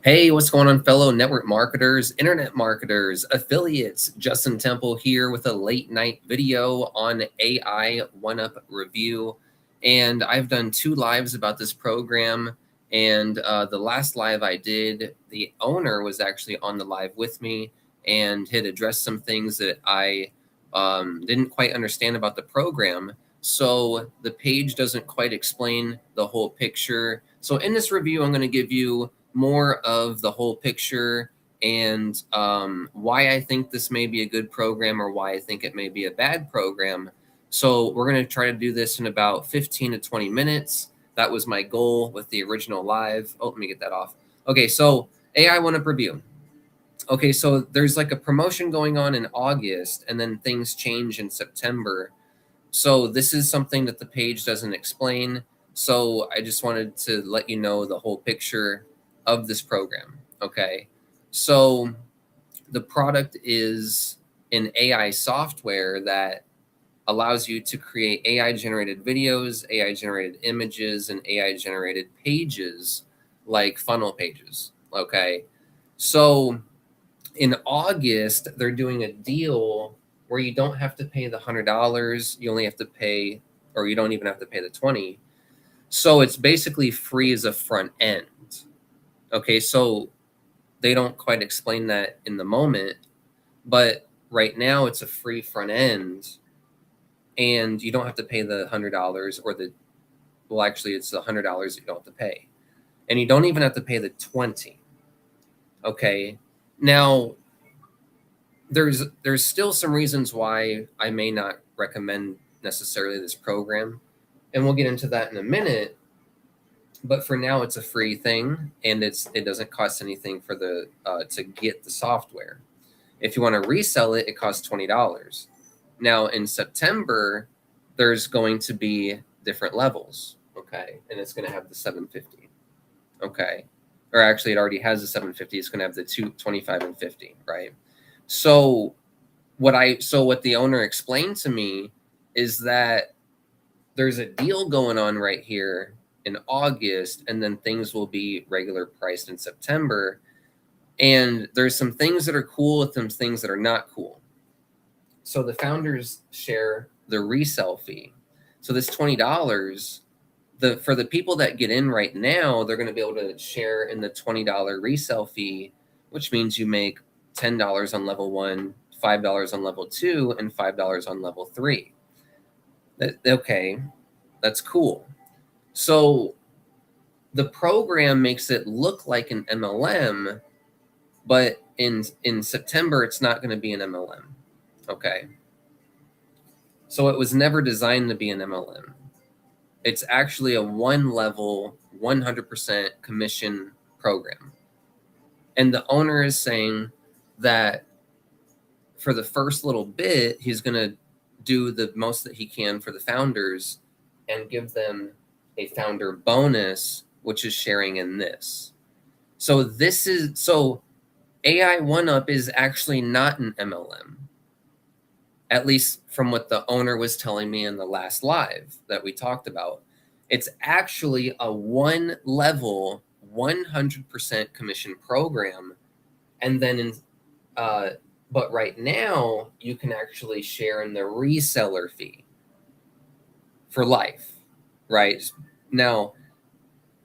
Hey, what's going on, fellow network marketers, internet marketers, affiliates? Justin Temple here with a late night video on AI1UP Review. And I've done 2 lives about this program. And the last live I did, the owner was actually on the live with me and had addressed some things that I didn't quite understand about the program. So the page doesn't quite explain the whole picture. So in this review, I'm going to give you more of the whole picture and why I think this may be a good program or why I think it may be a bad program. So we're going to try to do this in about 15 to 20 minutes. That was my goal with the original live. Oh, let me get that off. Okay, so AI1UP Review. Okay, so there's like a promotion going on in August, and then things change in September. So this is something that the page doesn't explain. So I just wanted to let you know the whole picture of this program. Okay, so the product is an AI software that allows you to create AI generated videos, AI generated images, and AI generated pages like funnel pages. Okay, so in August, they're doing a deal where you don't have to pay the $100. You only have to pay, or you don't even have to pay the 20. So it's basically free as a front end. Okay, so they don't quite explain that in the moment, but right now it's a free front end, and you don't have to pay the $100 or well, actually, it's the $100 you don't have to pay, and you don't even have to pay the 20. Okay, now there's still some reasons why I may not recommend necessarily this program, and we'll get into that in a minute. But for now, it's a free thing, and it doesn't cost anything for the to get the software. If you want to resell it, it costs $20. Now in September, there's going to be different levels, okay, and it's going to have the 750, okay, or actually it already has the 750. It's going to have the 225 and 50, right? So what the owner explained to me is that there's a deal going on right here in August, and then things will be regular priced in September. And there's some things that are cool with some things that are not cool. So the founders share the resell fee. So this $20, for the people that get in right now, they're going to be able to share in the $20 resell fee, which means you make $10 on level 1, $5 on level 2, and $5 on level 3. Okay, that's cool. So the program makes it look like an MLM, but in September, it's not going to be an MLM. Okay. So it was never designed to be an MLM. It's actually a one-level, 100% commission program. And the owner is saying that for the first little bit, he's going to do the most that he can for the founders and give them a founder bonus, which is sharing in this. So AI1UP is actually not an MLM, at least from what the owner was telling me in the last live that we talked about. It's actually a one-level, 100% commission program. And then but right now, you can actually share in the reseller fee for life, right? Now,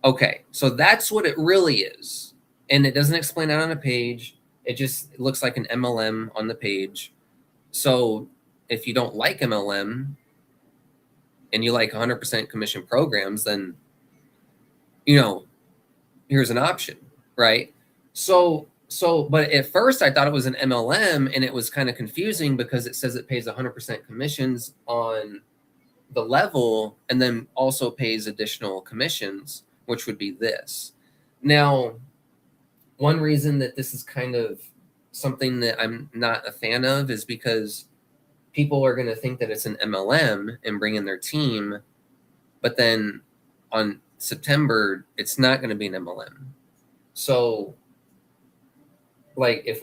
okay, so that's what it really is. And it doesn't explain that on a page. It just looks like an MLM on the page. So if you don't like MLM and you like 100% commission programs, then, here's an option, right? But at first I thought it was an MLM, and it was kind of confusing because it says it pays 100% commissions on the level and then also pays additional commissions, which would be this. Now, one reason that this is kind of something that I'm not a fan of is because people are going to think that it's an MLM and bring in their team, but then on September, it's not going to be an MLM. So like if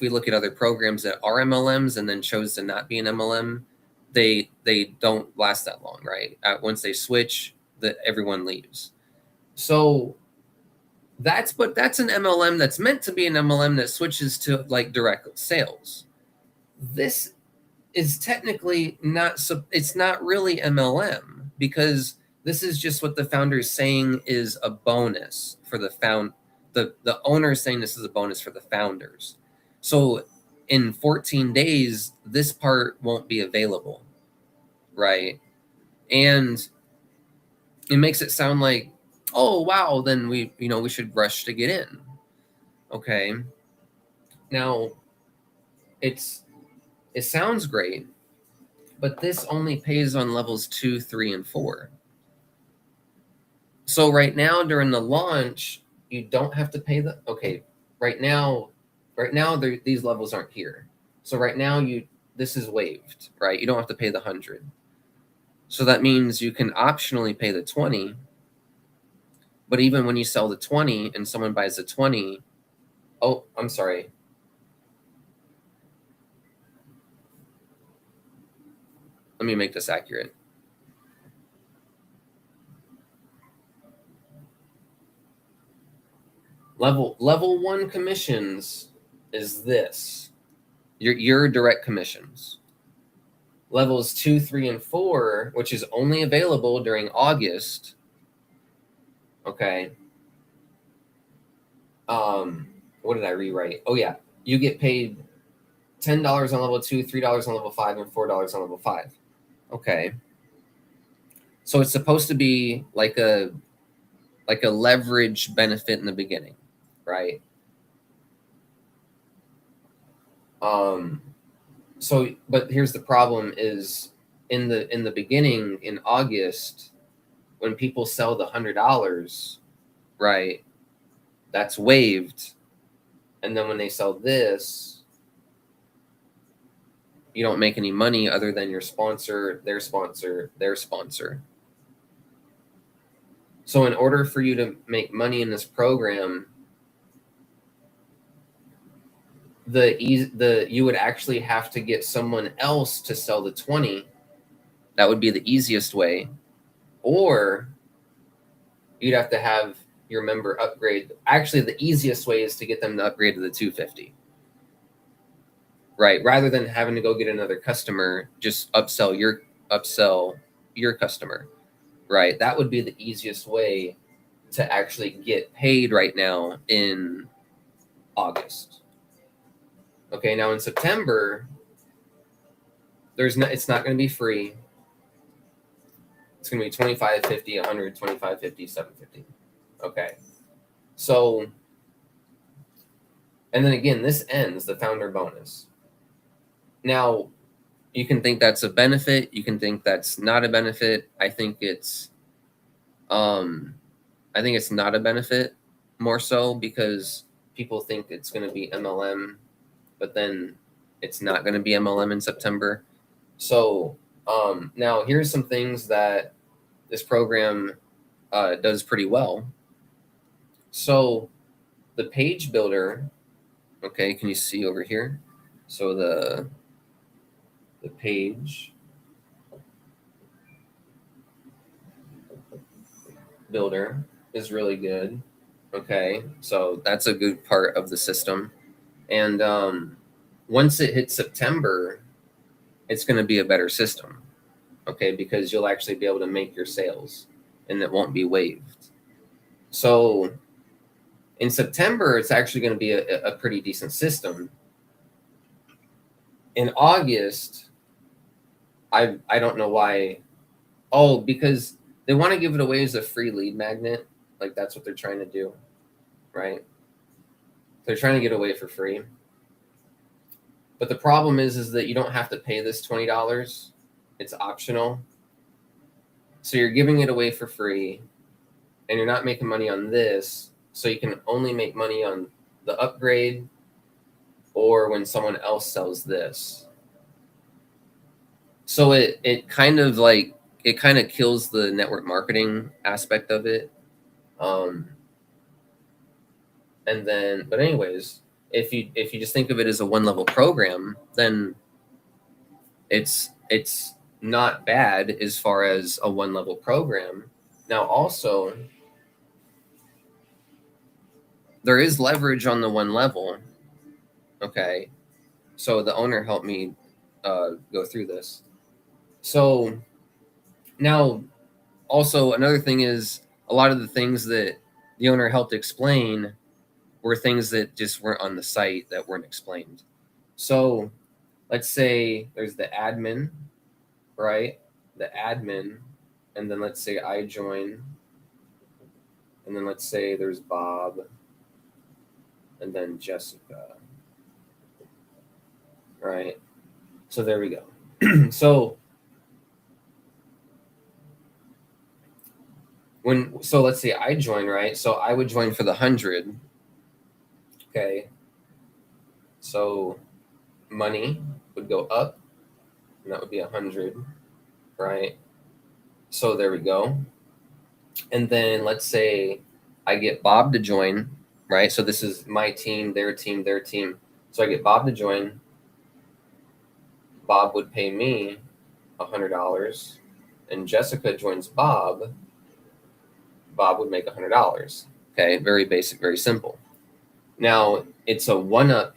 we look at other programs that are MLMs and then chose to not be an MLM, they don't last that long, right? Once they switch, everyone leaves. So that's an MLM that's meant to be an MLM that switches to like direct sales. This is technically not, it's not really MLM, because this is just what the founder is saying is a bonus for the owner is saying this is a bonus for the founders. So in 14 days, this part won't be available, right? And it makes it sound like, oh wow, then we should rush to get in. Okay. Now it sounds great, but this only pays on levels 2, 3, and 4. So right now during the launch, you don't have to pay the, okay, right now these levels aren't here. So right now this is waived, right? You don't have to pay the 100. So that means you can optionally pay the 20. But even when you sell the 20 and someone buys the 20, oh, I'm sorry. Let me make this accurate. Level 1 commissions is this. Your direct commissions. Levels 2, 3, and 4, which is only available during August. Okay. What did I rewrite? Oh yeah, you get paid $10 on level 2, $3 on level 5, and $4 on level 5. Okay. So it's supposed to be like a leverage benefit in the beginning, right? So but here's the problem is in the beginning in August, when people sell the $100, right, that's waived. And then when they sell this, you don't make any money other than your sponsor, their sponsor, their sponsor. So in order for you to make money in this program, you would actually have to get someone else to sell the 20. That would be the easiest way. Or you'd have to have your member upgrade. Actually, the easiest way is to get them to upgrade to the 250. Right? Rather than having to go get another customer, just upsell your customer. Right? That would be the easiest way to actually get paid right now in August. Okay, now in September, it's not going to be free. It's going to be 25, 50, 100, 25, 50, 750. Okay. So, and then again, this ends the founder bonus. Now, you can think that's a benefit. You can think that's not a benefit. I think it's not a benefit, more so because people think it's going to be MLM, but then it's not going to be MLM in September. So now here's some things that this program does pretty well. So the page builder, okay, can you see over here? So the page builder is really good. Okay, so that's a good part of the system. And once it hits September, it's going to be a better system. Okay, because you'll actually be able to make your sales and it won't be waived. So in September, it's actually going to be a pretty decent system. In August, I don't know why. Oh, because they want to give it away as a free lead magnet. Like that's what they're trying to do, right? They're trying to get away for free. But the problem is that you don't have to pay this $20. It's optional. So you're giving it away for free and you're not making money on this. So you can only make money on the upgrade or when someone else sells this. So it kind of kills the network marketing aspect of it. And then, but anyways, if you just think of it as a 1-level program, then it's not bad as far as a 1-level program. Now also, there is leverage on the one level. Okay. So the owner helped me go through this. So now, also another thing is a lot of the things that the owner helped explain were things that just weren't on the site that weren't explained. So let's say there's the admin, right? The admin, and then let's say I join, and then let's say there's Bob, and then Jessica, right? So there we go. So let's say I join, right? So I would join for the 100. Okay. So money would go up, and that would be 100, right? So there we go. And then let's say I get Bob to join, right? So this is my team, their team, their team. So I get Bob to join. Bob would pay me $100, and Jessica joins Bob. Bob would make $100. Okay, very basic, very simple. Now it's a one-up.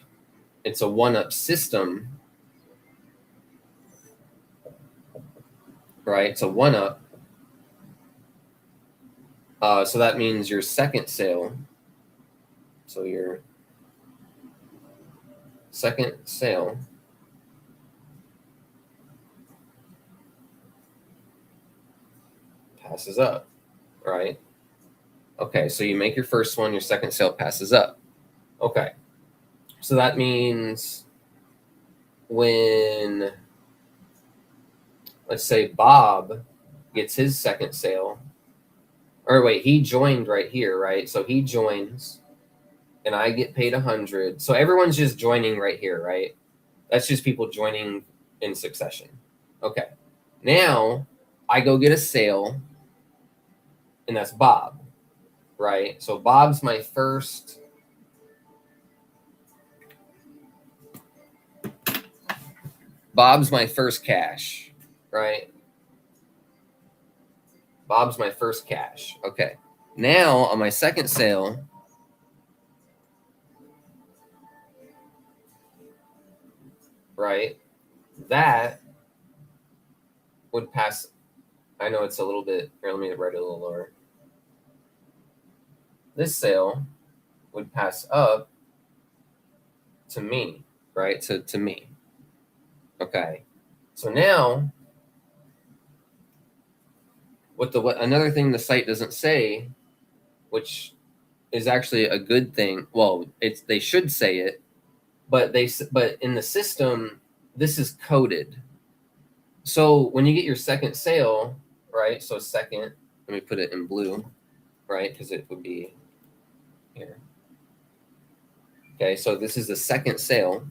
It's a one-up system, right? It's a one-up. So that means your second sale. So your second sale passes up, right? Okay, so you make your first one, your second sale passes up. Okay, so that means when, let's say Bob gets his second sale, or wait, he joined right here, right? So he joins, and I get paid 100. So everyone's just joining right here, right? That's just people joining in succession. Okay, now I go get a sale, and that's Bob, right? So Bob's my first. Bob's my first cash, right? Bob's my first cash. Okay. Now on my second sale, right, that would pass. I know it's a little bit, here, let me write it a little lower. This sale would pass up to me, right? To me. Okay. So now, another thing the site doesn't say, which is actually a good thing. Well, they should say it, but in the system, this is coded. So when you get your second sale, right? So second, let me put it in blue, right? Because it would be here. Okay, so this is the second sale.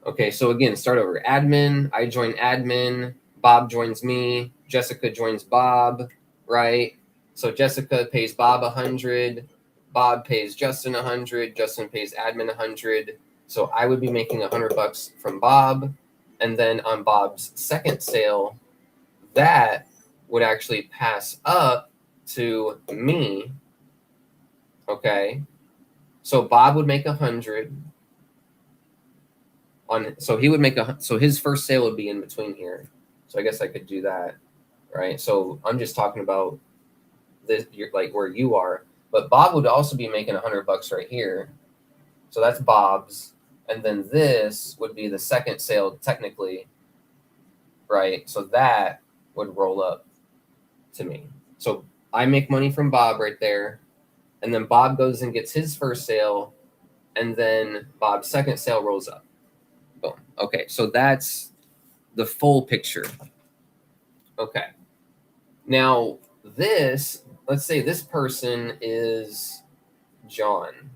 Okay, so again, start over. Admin, I join admin, Bob joins me, Jessica joins Bob, right? So Jessica pays Bob 100, Bob pays Justin 100, Justin pays admin 100. So I would be making $100 from Bob, and then on Bob's second sale, that would actually pass up to me. Okay, so Bob would make 100. So he would make so his first sale would be in between here. So I guess I could do that, right? So I'm just talking about this, like where you are, but Bob would also be making $100 right here. So that's Bob's, and then this would be the second sale technically, right? So that would roll up to me. So I make money from Bob right there, and then Bob goes and gets his first sale, and then Bob's second sale rolls up. Boom. Okay, so that's the full picture. Okay. Now, let's say this person is John.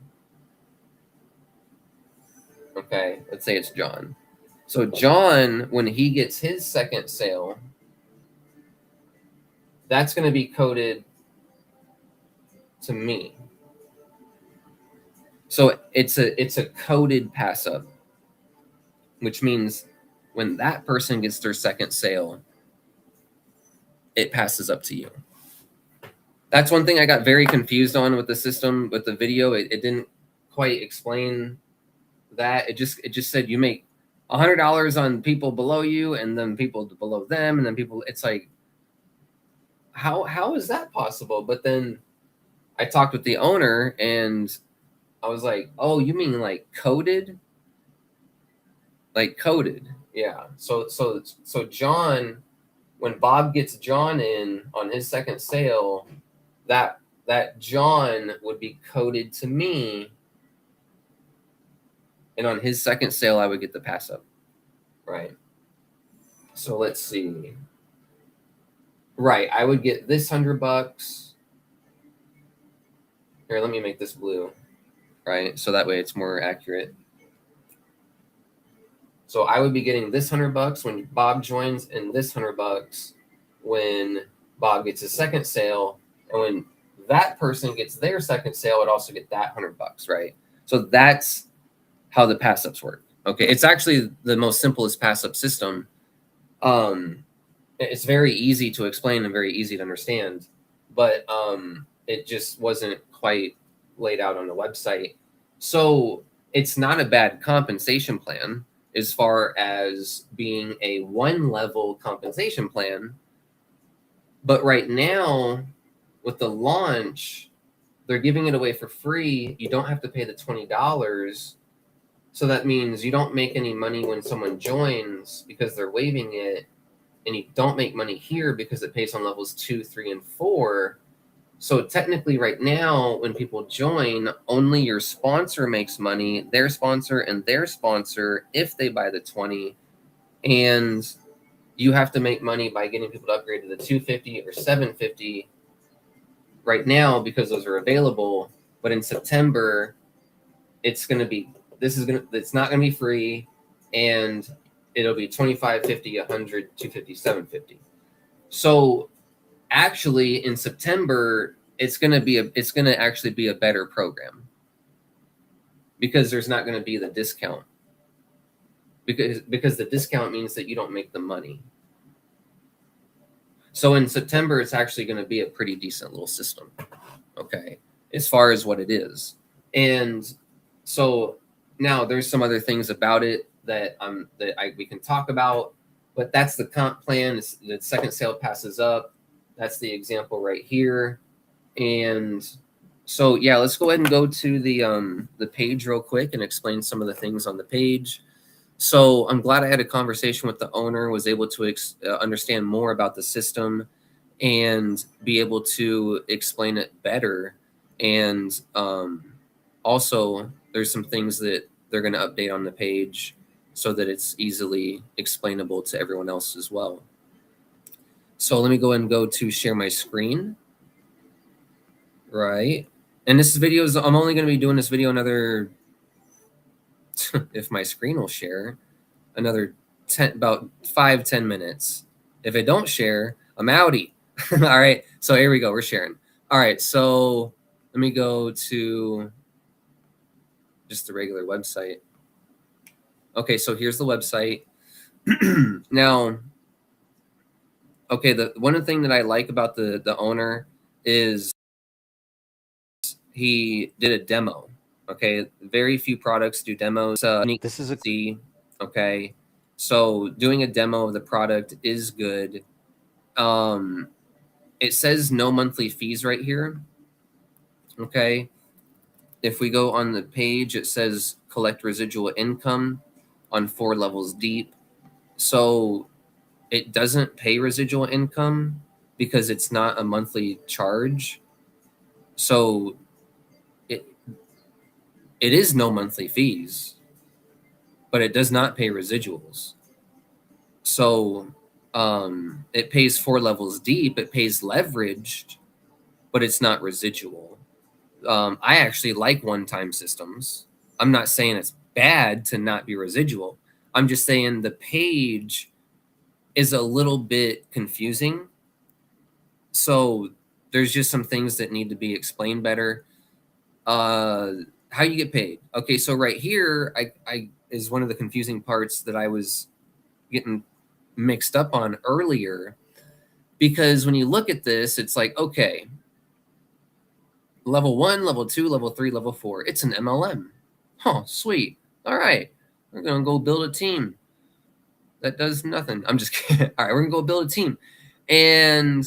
Okay, let's say it's John. So John, when he gets his second sale, that's going to be coded to me. So it's a coded pass up, which means when that person gets their second sale, it passes up to you. That's one thing I got very confused on with the system, with the video. It didn't quite explain that. It just said you make $100 on people below you, and then people below them, and then people. It's like, how is that possible? But then I talked with the owner, and I was like, oh, you mean like coded? Like coded, yeah. So John, when Bob gets John in on his second sale, that John would be coded to me, and on his second sale, I would get the pass up, right? So let's see. Right, I would get this $100. Here, let me make this blue, right? So that way it's more accurate. So I would be getting this $100 when Bob joins, and this $100 when Bob gets his second sale, and when that person gets their second sale, I'd also get that $100, right? So that's how the pass ups work. Okay, it's actually the most simplest pass up system. It's very easy to explain and very easy to understand, but it just wasn't quite laid out on the website. So it's not a bad compensation plan as far as being a one level compensation plan. But right now, with the launch, they're giving it away for free. You don't have to pay the $20. So that means you don't make any money when someone joins because they're waiving it. And you don't make money here because it pays on levels 2, 3, and 4. So technically right now, when people join, only your sponsor makes money, their sponsor and their sponsor, if they buy the 20. And you have to make money by getting people to upgrade to the 250 or 750 right now because those are available. But in September, it's not going to be free, and it'll be 25, 50, 100, 250, 750. So actually in September, it's going to actually be a better program because there's not going to be the discount, because the discount means that you don't make the money. So in September, it's actually going to be a pretty decent little system, okay, as far as what it is. And so now there's some other things about it that we can talk about, but that's the comp plan. The second sale passes up. That's the example right here. And so yeah, let's go ahead and go to the page real quick and explain some of the things on the page. So I'm glad I had a conversation with the owner, was able to understand more about the system and be able to explain it better. And also, there's some things that they're going to update on the page so that it's easily explainable to everyone else as well. So let me go and go to share my screen. Right. And this video is, I'm only going to be doing this video another, if my screen will share, another about 5-10 minutes. If it don't share, I'm outie. All right. So here we go. We're sharing. All right. So let me go to just the regular website. Okay. So here's the website. Now, okay. The one thing that I like about the owner is he did a demo. Okay. Very few products do demos. This is a okay. So doing a demo of the product is good. It says no monthly fees right here. Okay. If we go on the page, it says collect residual income on 4 levels deep. So it doesn't pay residual income because it's not a monthly charge. So it is no monthly fees, but it does not pay residuals. So it pays 4 levels deep. It pays leveraged, but it's not residual. I actually like one-time systems. I'm not saying it's bad to not be residual. I'm just saying the page is a little bit confusing. So there's just some things that need to be explained better. How you get paid. Okay, so right here, I is one of the confusing parts that I was getting mixed up on earlier, because when you look at this, it's like, okay, level 1, level 2, level 3, level 4. It's an MLM. Huh, sweet. All right, we're going to go build a team that does nothing. I'm just kidding. All right, we're going to go build a team. And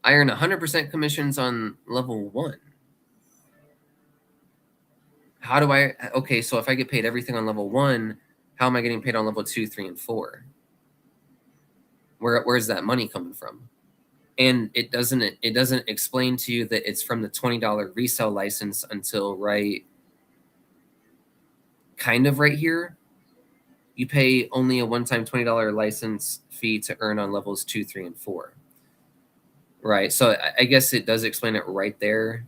I earn 100% commissions on level 1. How do I, okay, so if I get paid everything on level 1, how am I getting paid on level 2, 3, and 4? Where's that money coming from? And it doesn't explain to you that it's from the $20 resale license until kind of right here. You pay only a one-time $20 license fee to earn on levels 2, 3, and 4. Right. So I guess it does explain it right there.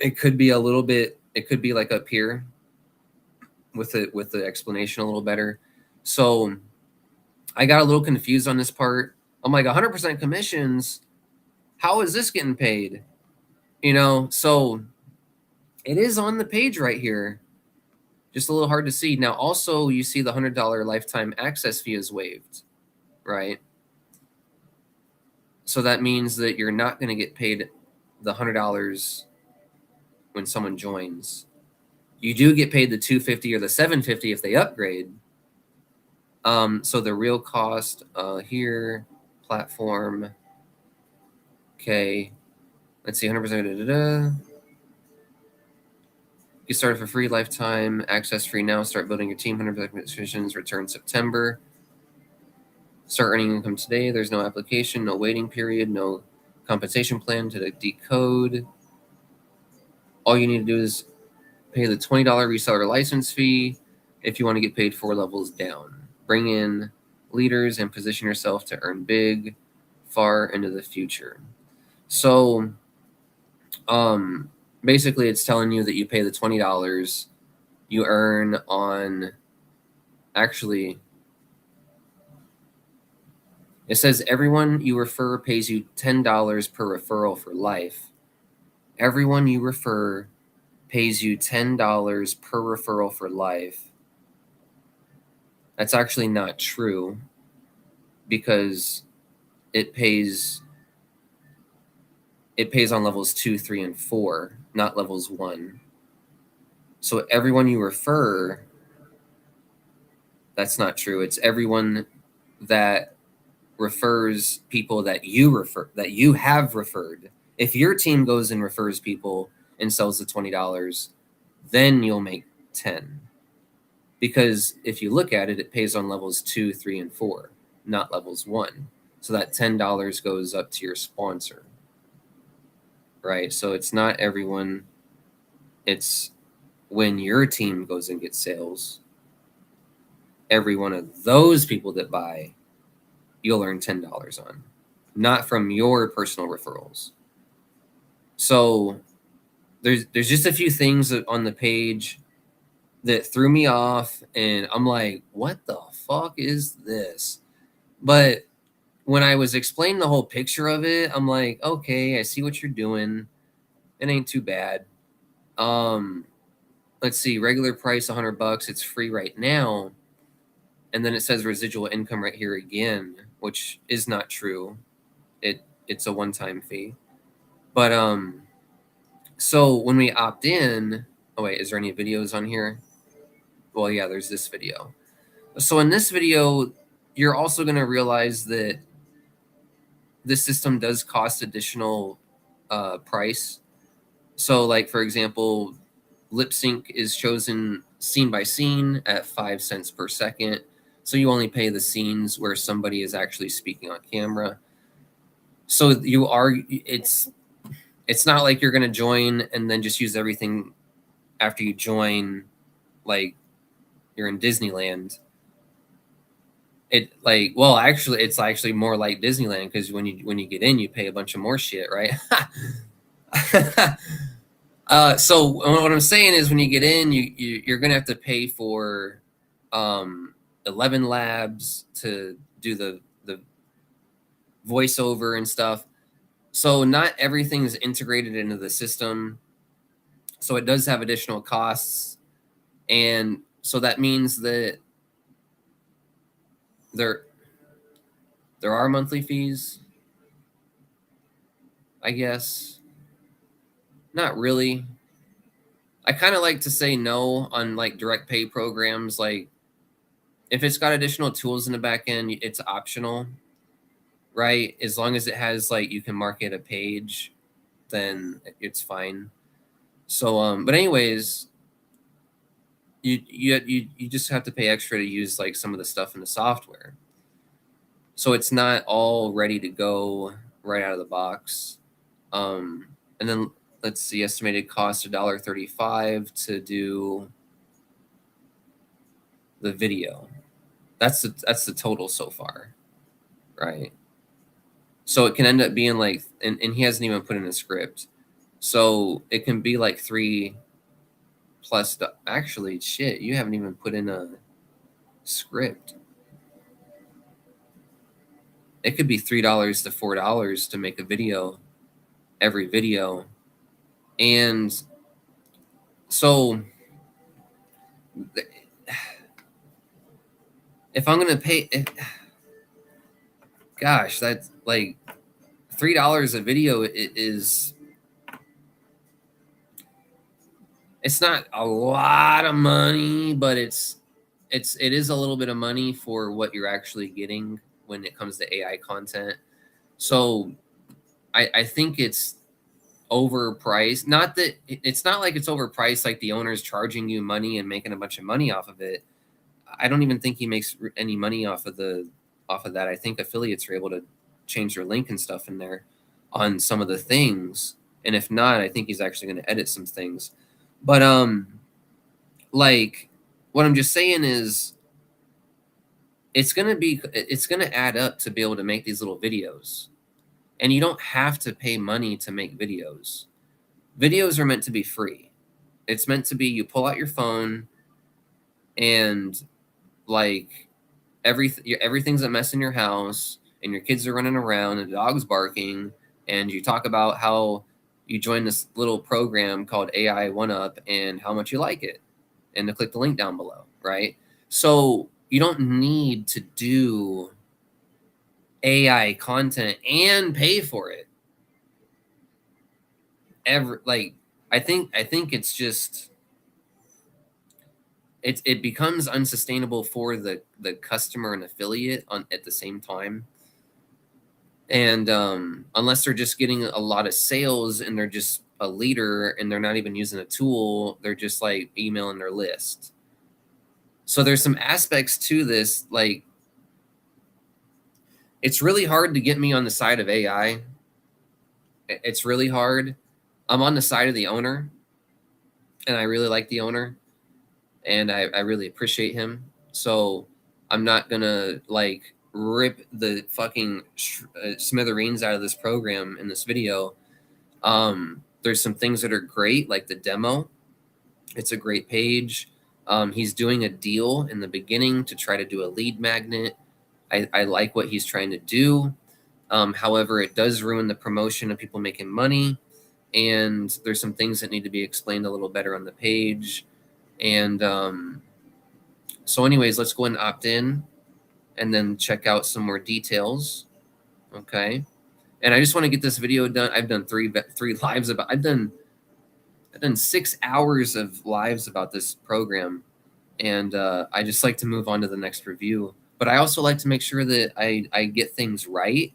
It could be a little bit, it could be like up here with the explanation a little better. So I got a little confused on this part. I'm like, 100% commissions. How is this getting paid? So it is on the page right here. Just a little hard to see. Now, also, you see the $100 lifetime access fee is waived, right? So that means that you're not going to get paid the $100 when someone joins. You do get paid the $250 or the $750 if they upgrade. So the real cost here, platform. Okay, let's see, 100%. You started for free, lifetime access free now. Start building your team. 100% commissions. Return September. Start earning income today. There's no application, no waiting period, no compensation plan to decode. All you need to do is pay the $20 reseller license fee if you want to get paid 4 levels down. Bring in leaders and position yourself to earn big far into the future. So basically it's telling you that you pay the $20 you earn on, actually, it says everyone you refer pays you $10 per referral for life. Everyone you refer pays you $10 per referral for life. That's actually not true, because it pays on levels 2, 3, and 4, not levels 1. So everyone you refer, that's not true. It's everyone that refers people that you have referred. If your team goes and refers people and sells the $20, then you'll make 10. Because if you look at it, it pays on levels 2, 3, and 4, not levels 1. So that $10 goes up to your sponsor, right? So it's not everyone. It's when your team goes and gets sales, every one of those people that buy, you'll earn $10 on, not from your personal referrals. So there's just a few things on the page that threw me off, and I'm like, what the fuck is this? But when I was explaining the whole picture of it, I'm like, okay, I see what you're doing. It ain't too bad. Let's see, regular price $100. It's free right now. And then it says residual income right here again, which is not true. It's a one-time fee. But so when we opt in, oh wait, is there any videos on here? Well, yeah, there's this video. So in this video, you're also going to realize that this system does cost additional price. So like, for example, lip sync is chosen scene by scene at 5 cents per second. So you only pay the scenes where somebody is actually speaking on camera. So it's not like you're going to join and then just use everything after you join, like you're in Disneyland. It's actually more like Disneyland, because when you get in, you pay a bunch of more shit, right? So what I'm saying is, when you get in, you're gonna have to pay for 11 labs to do the voiceover and stuff. So not everything is integrated into the system. So it does have additional costs, and so that means that there are monthly fees, I guess. Not really. I kind of like to say no on like direct pay programs. Like if it's got additional tools in the back end, it's optional, right? As long as it has like you can market a page, then it's fine. So but anyways, you just have to pay extra to use like some of the stuff in the software. So it's not all ready to go right out of the box. And then let's see, estimated cost $1.35 to do the video. That's the total so far, right? So it can end up being like, and he hasn't even put in a script. So it can be like 3 plus, actually, shit, you haven't even put in a script. It could be $3 to $4 to make a video, every video. And so if I'm going to pay, gosh, that's like $3 a video is, it's not a lot of money, but it is a little bit of money for what you're actually getting when it comes to AI content. So I think it's overpriced. Not that it's not like it's overpriced, like the owner's charging you money and making a bunch of money off of it. I don't even think he makes any money off of that. I think affiliates are able to change their link and stuff in there on some of the things. And if not, I think he's actually going to edit some things. But like what I'm just saying is it's going to add up to be able to make these little videos. And you don't have to pay money to make videos. Videos are meant to be free. It's meant to be you pull out your phone and like everything's a mess in your house and your kids are running around and the dog's barking and you talk about how you joined this little program called AI1UP and how much you like it and to click the link down below, right? So you don't need to do AI content and pay for it. I think it's just it becomes unsustainable for the customer and affiliate at the same time. And unless they're just getting a lot of sales and they're just a leader and they're not even using a tool, they're just like emailing their list. So there's some aspects to this, like it's really hard to get me on the side of AI. It's really hard. I'm on the side of the owner, and I really like the owner, and I really appreciate him. So I'm not gonna like rip the fucking smithereens out of this program in this video. There's some things that are great, like the demo. It's a great page. He's doing a deal in the beginning to try to do a lead magnet. I like what he's trying to do. However, it does ruin the promotion of people making money. And there's some things that need to be explained a little better on the page. And so anyways, let's go ahead and opt in and then check out some more details. Okay. And I just want to get this video done. I've done three lives about, I've done 6 hours of lives about this program. And I just like to move on to the next review. But I also like to make sure that I get things right.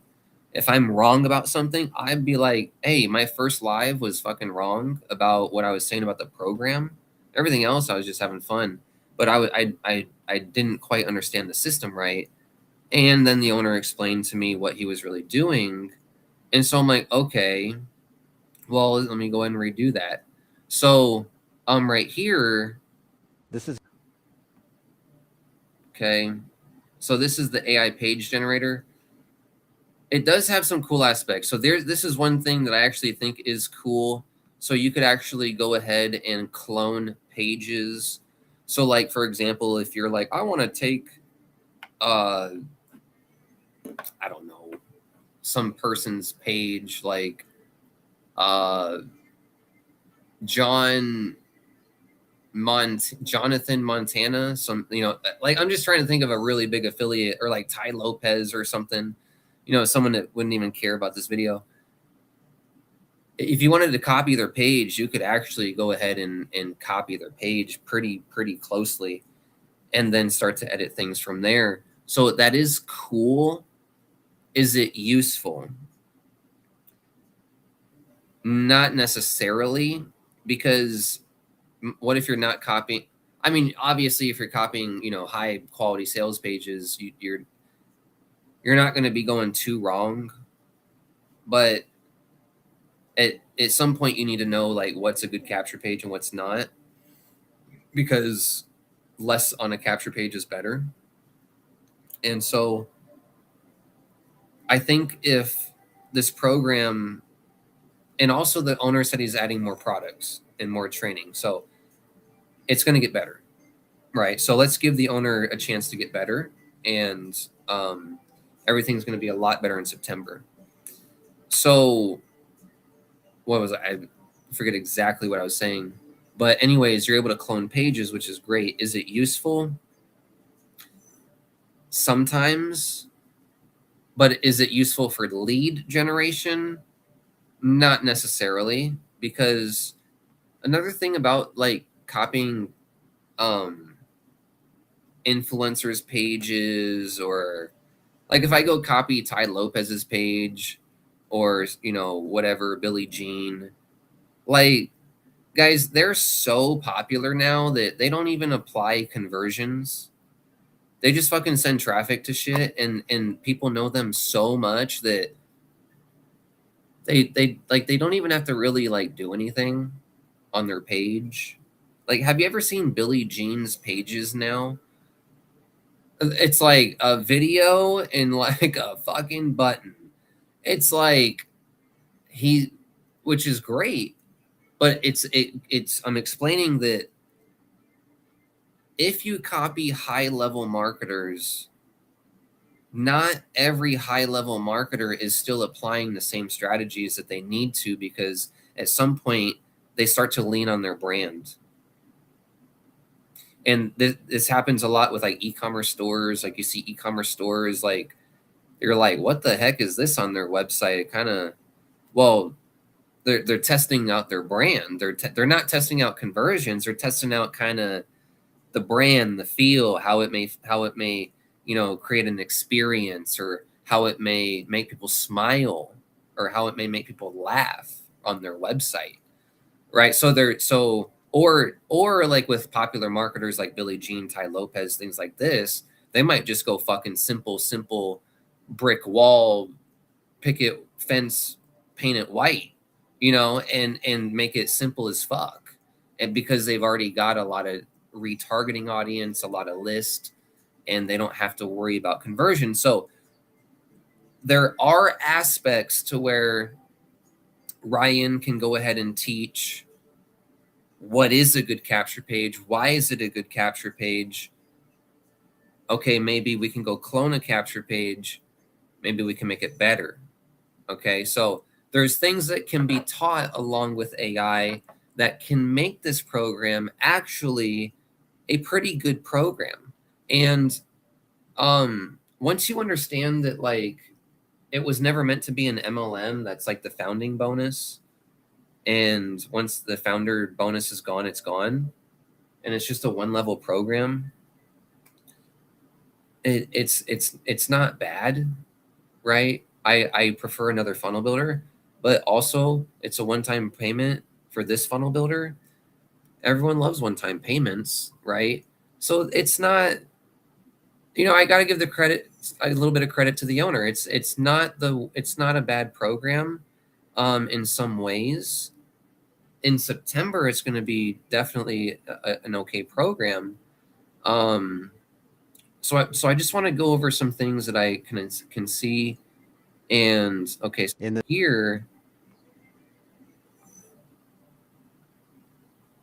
If I'm wrong about something, I'd be like, hey, my first live was fucking wrong about what I was saying about the program. Everything else, I was just having fun. But I didn't quite understand the system right. And then the owner explained to me what he was really doing. And so I'm like, okay, well, let me go ahead and redo that. So right here, This is okay. So this is the AI page generator. It does have some cool aspects. So this is one thing that I actually think is cool. So you could actually go ahead and clone pages. So like, for example, if you're like, I want to take, I don't know, some person's page, like Jonathan Montana, some, like I'm just trying to think of a really big affiliate, or like Ty Lopez or something, someone that wouldn't even care about this video. if you wanted to copy their page, you could actually go ahead and copy their page pretty closely, and then start to edit things from there. So that is cool. Is it useful? Not necessarily, because what if you're not copying? I mean, obviously, if you're copying, high quality sales pages, you're not going to be going too wrong. But at some point, you need to know like what's a good capture page and what's not, because less on a capture page is better. And so I think if this program, and also the owner said he's adding more products and more training, so it's going to get better, right? So let's give the owner a chance to get better, and everything's going to be a lot better in September. So what was I forget exactly what I was saying, but anyways, you're able to clone pages, which is great. Is it useful? Sometimes. But is it useful for lead generation? Not necessarily, because another thing about like copying influencers pages, or like if I go copy Ty Lopez's page, or whatever, Billie Jean, like, guys, they're so popular now that they don't even apply conversions. They just fucking send traffic to shit, and people know them so much that they don't even have to really like do anything on their page. Like, have you ever seen Billie Jean's pages now? It's like a video and like a fucking button. It's like he, which is great, but it's I'm explaining that if you copy high level marketers, not every high level marketer is still applying the same strategies that they need to, because at some point they start to lean on their brand. And this happens a lot with like e-commerce stores. Like, you see e-commerce stores, like, you're like, what the heck is this on their website? Kind of, well, they're testing out their brand. They're not testing out conversions. They're testing out kind of the brand, the feel, how it may create an experience, or how it may make people smile, or how it may make people laugh on their website, right? Or like with popular marketers like Billie Jean, Ty Lopez, things like this, they might just go fucking simple brick wall, picket fence, paint it white, and make it simple as fuck. And because they've already got a lot of retargeting audience, a lot of list, and they don't have to worry about conversion. So there are aspects to where Ryan can go ahead and teach what is a good capture page, why is it a good capture page. Okay, maybe we can go clone a capture page, maybe we can make it better. Okay, so there's things that can be taught along with AI that can make this program actually a pretty good program. And once you understand that, like, it was never meant to be an MLM, that's like the founding bonus. And once the founder bonus is gone, it's gone. And it's just a one level program. It's not bad, right? I prefer another funnel builder, but also it's a one-time payment for this funnel builder. Everyone loves one-time payments, right? So it's not, I got to give a little bit of credit to the owner. It's not a bad program in some ways. In September, it's going to be definitely an okay program. So I just want to go over some things that I can see. And okay, so here,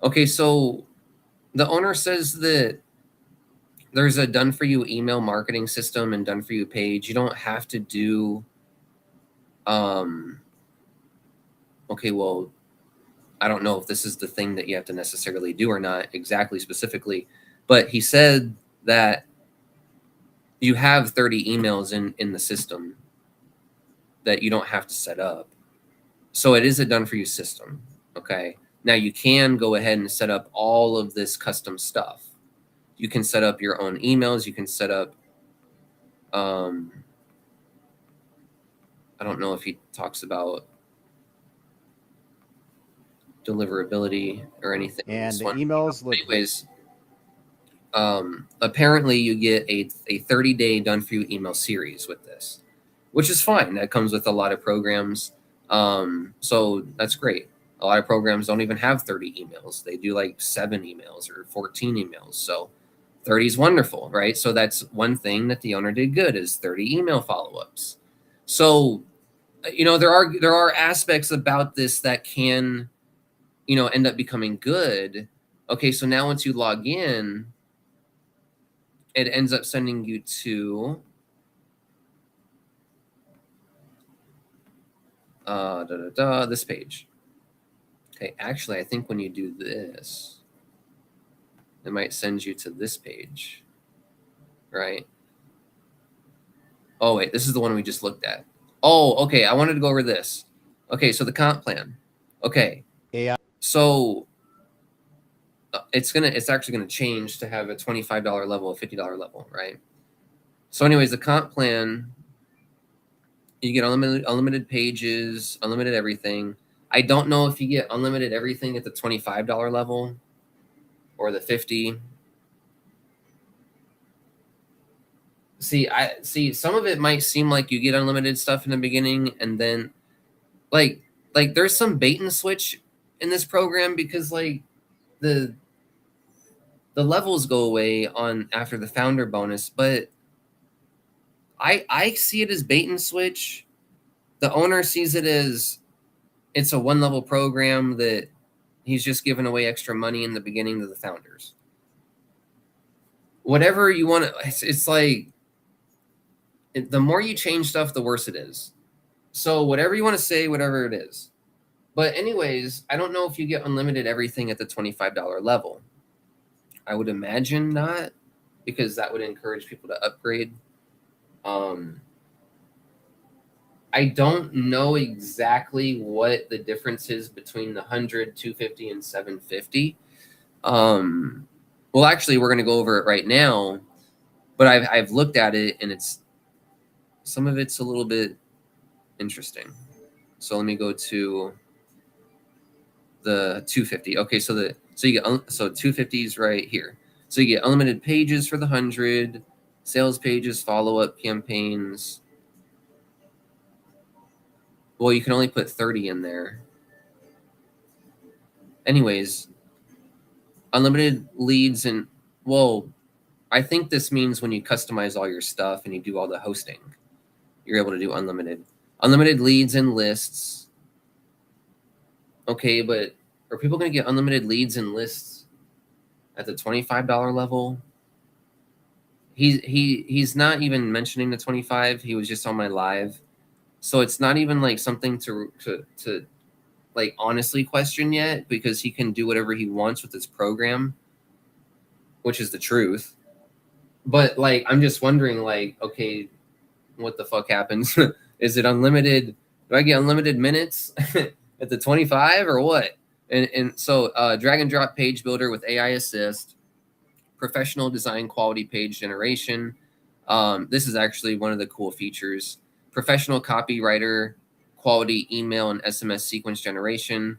okay, so the owner says that there's a done for you email marketing system and done for you page. You don't have to do okay, well, I don't know if this is the thing that you have to necessarily do or not exactly specifically, but he said that you have 30 emails in the system that you don't have to set up. So it is a done for you system. Okay. Now you can go ahead and set up all of this custom stuff. You can set up your own emails. You can set up, I don't know if he talks about deliverability or anything in And this the one. emails But look anyways, apparently you get a 30-day done for you email series with this, which is fine. That comes with a lot of programs. So that's great. A lot of programs don't even have 30 emails. They do like 7 emails or 14 emails. So 30 is wonderful, right? So that's one thing that the owner did good is 30 email follow-ups. So there are aspects about this that can end up becoming good. Okay, so now once you log in, it ends up sending you to this page. Okay, actually, I think when you do this, it might send you to this page, right? Oh, wait, this is the one we just looked at. Oh, okay, I wanted to go over this. Okay, so the comp plan. Okay, AI. so it's actually gonna change to have a $25 level, a $50 level, right? So, anyways, the comp plan, you get unlimited pages, unlimited everything. I don't know if you get unlimited everything at the $25 level or the 50. See some of it might seem like you get unlimited stuff in the beginning, and then like there's some bait and switch in this program, because like the levels go away on after the founder bonus, but I see it as bait and switch. The owner sees it as it's a one level program that he's just giving away extra money in the beginning to the founders. Whatever you want to, it's like the more you change stuff, the worse it is. So whatever you want to say, whatever it is. But anyways, I don't know if you get unlimited everything at the $25 level. I would imagine not, because that would encourage people to upgrade. I don't know exactly what the difference is between the 100, 250, and 750. Well, actually, we're going to go over it right now, but I've looked at it, and some of it's a little bit interesting. So let me go to the 250. Okay, so you get 250 is right here. So you get unlimited pages for the 100, sales pages, follow-up campaigns. Well, you can only put 30 in there. Anyways, unlimited leads, and well, I think this means when you customize all your stuff and you do all the hosting, you're able to do unlimited leads and lists. Okay, but are people going to get unlimited leads and lists at the $25 level? He's not even mentioning the 25. He was just on my live, so it's not even like something to like honestly question yet, because he can do whatever he wants with this program, which is the truth. But like, I'm just wondering, like, okay, what the fuck happens? Is it unlimited? Do I get unlimited minutes at the 25 or what? And so drag and drop page builder with AI assist, professional design quality page generation. This is actually one of the cool features. Professional copywriter quality email and SMS sequence generation.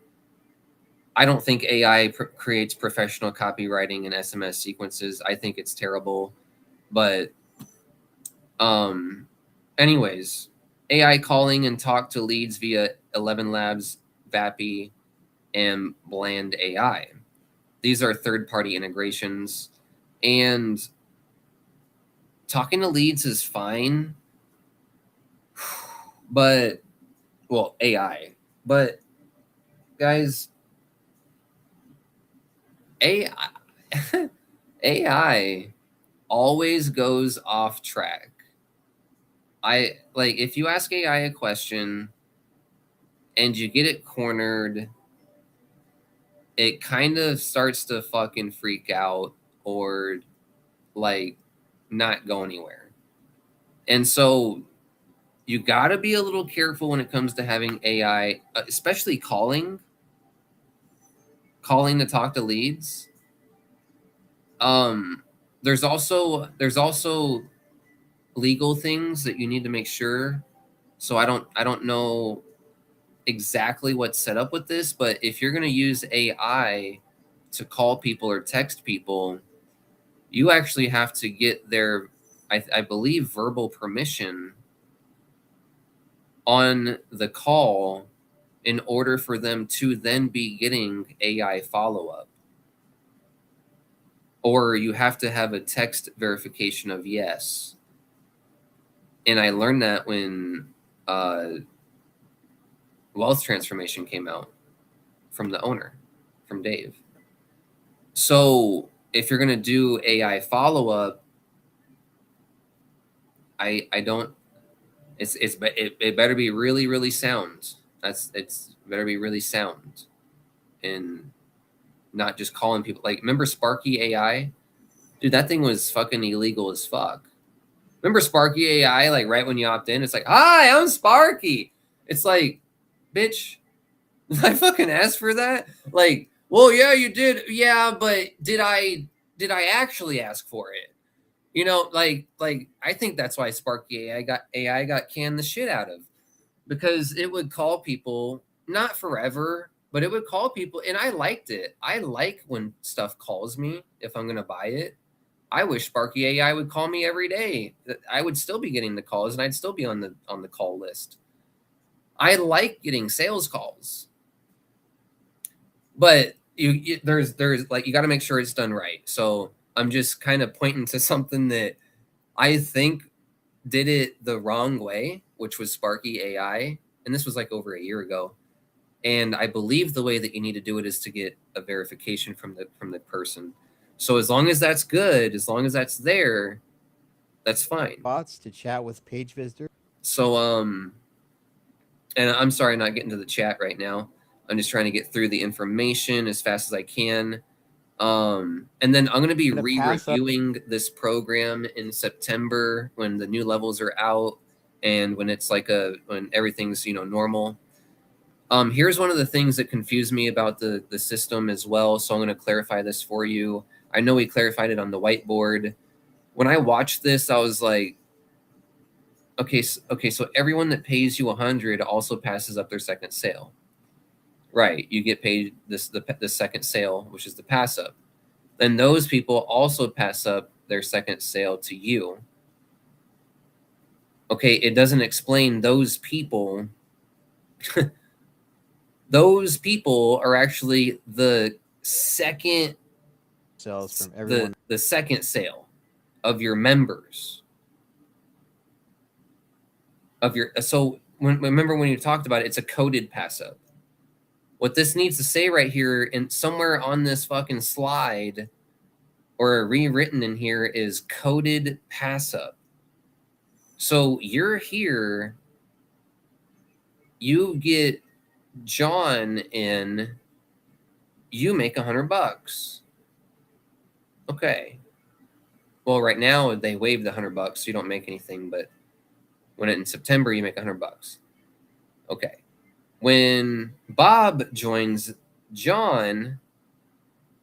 I don't think AI creates professional copywriting and SMS sequences. I think it's terrible. But anyways, AI calling and talk to leads via 11 Labs, VAPI, and Bland AI. These are third-party integrations, and talking to leads is fine, but well, AI. But guys, AI AI always goes off track. I like, if you ask AI a question and you get it cornered, it kind of starts to fucking freak out or like not go anywhere. And so you got to be a little careful when it comes to having AI, especially calling to talk to leads. There's also legal things that you need to make sure. So I don't know exactly what's set up with this, but if you're going to use AI to call people or text people, you actually have to get their, I believe, verbal permission on the call in order for them to then be getting AI follow-up. Or you have to have a text verification of yes. And I learned that when wealth transformation came out from the owner, from Dave. So if you're going to do AI follow-up, I don't, it better be really, really sound. It's better be really sound and not just calling people. Like, remember Sparky AI? Dude, that thing was fucking illegal as fuck. Remember Sparky AI? Like, right when you opt in, it's like, hi, I'm Sparky. It's like, bitch, I fucking asked for that? Like, well, yeah, you did. Yeah, but did I actually ask for it? You know, like I think that's why Sparky AI got canned the shit out of, because it would call people, not forever, but it would call people, and I liked it. I like when stuff calls me if I'm gonna buy it. I wish Sparky AI would call me every day. I would still be getting the calls and I'd still be on the call list. I like getting sales calls. But there's like, you got to make sure it's done right. So I'm just kind of pointing to something that I think did it the wrong way, which was Sparky AI, and this was like over a year ago. And I believe the way that you need to do it is to get a verification from the person. So as long as that's good, as long as that's there, that's fine. Bots to chat with page visitors. So and I'm sorry not getting to the chat right now. I'm just trying to get through the information as fast as I can. And then I'm going to be re-reviewing this program in September when the new levels are out and when it's like when everything's, normal. Here's one of the things that confused me about the system as well. So I'm going to clarify this for you. I know we clarified it on the whiteboard. When I watched this, I was like, okay, so everyone that pays you 100 also passes up their second sale. Right. You get paid the second sale, which is the pass up. Then those people also pass up their second sale to you. Okay, it doesn't explain those people. Those people are actually the second sales from everyone. The second sale of your members. So remember when you talked about it, it's a coded pass up. What this needs to say right here, and somewhere on this fucking slide or rewritten in here, is coded pass up. So you're here, you get John in, you make $100. Okay. Well, right now they waived the $100, so you don't make anything, but when in September you make $100. Okay. When Bob joins John,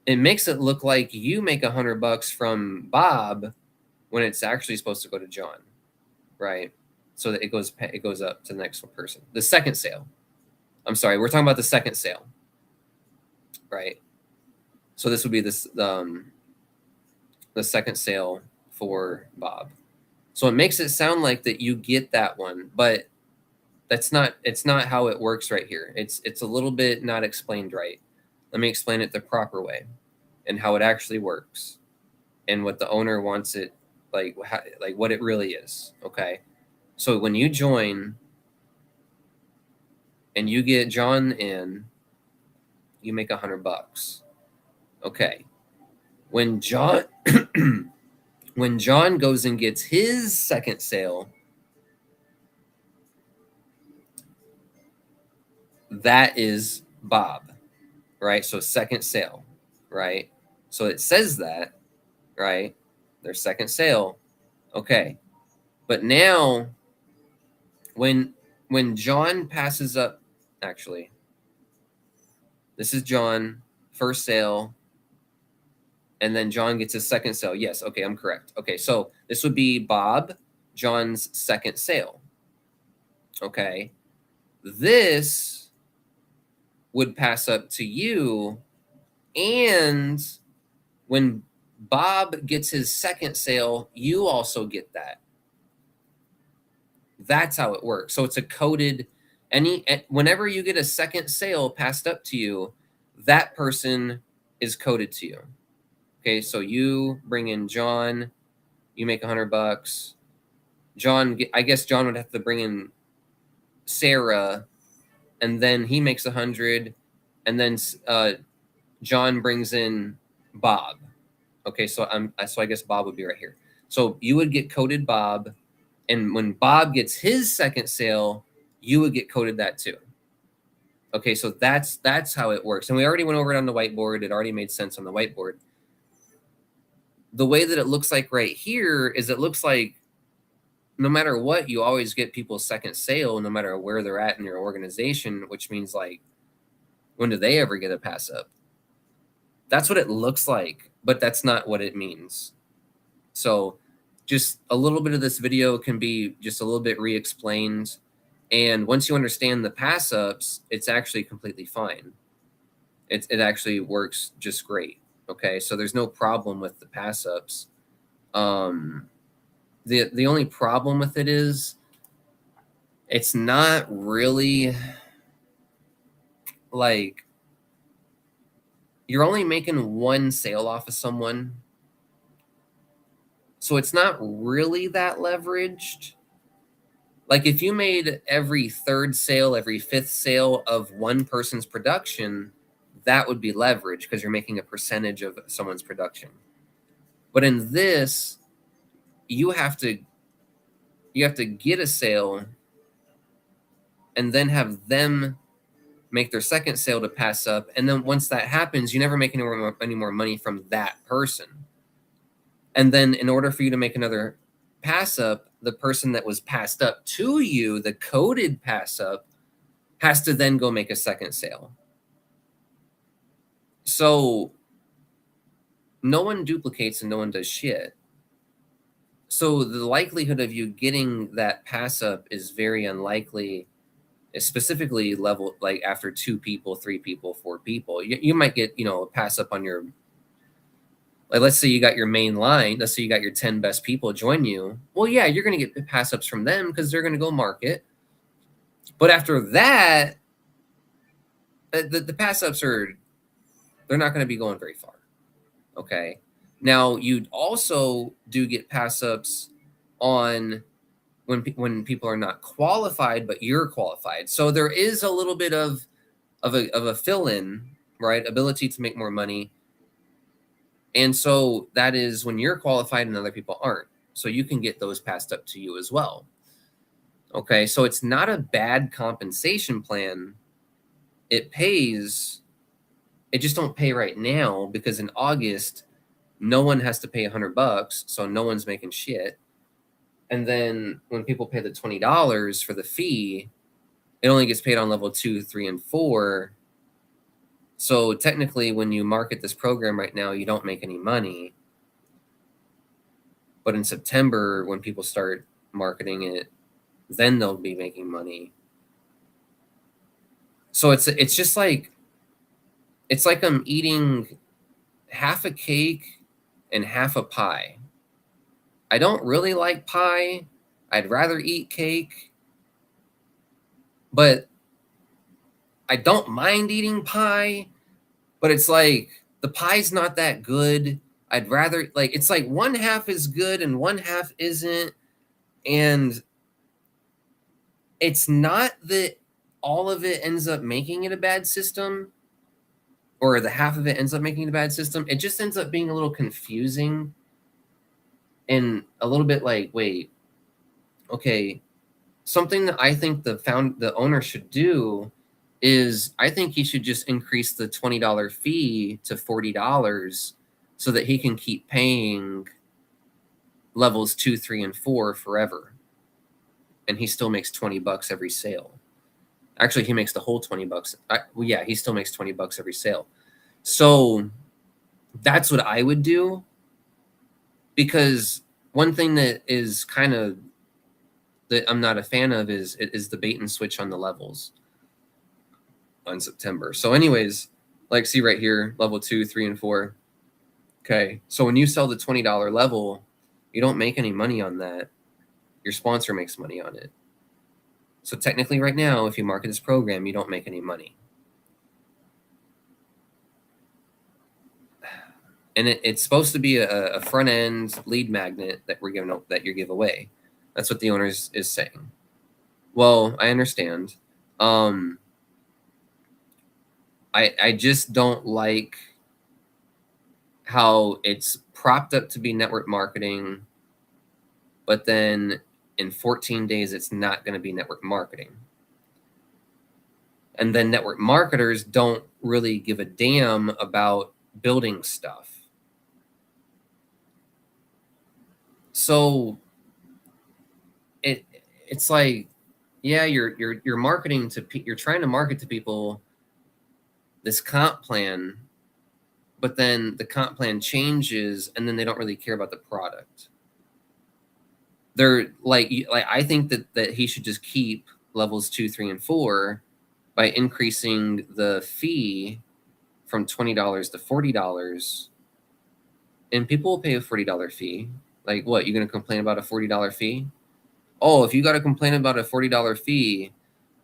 it makes it look like you make $100 from Bob when it's actually supposed to go to John, right? So that it goes up to the next person. The second sale. I'm sorry, we're talking about the second sale, right? So this would be this the second sale for Bob. So it makes it sound like that you get that one, but it's not how it works right here. It's a little bit not explained right. Let me explain it the proper way and how it actually works and what the owner wants it, like what it really is. Okay. So when you join and you get John in, you make $100. Okay. When John when John goes and gets his second sale, that is Bob, right? So second sale, right? So it says that, right? Their second sale. Okay. But now when John passes up, actually, this is John, first sale, and then John gets his second sale. Yes, okay, I'm correct. Okay, so this would be Bob, John's second sale. Okay, this would pass up to you, and when Bob gets his second sale, you also get that. That's how it works. So it's a coded, whenever you get a second sale passed up to you, that person is coded to you. Okay, so you bring in John, you make $100. John, I guess John would have to bring in Sarah, and then he makes 100, and then John brings in Bob. Okay, so I guess Bob would be right here. So you would get coded Bob, and when Bob gets his second sale, you would get coded that too. Okay, so that's how it works. And we already went over it on the whiteboard. It already made sense on the whiteboard. The way that it looks like right here is it looks like no matter what, you always get people's second sale, no matter where they're at in your organization, which means like, when do they ever get a pass up? That's what it looks like, but that's not what it means. So just a little bit of this video can be just a little bit re-explained. And once you understand the pass ups, it's actually completely fine. It actually works just great. Okay, so there's no problem with the pass ups. The only problem with it is it's not really like you're only making one sale off of someone. So it's not really that leveraged. Like if you made every third sale, every fifth sale of one person's production, that would be leverage because you're making a percentage of someone's production. But in this, you have to get a sale and then have them make their second sale to pass up. And then once that happens, you never make any more money from that person. And then in order for you to make another pass up, the person that was passed up to you, the coded pass up, has to then go make a second sale. So no one duplicates and no one does shit. So the likelihood of you getting that pass up is very unlikely, specifically level like after 2 people, 3 people, 4 people. You might get, a pass up on your, like, let's say you got your main line. Let's say you got your 10 best people join you. Well, yeah, you're going to get pass ups from them because they're going to go market. But after that, the pass ups they're not going to be going very far. Okay. Now you also do get pass ups on when people are not qualified, but you're qualified. So there is a little bit of a fill-in, right? Ability to make more money. And so that is when you're qualified and other people aren't. So you can get those passed up to you as well. Okay, so it's not a bad compensation plan. It pays. It just don't pay right now because in August, no one has to pay $100, so no one's making shit. And then when people pay the $20 for the fee, it only gets paid on level 2, 3, and 4. So technically, when you market this program right now, you don't make any money. But in September, when people start marketing it, then they'll be making money. So it's just like, it's like I'm eating half a cake and half a pie. I don't really like pie. I'd rather eat cake. But I don't mind eating pie. But it's like the pie's not that good. I'd rather, like, it's like one half is good and one half isn't. And it's not that all of it ends up making it a bad system, or the half of it ends up making it a bad system. It just ends up being a little confusing and a little bit like, wait, okay, something that I think the owner should do is I think he should just increase the $20 fee to $40 so that he can keep paying levels 2, 3, and 4 forever. and he still makes $20 every sale. Actually, he makes the whole $20. Well, yeah, he still makes $20 every sale. So that's what I would do, because one thing that is kind of that I'm not a fan of is the bait and switch on the levels on September. So anyways, like see right here, level 2, 3, and 4. Okay, so when you sell the $20 level, you don't make any money on that. Your sponsor makes money on it. So technically right now, if you market this program, you don't make any money. And it's supposed to be a front end lead magnet that we're giving that you give away. That's what the owner is saying. Well, I understand. I just don't like how it's propped up to be network marketing, but then in 14 days, it's not going to be network marketing. And then network marketers don't really give a damn about building stuff. So it's like, yeah, you're marketing to you're trying to market to people this comp plan, but then the comp plan changes, and then they don't really care about the product. They're like I think that he should just keep levels 2, 3, and 4 by increasing the fee from $20 to $40, and people will pay a $40 fee. Like, what, you're going to complain about a $40 fee? Oh, if you got to complain about a $40 fee,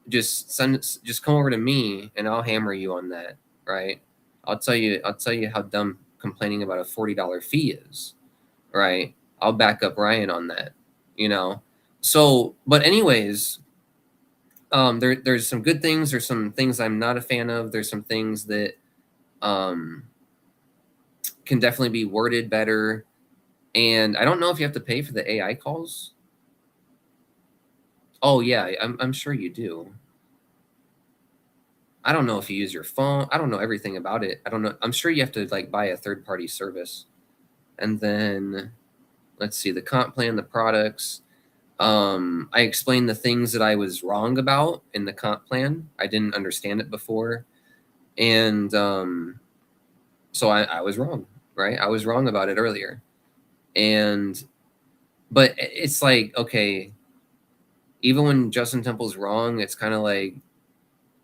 just come over to me and I'll hammer you on that, right? I'll tell you how dumb complaining about a $40 fee is, right? I'll back up Ryan on that, you know. So, but anyways, there's some good things. There's some things I'm not a fan of. There's some things that can definitely be worded better. And I don't know if you have to pay for the AI calls. Oh yeah, I'm sure you do. I don't know if you use your phone. I don't know everything about it. I don't know. I'm sure you have to like buy a third-party service. And then let's see, the comp plan, the products. I explained the things that I was wrong about in the comp plan. I didn't understand it before. And so I was wrong, right? I was wrong about it earlier. But it's like, okay, even when Justin Temple's wrong, it's kind of like,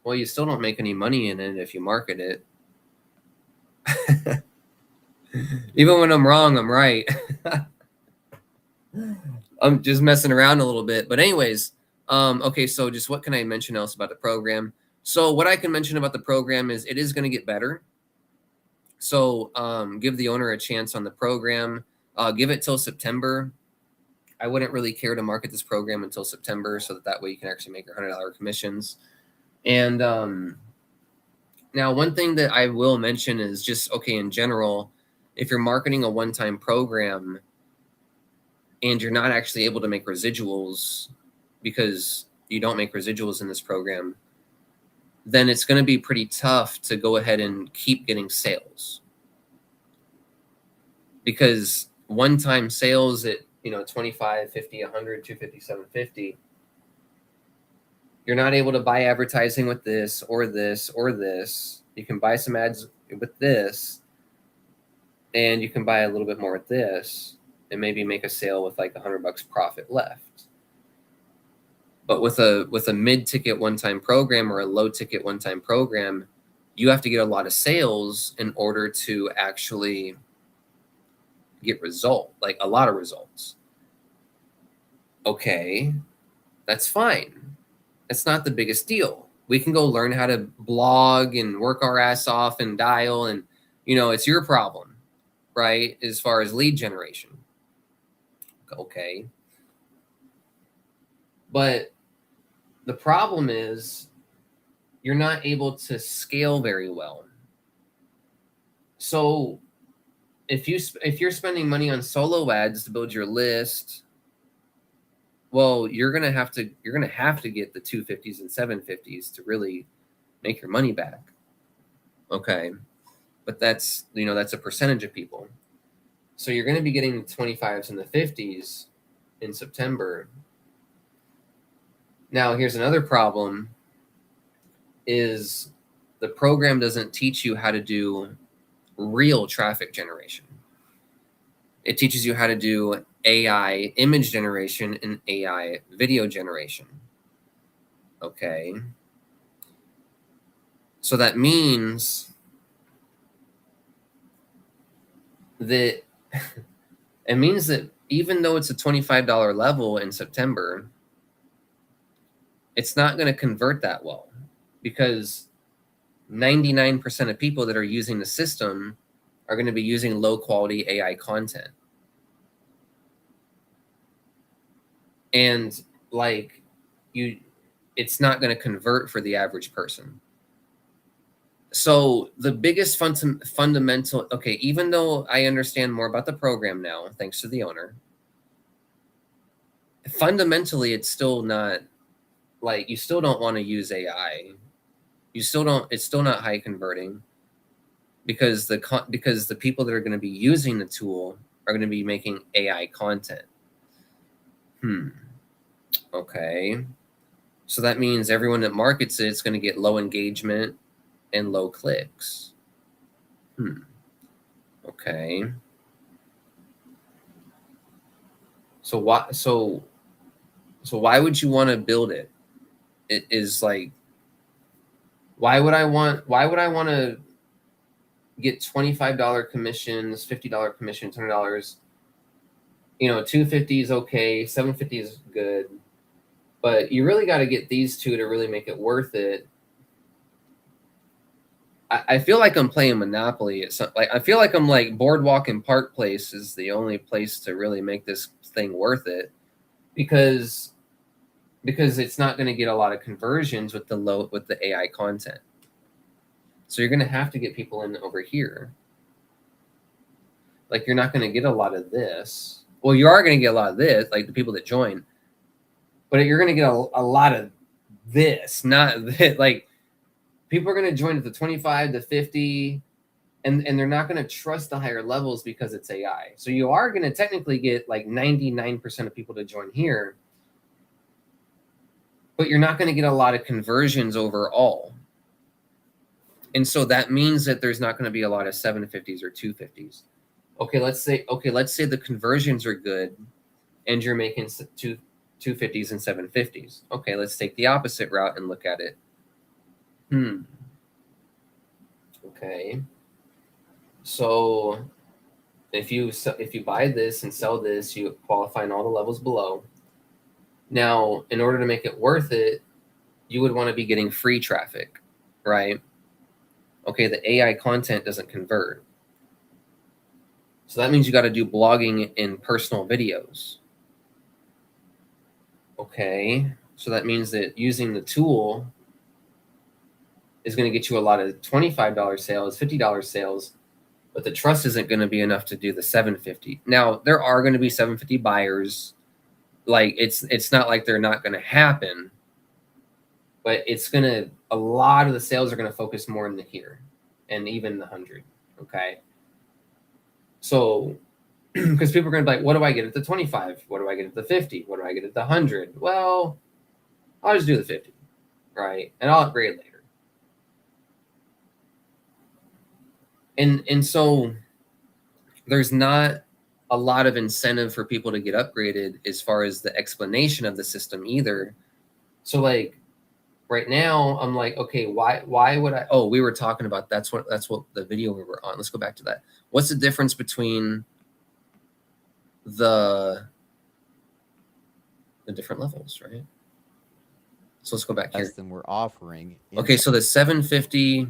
well, you still don't make any money in it if you market it. Even when I'm wrong, I'm right. I'm just messing around a little bit. But anyways, okay, so just what can I mention else about the program? So what I can mention about the program is it is going to get better. So give the owner a chance on the program. Give it till September. I wouldn't really care to market this program until September, so that way you can actually make your $100 commissions. And now one thing that I will mention is just, okay, in general, if you're marketing a one-time program and you're not actually able to make residuals because you don't make residuals in this program, then it's going to be pretty tough to go ahead and keep getting sales. Because one-time sales at, 25, 50, 100, 250, 750, you're not able to buy advertising with this or this or this. You can buy some ads with this, and you can buy a little bit more with this, and maybe make a sale with like $100 profit left. But with a mid-ticket one-time program or a low-ticket one-time program, you have to get a lot of sales in order to actually get like a lot of results. Okay, that's fine. It's not the biggest deal. We can go learn how to blog and work our ass off and dial, and it's your problem, right? As far as lead generation. Okay. But the problem is you're not able to scale very well. So if you're spending money on solo ads to build your list, well, you're gonna have to get the 250s and 750s to really make your money back. Okay, but that's that's a percentage of people. So you're going to be getting the 25s and the 50s in September. Now, here's another problem is the program doesn't teach you how to do real traffic generation. It teaches you how to do AI image generation and AI video generation. Okay. So that means that even though it's a $25 level in September, it's not going to convert that well because 99% of people that are using the system are going to be using low quality AI content. And like it's not going to convert for the average person. So the biggest fundamental, okay, even though I understand more about the program now, thanks to the owner, fundamentally, it's still not like, you still don't want to use AI. It's still not high converting because the people that are going to be using the tool are going to be making AI content. Okay. So that means everyone that markets it's going to get low engagement and low clicks. Okay. So why would you want to build it? It is like, why would I want to get $25 commissions, $50 commissions, $100? $250 is okay, $750 is good, but you really got to get these two to really make it worth it. I feel like I'm playing Monopoly. I feel like I'm like Boardwalk and Park Place is the only place to really make this thing worth it, because it's not going to get a lot of conversions with the AI content. So you're going to have to get people in over here. Like, you're not going to get a lot of this. Well, you are going to get a lot of this, like the people that join, but you're going to get a lot of this, not that. Like, people are going to join at the 25 to 50, and they're not going to trust the higher levels because it's AI. So you are going to technically get like 99% of people to join here, but you're not going to get a lot of conversions overall. And so that means that there's not going to be a lot of 750s or 250s. Okay, let's say the conversions are good and you're making 250s and 750s. Okay, let's take the opposite route and look at it. Okay. So if you buy this and sell this, you qualify in all the levels below. Now, in order to make it worth it, you would want to be getting free traffic, right? Okay, the AI content doesn't convert. So that means you got to do blogging in personal videos. Okay, so that means that using the tool is going to get you a lot of $25 sales, $50 sales, but the trust isn't going to be enough to do the 750. Now, there are going to be 750 buyers. Like, it's not like they're not going to happen, but a lot of the sales are going to focus more in the here and even the 100. Okay. So, because people are going to be like, what do I get at the 25? What do I get at the 50? What do I get at the 100? Well, I'll just do the 50, right? And I'll upgrade later. And so there's not a lot of incentive for people to get upgraded as far as the explanation of the system either. So like right now I'm like, okay, why would I? Oh, we were talking about that's what the video we were on. Let's go back to that. What's the difference between the different levels, right? So let's go back here. Than we're offering. Okay, so the 750.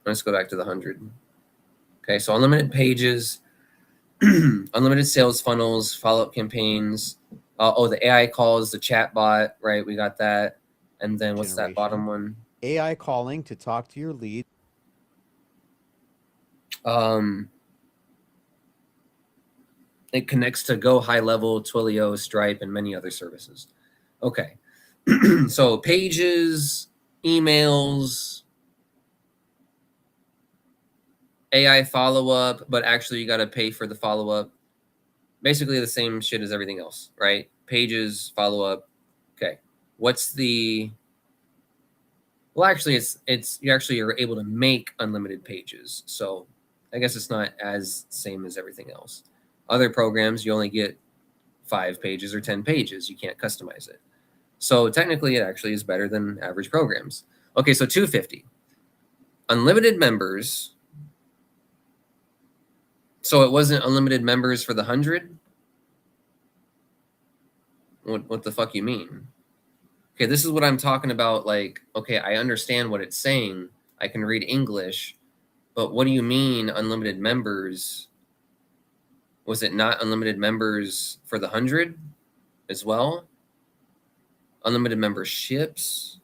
Let's go back to the 100. Okay, so unlimited pages, unlimited sales funnels, follow-up campaigns. The AI calls, the chat bot, right? We got that. And then what's that bottom one? AI calling to talk to your lead. It connects to Go High Level, Twilio, Stripe, and many other services. Okay. So pages, emails, AI follow-up, but actually you got to pay for the follow-up. Basically the same shit as everything else, right? Pages, follow-up, Okay. What's the, well, actually, it's you actually are able to make unlimited pages. So I guess it's not as same as everything else. Other programs, you only get 5 pages or 10 pages. You can't customize it. So technically, it actually is better than average programs. Okay, so 250. Unlimited members. So it wasn't unlimited members for the 100? What the fuck you mean? Okay, this is what I'm talking about. Like, okay, I understand what it's saying. I can read English, but what do you mean unlimited members? Was it not unlimited members for the 100 as well? Unlimited memberships?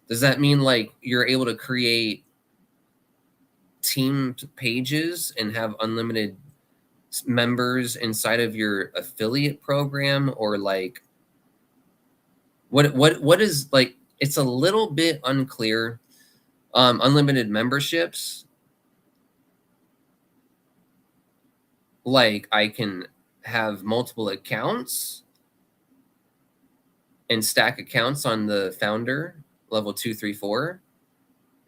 Does that mean like you're able to create team pages and have unlimited members inside of your affiliate program, or like what is, like, it's a little bit unclear. Unlimited memberships, like I can have multiple accounts and stack accounts on the founder level 2, 3, 4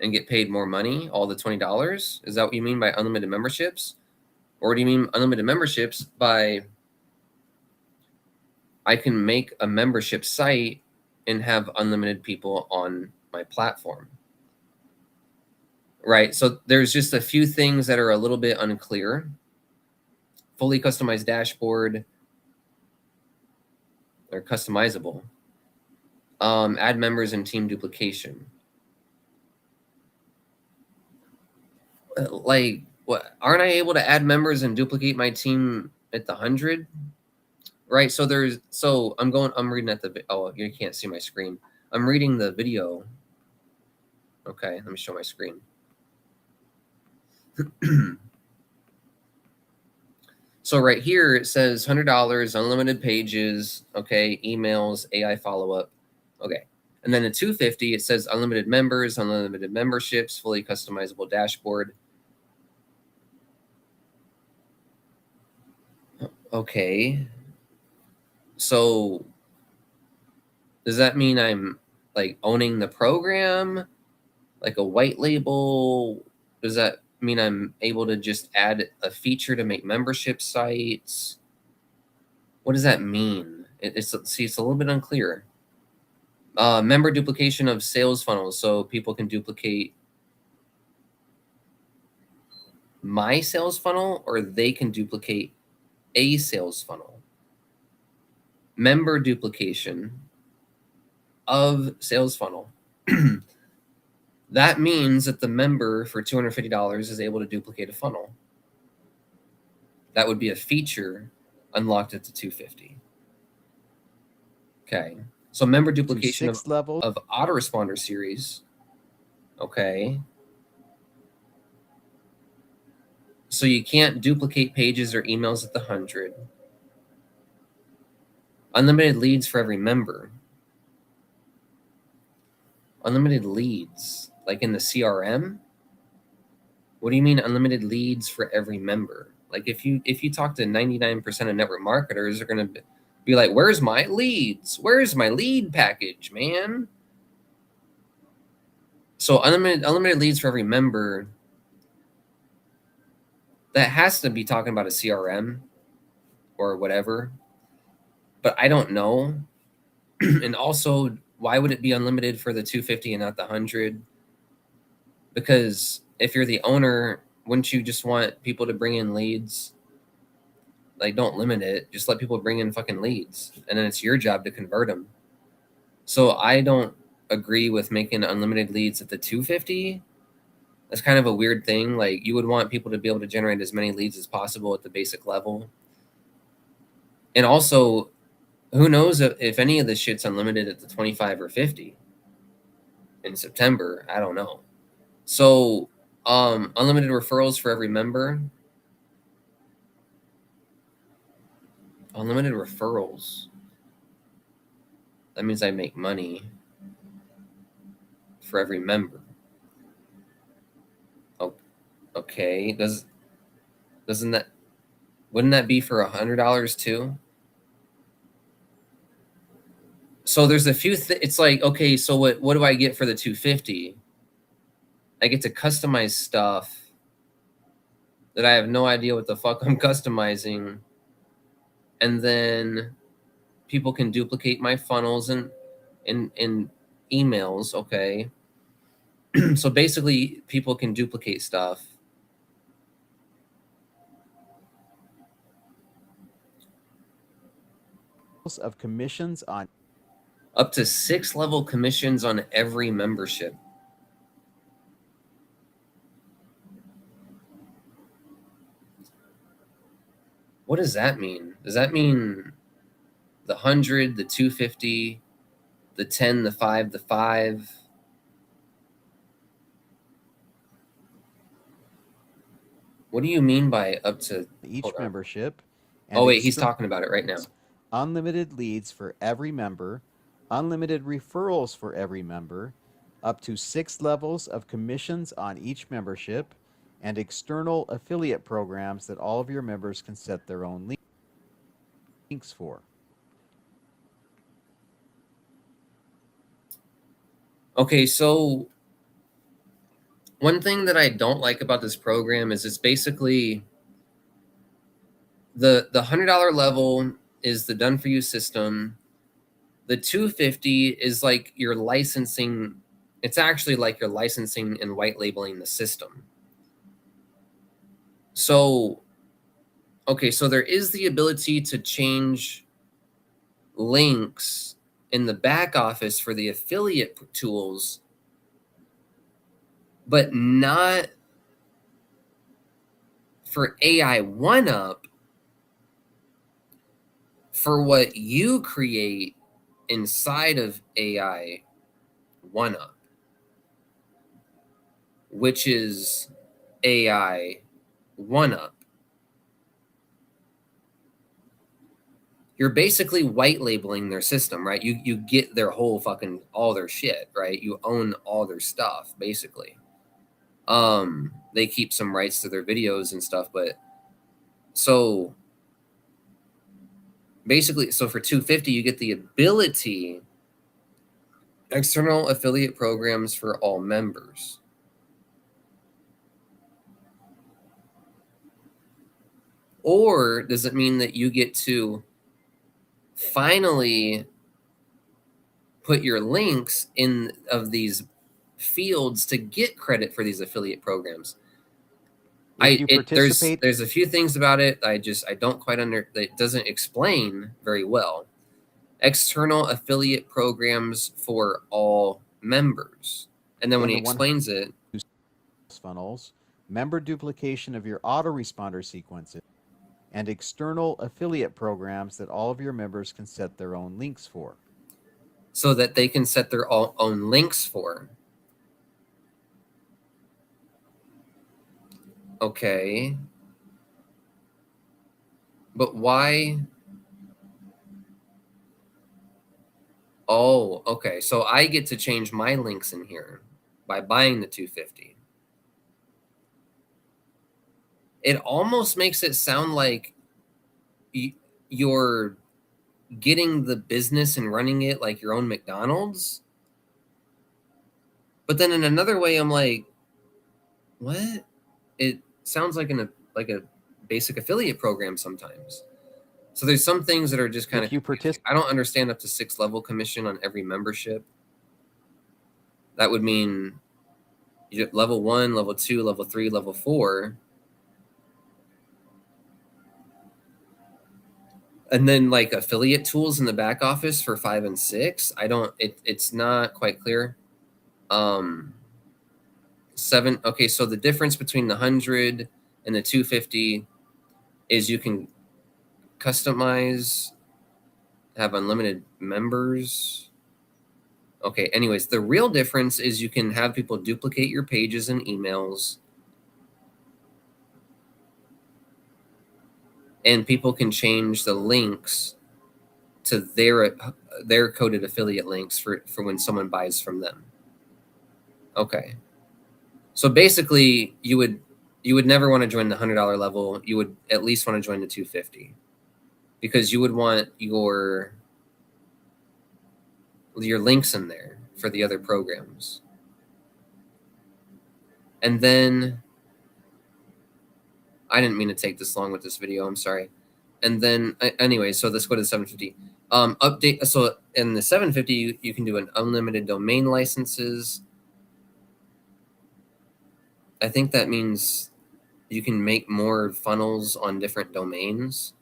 and get paid more money, all the $20. Is that what you mean by unlimited memberships? Or do you mean unlimited memberships by I can make a membership site and have unlimited people on my platform? Right. So there's just a few things that are a little bit unclear. Fully customized dashboard, or customizable. Add members and team duplication. Like, what? Aren't I able to add members and duplicate my team at the 100? Right. So I'm reading at the, oh, you can't see my screen. I'm reading the video. Okay, let me show my screen. So right here it says $100, unlimited pages, okay, emails, AI follow-up. Okay. And then the 250, it says unlimited members, unlimited memberships, fully customizable dashboard. Okay. So does that mean I'm like owning the program, like a white label? Does that mean I'm able to just add a feature to make membership sites? What does that mean? It's a little bit unclear. Member duplication of sales funnels, so people can duplicate my sales funnel, or they can duplicate a sales funnel. Member duplication of sales funnel. That means that the member for $250 is able to duplicate a funnel. That would be a feature unlocked at the 250. Okay. So member duplication of autoresponder series. Okay. So you can't duplicate pages or emails at the 100. Unlimited leads for every member. Unlimited leads, like in the CRM? What do you mean unlimited leads for every member? Like if you talk to 99% of network marketers, they're going to be like, where's my leads? Where's my lead package, man? So unlimited leads for every member, that has to be talking about a CRM or whatever. But I don't know. And also, why would it be unlimited for the 250 and not the 100? Because if you're the owner, wouldn't you just want people to bring in leads? Like, don't limit it. Just let people bring in fucking leads, and then it's your job to convert them. So I don't agree with making unlimited leads at the 250. That's kind of a weird thing. Like, you would want people to be able to generate as many leads as possible at the basic level. And also, who knows if any of this shit's unlimited at the 25 or 50 in September. I don't know. So, unlimited referrals for every member. Unlimited referrals. That means I make money for every member. Oh, okay. Wouldn't that be for $100 too? So there's a few, it's like, okay, so what do I get for the 250? I get to customize stuff that I have no idea what the fuck I'm customizing. And then people can duplicate my funnels and emails. Okay. So basically people can duplicate stuff. Of commissions on Up to 6-level commissions on every membership. What does that mean? Does that mean the 100, the 250, the 10, the 5, the 5? What do you mean by up to each membership. And oh wait, he's talking about it right now. Unlimited leads for every member, unlimited referrals for every member, up to 6 levels of commissions on each membership, and external affiliate programs that all of your members can set their own links for. Okay, so one thing that I don't like about this program is it's basically the $100 level is the done for you system. The 250 is like your licensing. It's actually like you're licensing and white labeling the system. So, okay, so there is the ability to change links in the back office for the affiliate tools, but not for AI1UP for what you create inside of AI1UP, which is AI1UP. You're basically white labeling their system, right? You get their whole fucking, all their shit, right? You own all their stuff, basically. They keep some rights to their videos and stuff, but so basically, so for 250, you get the ability, external affiliate programs for all members. Or does it mean that you get to finally put your links in of these fields to get credit for these affiliate programs? There's a few things about it I don't quite it doesn't explain very well. External affiliate programs for all members, and then when he explains it, funnels, member duplication of your autoresponder sequences, and external affiliate programs that all of your members can set their own links for. So that they can set their own links for. Okay. But why? Oh, okay. So I get to change my links in here by buying the 250. It almost makes it sound like you're getting the business and running it like your own McDonald's. But then in another way, I'm like, what? It sounds like a basic affiliate program sometimes. So there's some things that are just kind of, I don't understand up to 6-level commission on every membership. That would mean level 1, level 2, level 3, level 4. And then like affiliate tools in the back office for 5 and 6. It's not quite clear. 7. Okay, so the difference between the 100 and the 250 is you can customize, have unlimited members. Okay, anyways, the real difference is you can have people duplicate your pages and emails, and people can change the links to their coded affiliate links for when someone buys from them. Okay. So basically, you would never want to join the $100 level. You would at least want to join the 250, because you would want your your links in there for the other programs. And then, I didn't mean to take this long with this video, I'm sorry. And then, anyway, so let's go to the 750. Update, so in the 750, you can do an unlimited domain licenses. I think that means you can make more funnels on different domains.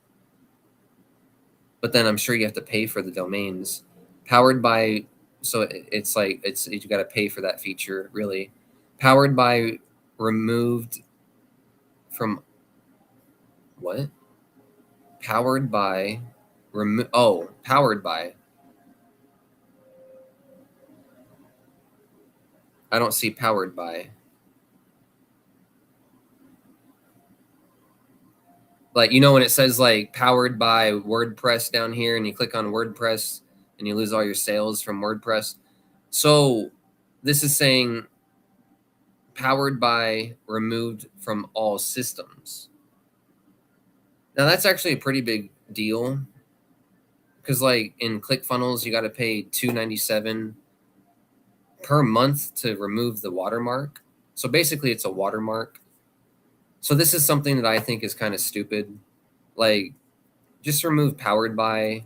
But then I'm sure you have to pay for the domains. Powered by, so it's like, you got to pay for that feature, really. Powered by, removed from, what? Powered by, powered by. I don't see powered by. Like, you know, when it says like powered by WordPress down here and you click on WordPress and you lose all your sales from WordPress. So this is saying powered by, removed from all systems. Now that's actually a pretty big deal, because like in ClickFunnels, you got to pay $297 per month to remove the watermark. So basically it's a watermark. So this is something that I think is kind of stupid. Like, just remove powered by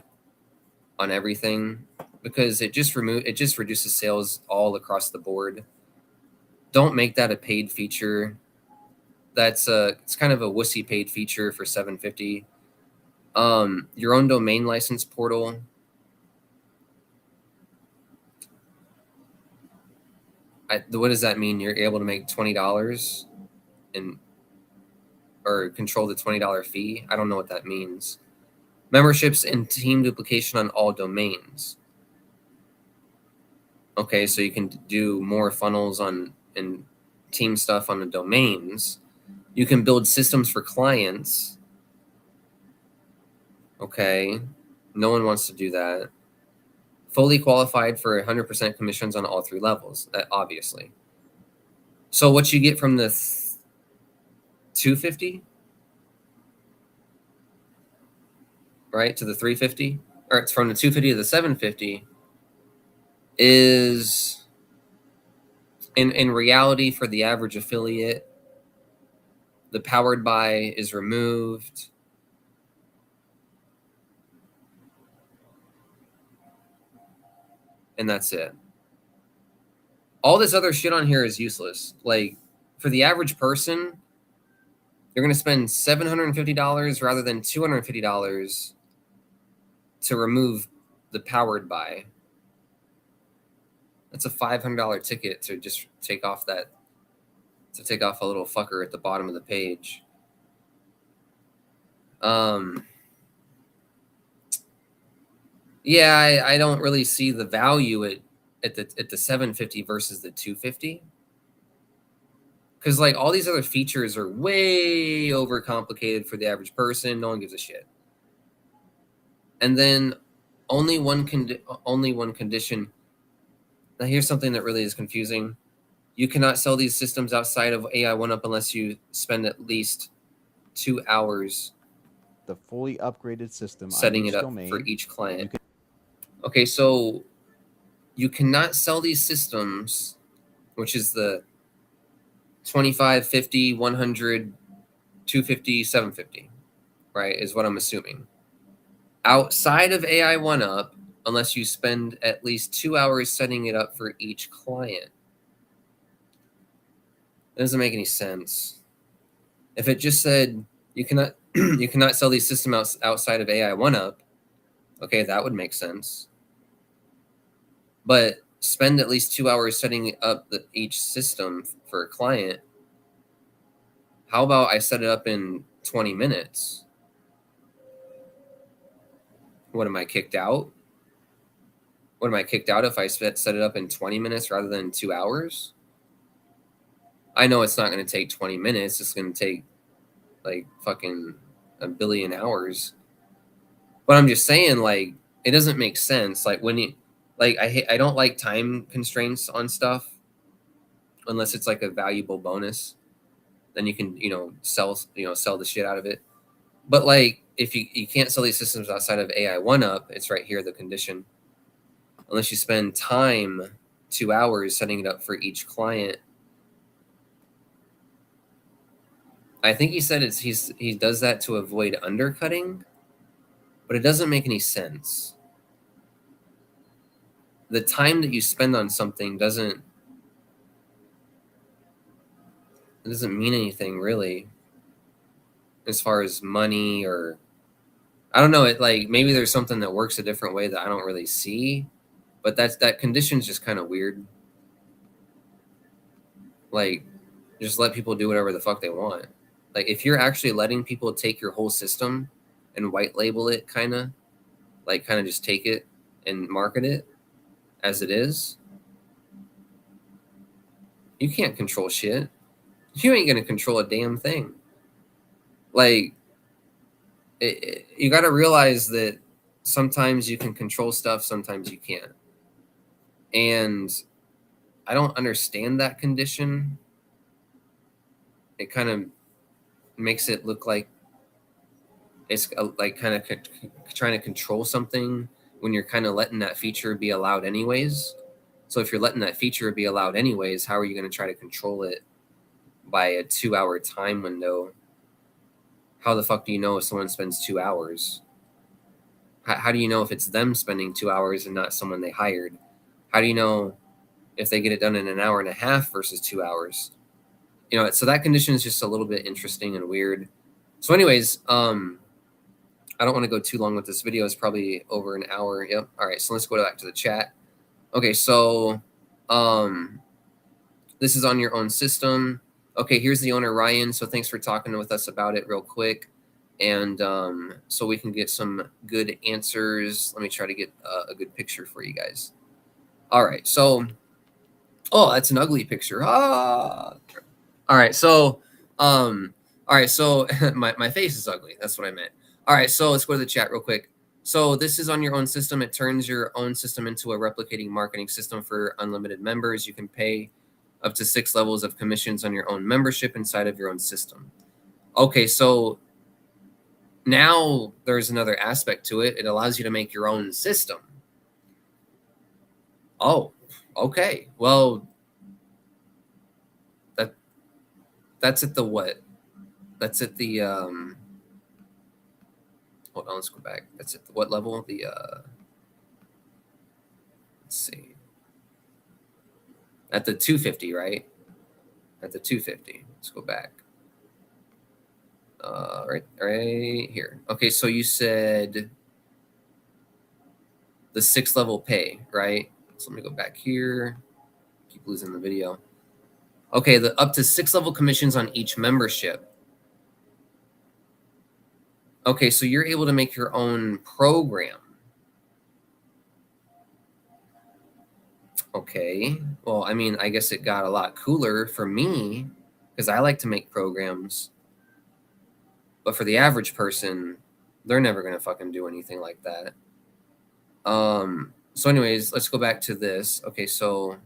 on everything, because it just reduces sales all across the board. Don't make that a paid feature. It's kind of a wussy paid feature for 750. Your own domain license portal. What does that mean? You're able to make $20 or control the $20 fee? I don't know what that means. Memberships and team duplication on all domains. Okay, so you can do more funnels and team stuff on the domains. You can build systems for clients. Okay, no one wants to do that. Fully qualified for 100% commissions on all 3 levels, obviously. So what you get from the 250, right, to the 350, or it's from the 250 to the 750, is in reality, for the average affiliate, the powered by is removed. And that's it. All this other shit on here is useless. Like, for the average person, you're going to spend $750 rather than $250 to remove the powered by. That's a $500 ticket to just take off a little fucker at the bottom of the page. Yeah, I don't really see the value at the 750 versus the 250. Because like all these other features are way overcomplicated for the average person. No one gives a shit. And then only one condition. Now here's something that really is confusing. You cannot sell these systems outside of AI1UP unless you spend at least 2 hours The fully upgraded system setting on each it up domain, for each client. Okay, so you cannot sell these systems, which is the 25, 50, 100, 250, 750, right, is what I'm assuming, outside of AI1UP unless you spend at least 2 hours setting it up for each client. That doesn't make any sense. If it just said you cannot you cannot sell these systems outside of AI1UP, okay, that would make sense. But spend at least 2 hours setting up each system for a client. How about I set it up in 20 minutes? What, am I kicked out? What, am I kicked out if I set it up in 20 minutes rather than 2 hours? I know it's not going to take 20 minutes. It's going to take like fucking a billion hours. But I'm just saying, like, it doesn't make sense. Like, when you, like, I don't like time constraints on stuff unless it's like a valuable bonus. Then you can, sell the shit out of it. But like, if you can't sell these systems outside of AI1UP, it's right here, the condition. unless you spend time, 2 hours setting it up for each client. I think he said he does that to avoid undercutting, but it doesn't make any sense. The time that you spend on something doesn't mean anything really, as far as money, or I don't know. It like maybe there's something that works a different way that I don't really see, but that condition's just kind of weird. Like, just let people do whatever the fuck they want. Like, if you're actually letting people take your whole system and white label it, kind of just take it and market it as it is, you can't control shit. You ain't gonna control a damn thing. Like, you got to realize that sometimes you can control stuff, sometimes you can't. And I don't understand that condition. It kind of makes it look like it's like kind of trying to control something when you're kind of letting that feature be allowed anyways. So if you're letting that feature be allowed anyways, how are you going to try to control it by a 2-hour time window? How the fuck do you know if someone spends 2 hours? How do you know if it's them spending 2 hours and not someone they hired? How do you know if they get it done in an hour and a half versus 2 hours? You know, so that condition is just a little bit interesting and weird. So anyways, I don't want to go too long with this video. It's probably over an hour. Yep. All right. So let's go back to the chat. Okay. So, this is on your own system. Okay. Here's the owner, Ryan. So thanks for talking with us about it real quick. And so we can get some good answers. Let me try to get a good picture for you guys. All right. So, oh, that's an ugly picture. Ah. All right. So, all right. So my face is ugly. That's what I meant. All right, so let's go to the chat real quick. So this is on your own system. It turns your own system into a replicating marketing system for unlimited members. You can pay up to 6 levels of commissions on your own membership inside of your own system. Okay, so now there's another aspect to it. It allows you to make your own system. Oh, okay. Well, that's at the what? That's at the hold on, let's go back. That's at the what level? The let's see. At the 250, right? At the 250. Let's go back. Right here. Okay, so you said the 6 level pay, right? So let me go back here. Keep losing the video. Okay, the up to 6 level commissions on each membership. Okay, so you're able to make your own program. Okay, well, I mean, I guess it got a lot cooler for me because I like to make programs. But for the average person, they're never going to fucking do anything like that. So anyways, let's go back to this. Okay, so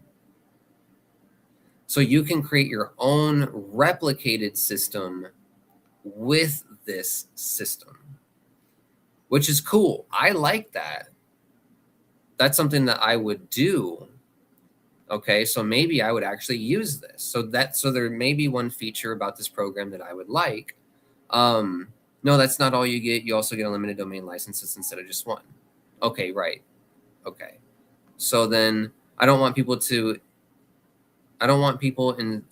you can create your own replicated system with this system, which is cool. I like that. That's something that I would do. Okay, so maybe I would actually use this. So there may be one feature about this program that I would like. No, that's not all you get. You also get unlimited domain licenses instead of just one. Okay, right. Okay. So then I don't want people in,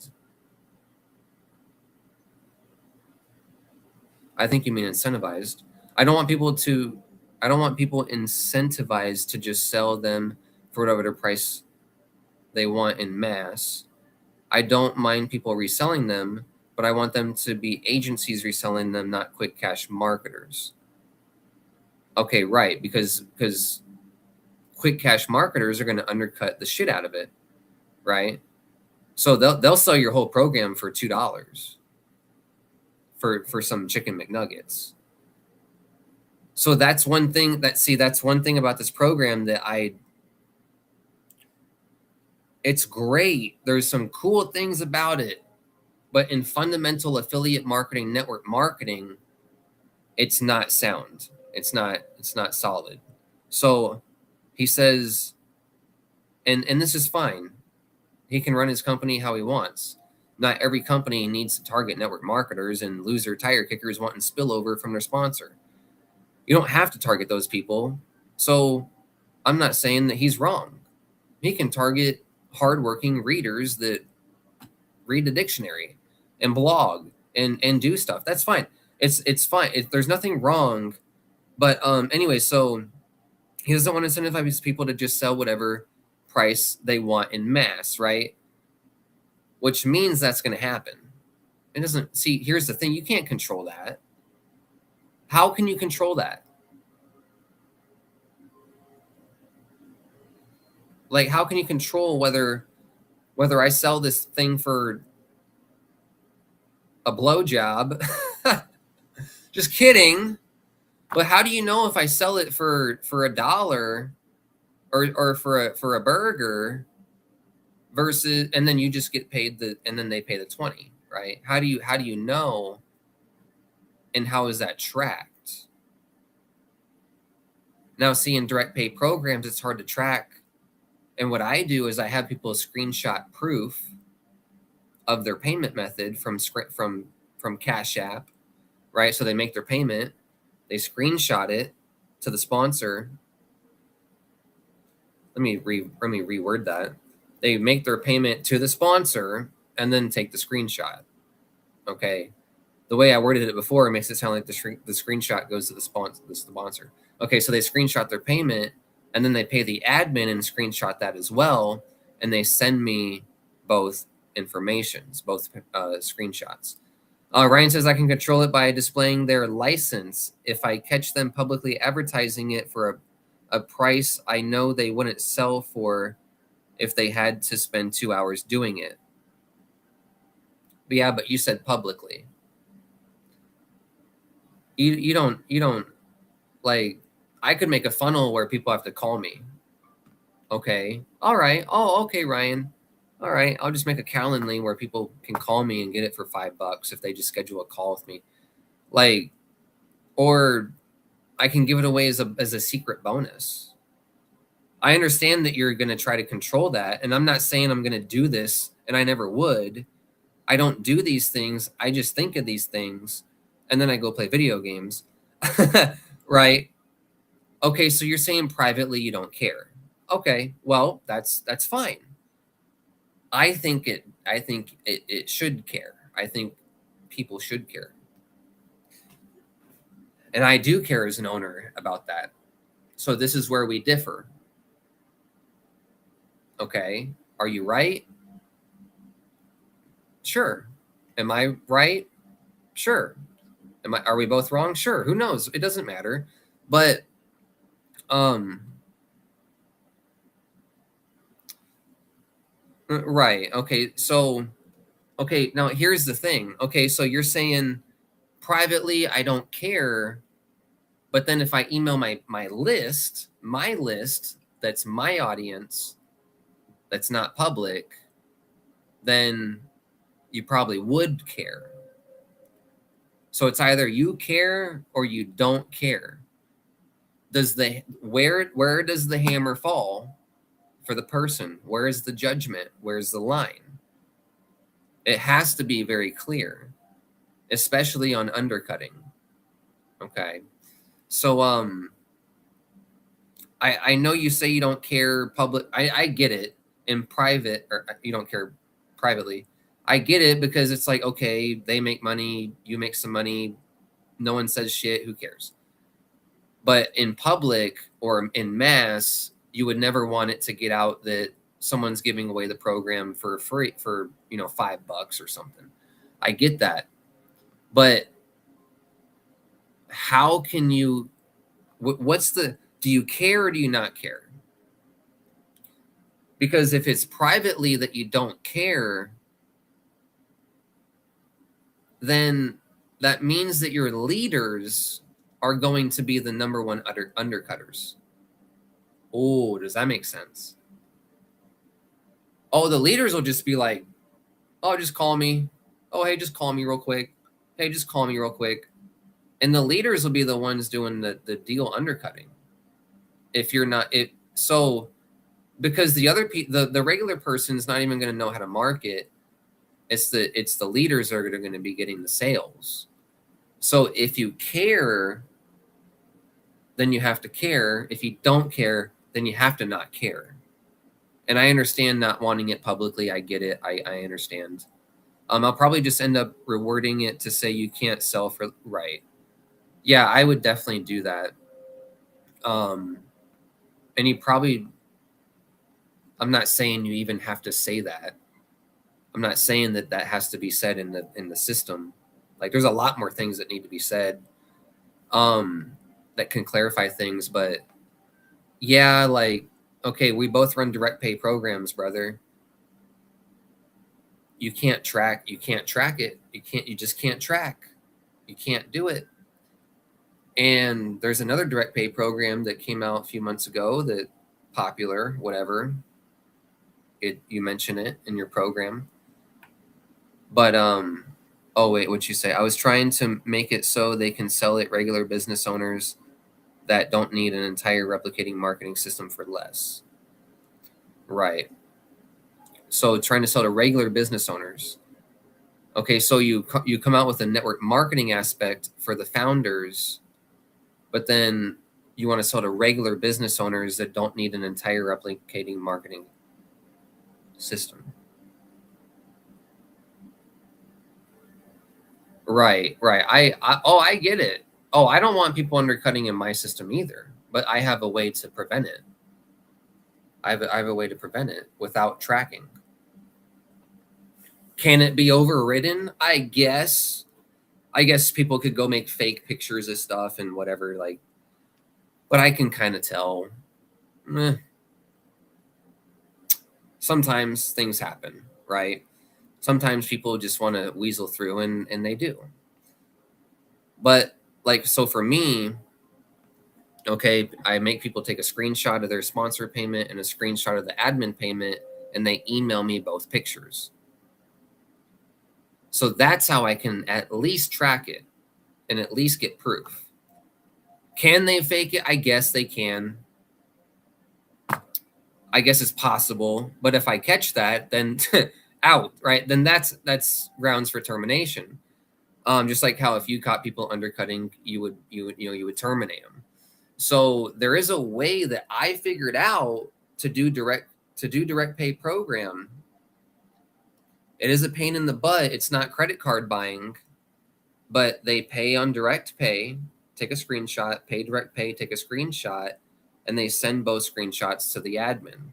I think you mean incentivized. I don't want people incentivized to just sell them for whatever price they want in mass. I don't mind people reselling them, but I want them to be agencies reselling them, not quick cash marketers. Okay, right, because quick cash marketers are going to undercut the shit out of it, right? So they'll sell your whole program for $2 for some chicken McNuggets. So that's one thing that's one thing about this program that it's great. There's some cool things about it, but in fundamental affiliate marketing, network marketing, it's not sound. It's not solid. So he says And this is fine. He can run his company how he wants. Not every company needs to target network marketers and loser tire kickers wanting spillover from their sponsor. You don't have to target those people. So I'm not saying that he's wrong. He can target hardworking readers that read the dictionary and blog and do stuff. That's fine. It's fine. There's nothing wrong. But anyway, so he doesn't want to incentivize people to just sell whatever price they want in mass, right? Which means that's going to happen. It doesn't. See, here's the thing: you can't control that. How can you control that? Like, how can you control whether I sell this thing for a blowjob? Just kidding. But how do you know if I sell it for $1 or for a burger versus, and then you just get paid and then they pay the 20, right? How do you know, and how is that tracked? Now, see, in direct pay programs, it's hard to track. And what I do is I have people screenshot proof of their payment method from Cash App, right? So they make their payment, they screenshot it to the sponsor. Let me reword that. They make their payment to the sponsor and then take the screenshot. Okay. The way I worded it before, it makes it sound like the screenshot goes to the sponsor. Okay, so they screenshot their payment and then they pay the admin and screenshot that as well, and they send me both informations, both screenshots. Ryan says I can control it by displaying their license. If I catch them publicly advertising it for a price I know they wouldn't sell for if they had to spend 2 hours doing it. But yeah, but you said publicly. You don't like, I could make a funnel where people have to call me. Okay. All right. Oh, okay, Ryan. All right. I'll just make a Calendly where people can call me and get it for $5 if they just schedule a call with me. Like, or I can give it away as a secret bonus. I understand that you're going to try to control that. And I'm not saying I'm going to do this, and I never would. I don't do these things. I just think of these things, and then I go play video games. Right? Okay, so you're saying privately you don't care. Okay, well, that's fine. I think it should care. I think people should care. And I do care as an owner about that. So this is where we differ. Okay, are you right? Sure. Am I right? Sure. Are we both wrong? Sure. Who knows? It doesn't matter. But right. Okay. So okay, now here's the thing. Okay, so you're saying privately I don't care, but then if I email my list that's my audience, that's not public, then you probably would care. So it's either you care or you don't care. Where does the hammer fall for the person? Where is the judgment? Where's the line? It has to be very clear, especially on undercutting. Okay. So I know you say you don't care public. I get it. In private, or you don't care privately. I get it, because it's like, okay, they make money, you make some money, no one says shit, who cares? But in public or in mass, you would never want it to get out that someone's giving away the program for free for $5 or something. I get that. But how can you, do you care or do you not care? Because if it's privately that you don't care, then that means that your leaders are going to be the number one undercutters. Oh, does that make sense? Oh, the leaders will just be like, oh, just call me. Oh, hey, just call me real quick. Hey, just call me real quick. And the leaders will be the ones doing the deal undercutting. If you're not, so because the regular person's not even going to know how to market. It's the leaders that are going to be getting the sales. So if you care, then you have to care. If you don't care, then you have to not care. And I understand not wanting it publicly. I get it. I understand. I'll probably just end up rewording it to say you can't sell for right. Yeah, I would definitely do that. And you probably, I'm not saying you even have to say that. I'm not saying that that has to be said in the system. Like there's a lot more things that need to be said that can clarify things, but yeah, like okay, we both run direct pay programs, brother. You can't track it. You just can't track. You can't do it. And there's another direct pay program that came out a few months ago that popular, whatever. You mention it in your program. But oh wait, what'd you say? I was trying to make it so they can sell it regular business owners that don't need an entire replicating marketing system for less. Right. So trying to sell to regular business owners. Okay, so you come out with a network marketing aspect for the founders, but then you want to sell to regular business owners that don't need an entire replicating marketing system. Right. I get it. Oh, I don't want people undercutting in my system either, but I have a way to prevent it. I have a way to prevent it without tracking. Can it be overridden? I guess. I guess people could go make fake pictures of stuff and whatever, like, but I can kind of tell. Sometimes things happen, right? Sometimes people just want to weasel through, and they do. But like, so for me, okay, I make people take a screenshot of their sponsor payment and a screenshot of the admin payment, and they email me both pictures. So that's how I can at least track it and at least get proof. Can they fake it? I guess they can. I guess it's possible. But if I catch that, then out, right? Then that's grounds for termination. Just like how if you caught people undercutting, you would terminate them. So there is a way that I figured out to do direct pay program. It is a pain in the butt. It's not credit card buying, but they pay on direct pay, take a screenshot, pay direct pay, take a screenshot, and they send both screenshots to the admin.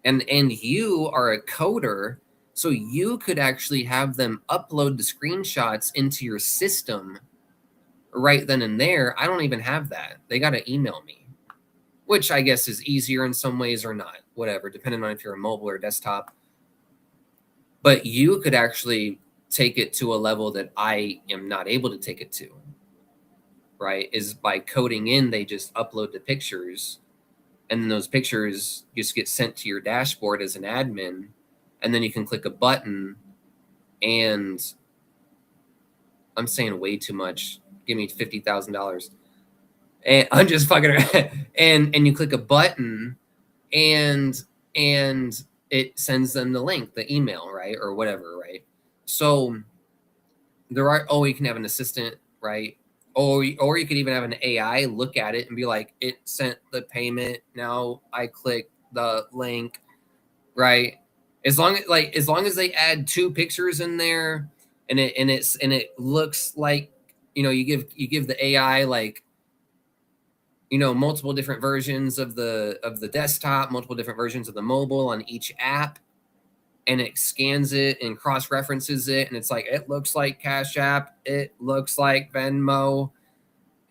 And you are a coder, so you could actually have them upload the screenshots into your system right then and there. I don't even have that. They got to email me, which I guess is easier in some ways or not, whatever, depending on if you're a mobile or desktop. But you could actually take it to a level that I am not able to take it to, right? Is by coding in, they just upload the pictures, and then those pictures just get sent to your dashboard as an admin, and then you can click a button, and I'm saying way too much. Give me $50,000. And I'm just fucking around. And you click a button, and it sends them the link, the email, right, or whatever, right? So there are you can have an assistant, right? Or you could even have an AI look at it and be like, it sent the payment. Now I click the link, right? As long as they add two pictures in there, and it looks like, you give the AI like, multiple different versions of the desktop, multiple different versions of the mobile on each app, and it scans it and cross references it, and it's like, it looks like Cash App, it looks like Venmo,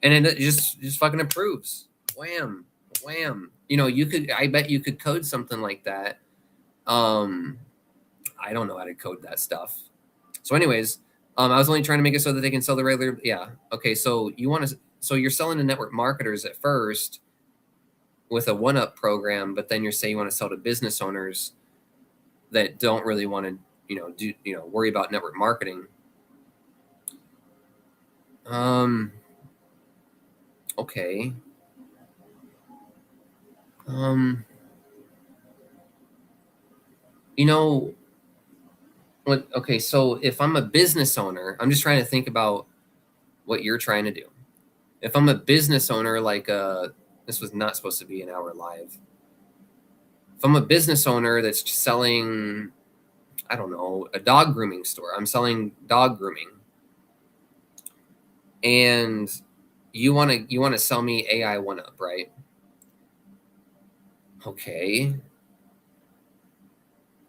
and it just fucking approves. Wham, wham. I bet you could code something like that. I don't know how to code that stuff. So anyways, I was only trying to make it so that they can sell the regular. Yeah. Okay. So you're selling to network marketers at first with a 1UP program, but then you're saying you want to sell to business owners that don't really want to, worry about network marketing. Okay. you know what? Okay, so if I'm a business owner, I'm just trying to think about what you're trying to do. If I'm a business owner, like this was not supposed to be an hour live. If I'm a business owner that's selling, I don't know, a dog grooming store, I'm selling dog grooming, and you want to sell me AI1UP, right? Okay.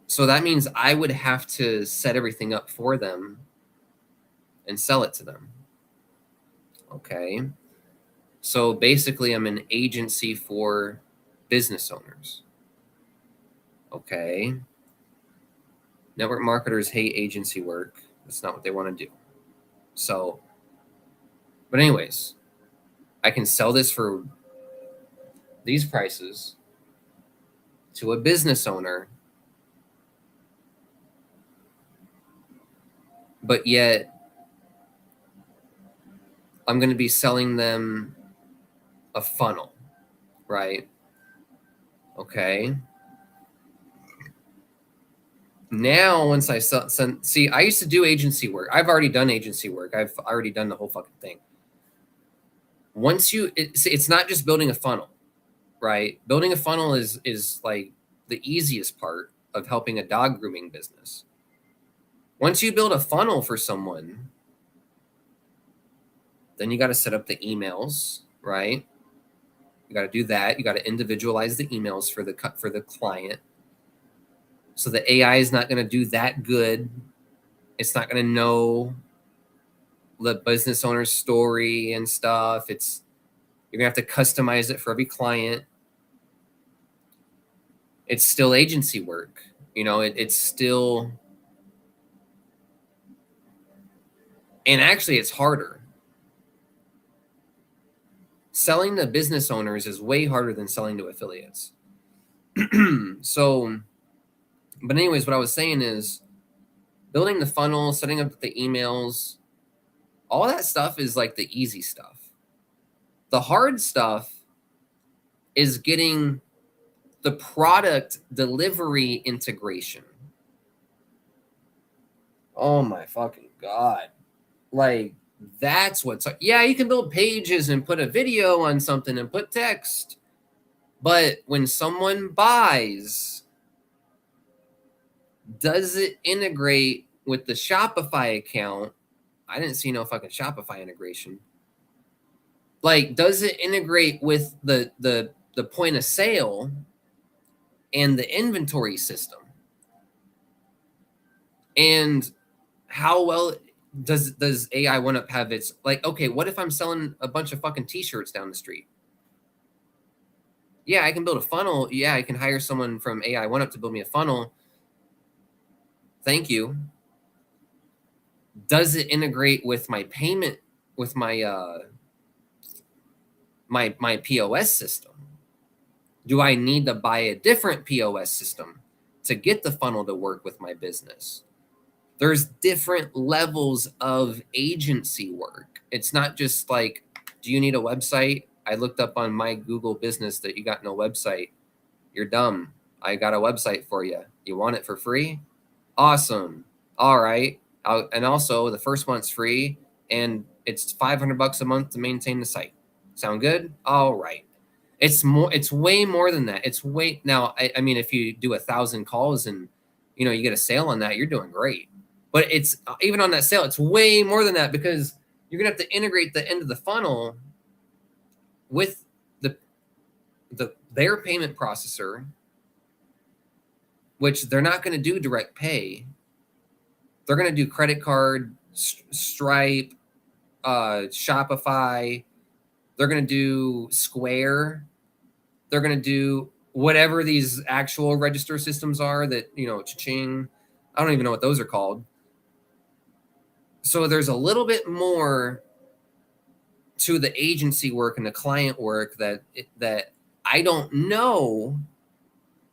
So that means I would have to set everything up for them and sell it to them. Okay. So basically, I'm an agency for business owners. Okay. Network marketers hate agency work. That's not what they want to do. So, but anyways, I can sell this for these prices to a business owner, but yet I'm going to be selling them a funnel, right? Okay. Now, once I see, I used to do agency work. I've already done agency work. I've already done the whole fucking thing. Once it's not just building a funnel, right? Building a funnel is like the easiest part of helping a dog grooming business. Once you build a funnel for someone, then you got to set up the emails, right? You got to do that. You got to individualize the emails for the client. So the AI is not going to do that good. It's not going to know the business owner's story and stuff. You're going to have to customize it for every client. It's still agency work. It's still, and actually it's harder. Selling to business owners is way harder than selling to affiliates. So, but anyways, what I was saying is building the funnel, setting up the emails, all that stuff is like the easy stuff. The hard stuff is getting the product delivery integration. Oh my fucking God. Like, that's what's, yeah, you can build pages and put a video on something and put text. But when someone buys, does it integrate with the Shopify account? I didn't see no fucking Shopify integration. Like, does it integrate with the point of sale and the inventory system? And how well does AI1UP have its, like, okay, what if I'm selling a bunch of fucking t-shirts down the street? Yeah, I can build a funnel. Yeah, I can hire someone from AI1UP to build me a funnel. Thank you. Does it integrate with my payment, with my my POS system? Do I need to buy a different POS system to get the funnel to work with my business? There's different levels of agency work. It's not just like, do you need a website? I looked up on my Google business that you got no website. You're dumb. I got a website for you. You want it for free? Awesome. All right. And also the first month's free and it's $500 a month to maintain the site. Sound good? All right. It's way more than that. Now, I mean, if you do 1,000 calls and, you get a sale on that, you're doing great. But it's even on that sale, it's way more than that because you're going to have to integrate the end of the funnel with their payment processor, which they're not going to do direct pay. They're going to do credit card, Stripe, Shopify. They're going to do Square. They're going to do whatever these actual register systems are that, cha-ching. I don't even know what those are called. So there's a little bit more to the agency work and the client work that I don't know.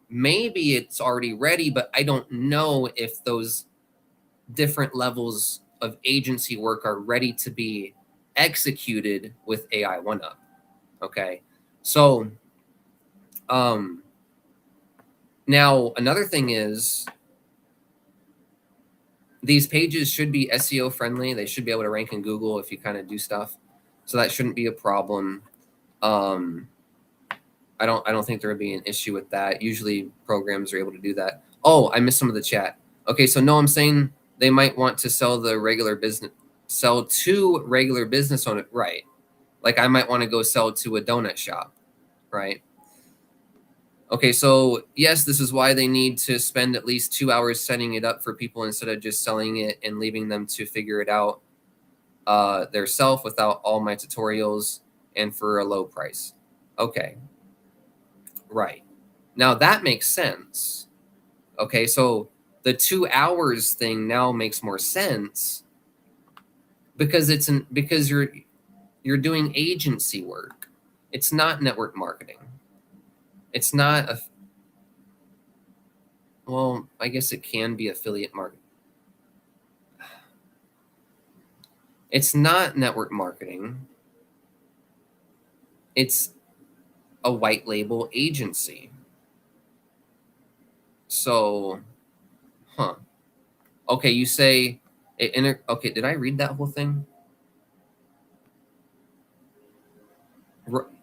Maybe it's already ready, but I don't know if those different levels of agency work are ready to be executed with AI1UP. Okay. So, now another thing is these pages should be SEO friendly. They should be able to rank in Google if you kind of do stuff. So that shouldn't be a problem. I don't think there would be an issue with that. Usually programs are able to do that. Oh, I missed some of the chat. Okay, so no, I'm saying they might want to sell to regular business on it, right? Like I might want to go sell to a donut shop, right? Okay, so yes, this is why they need to spend at least 2 hours setting it up for people instead of just selling it and leaving them to figure it out theirself without all my tutorials and for a low price. Okay, right. Now that makes sense. Okay, so the 2 hours thing now makes more sense because because you're doing agency work. It's not network marketing. It's not a well, I guess it can be affiliate marketing. It's not network marketing. It's a white label agency. So, huh. Okay, you say okay, did I read that whole thing?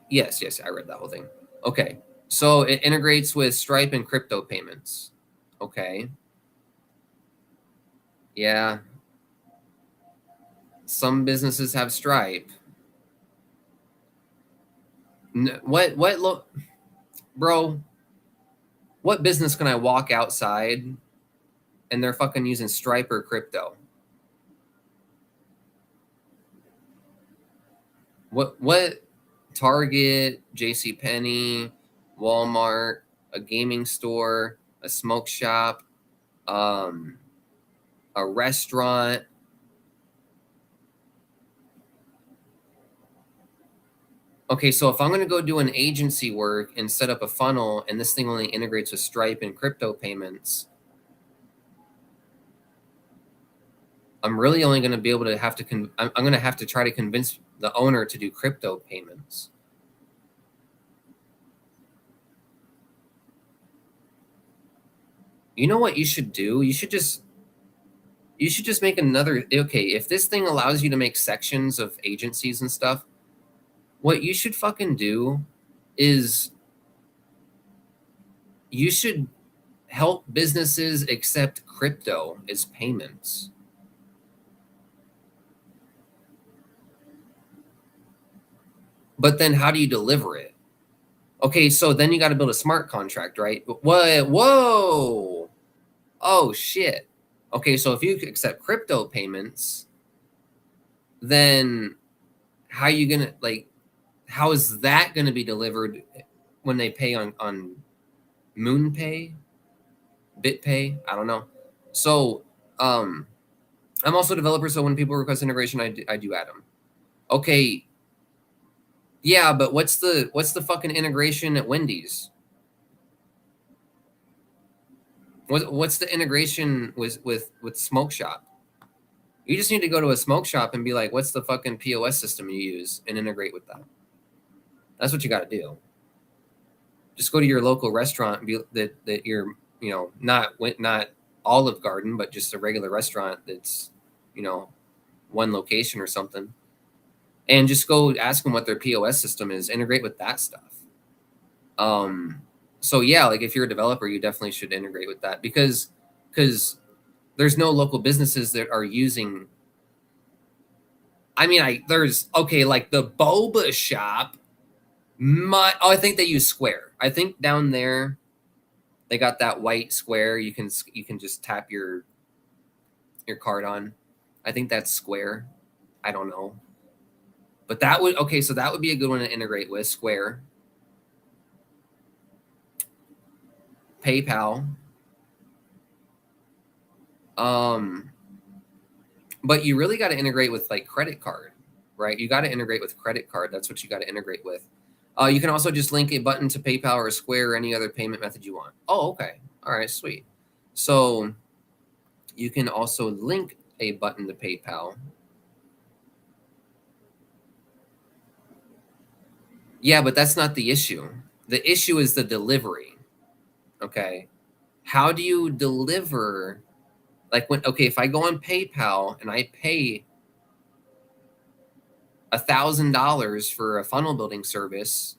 Yes, I read that whole thing. Okay. So it integrates with Stripe and crypto payments. Okay. Yeah. Some businesses have Stripe. Look, bro, what business can I walk outside and they're fucking using Stripe or crypto? What Target, JCPenney, Walmart, a gaming store, a smoke shop, a restaurant. Okay, so if I'm going to go do an agency work and set up a funnel and this thing only integrates with Stripe and crypto payments, I'm really only going to be able to I'm going to have to try to convince the owner to do crypto payments. You know what you should do? You should just make another, okay, if this thing allows you to make sections of agencies and stuff, what you should fucking do is you should help businesses accept crypto as payments. But then how do you deliver it? Okay, so then you got to build a smart contract, right? What? Whoa. Oh, shit. Okay, so if you accept crypto payments, then how are you going to, like, how is that going to be delivered when they pay on MoonPay? BitPay? I don't know. So, I'm also a developer, so when people request integration, I do add them. Okay. Yeah, but what's the fucking integration at Wendy's? What's the integration with Smoke Shop? You just need to go to a smoke shop and be like, what's the fucking POS system you use and integrate with that. That's what you got to do. Just go to your local restaurant and be that you're, you know, not Olive Garden, but just a regular restaurant that's, you know, one location or something. And just go ask them what their POS system is, integrate with that stuff. So yeah, like if you're a developer, you definitely should integrate with that because there's no local businesses that are using. I mean, there's okay, like the boba shop. I think they use Square. I think down there they got that white square you can just tap your card on. I think that's Square. I don't know. But that would so that would be a good one to integrate with Square. PayPal. But you really got to integrate with like credit card, right? You got to integrate with credit card. That's what you got to integrate with. You can also just link a button to PayPal or Square or any other payment method you want. Oh, okay. All right, sweet. So you can also link a button to PayPal. Yeah, but that's not the issue. The issue is the delivery. Okay. How do you deliver Like if I go on PayPal and I pay $1,000 for a funnel building service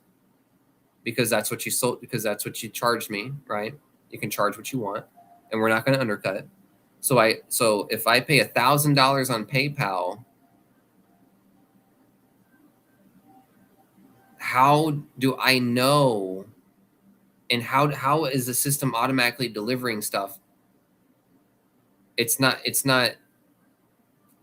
because that's what you sold, because that's what you charged me, right? You can charge what you want, and we're not going to undercut. So if I pay $1,000 on PayPal, how do I know? And how is the system automatically delivering stuff? It's not.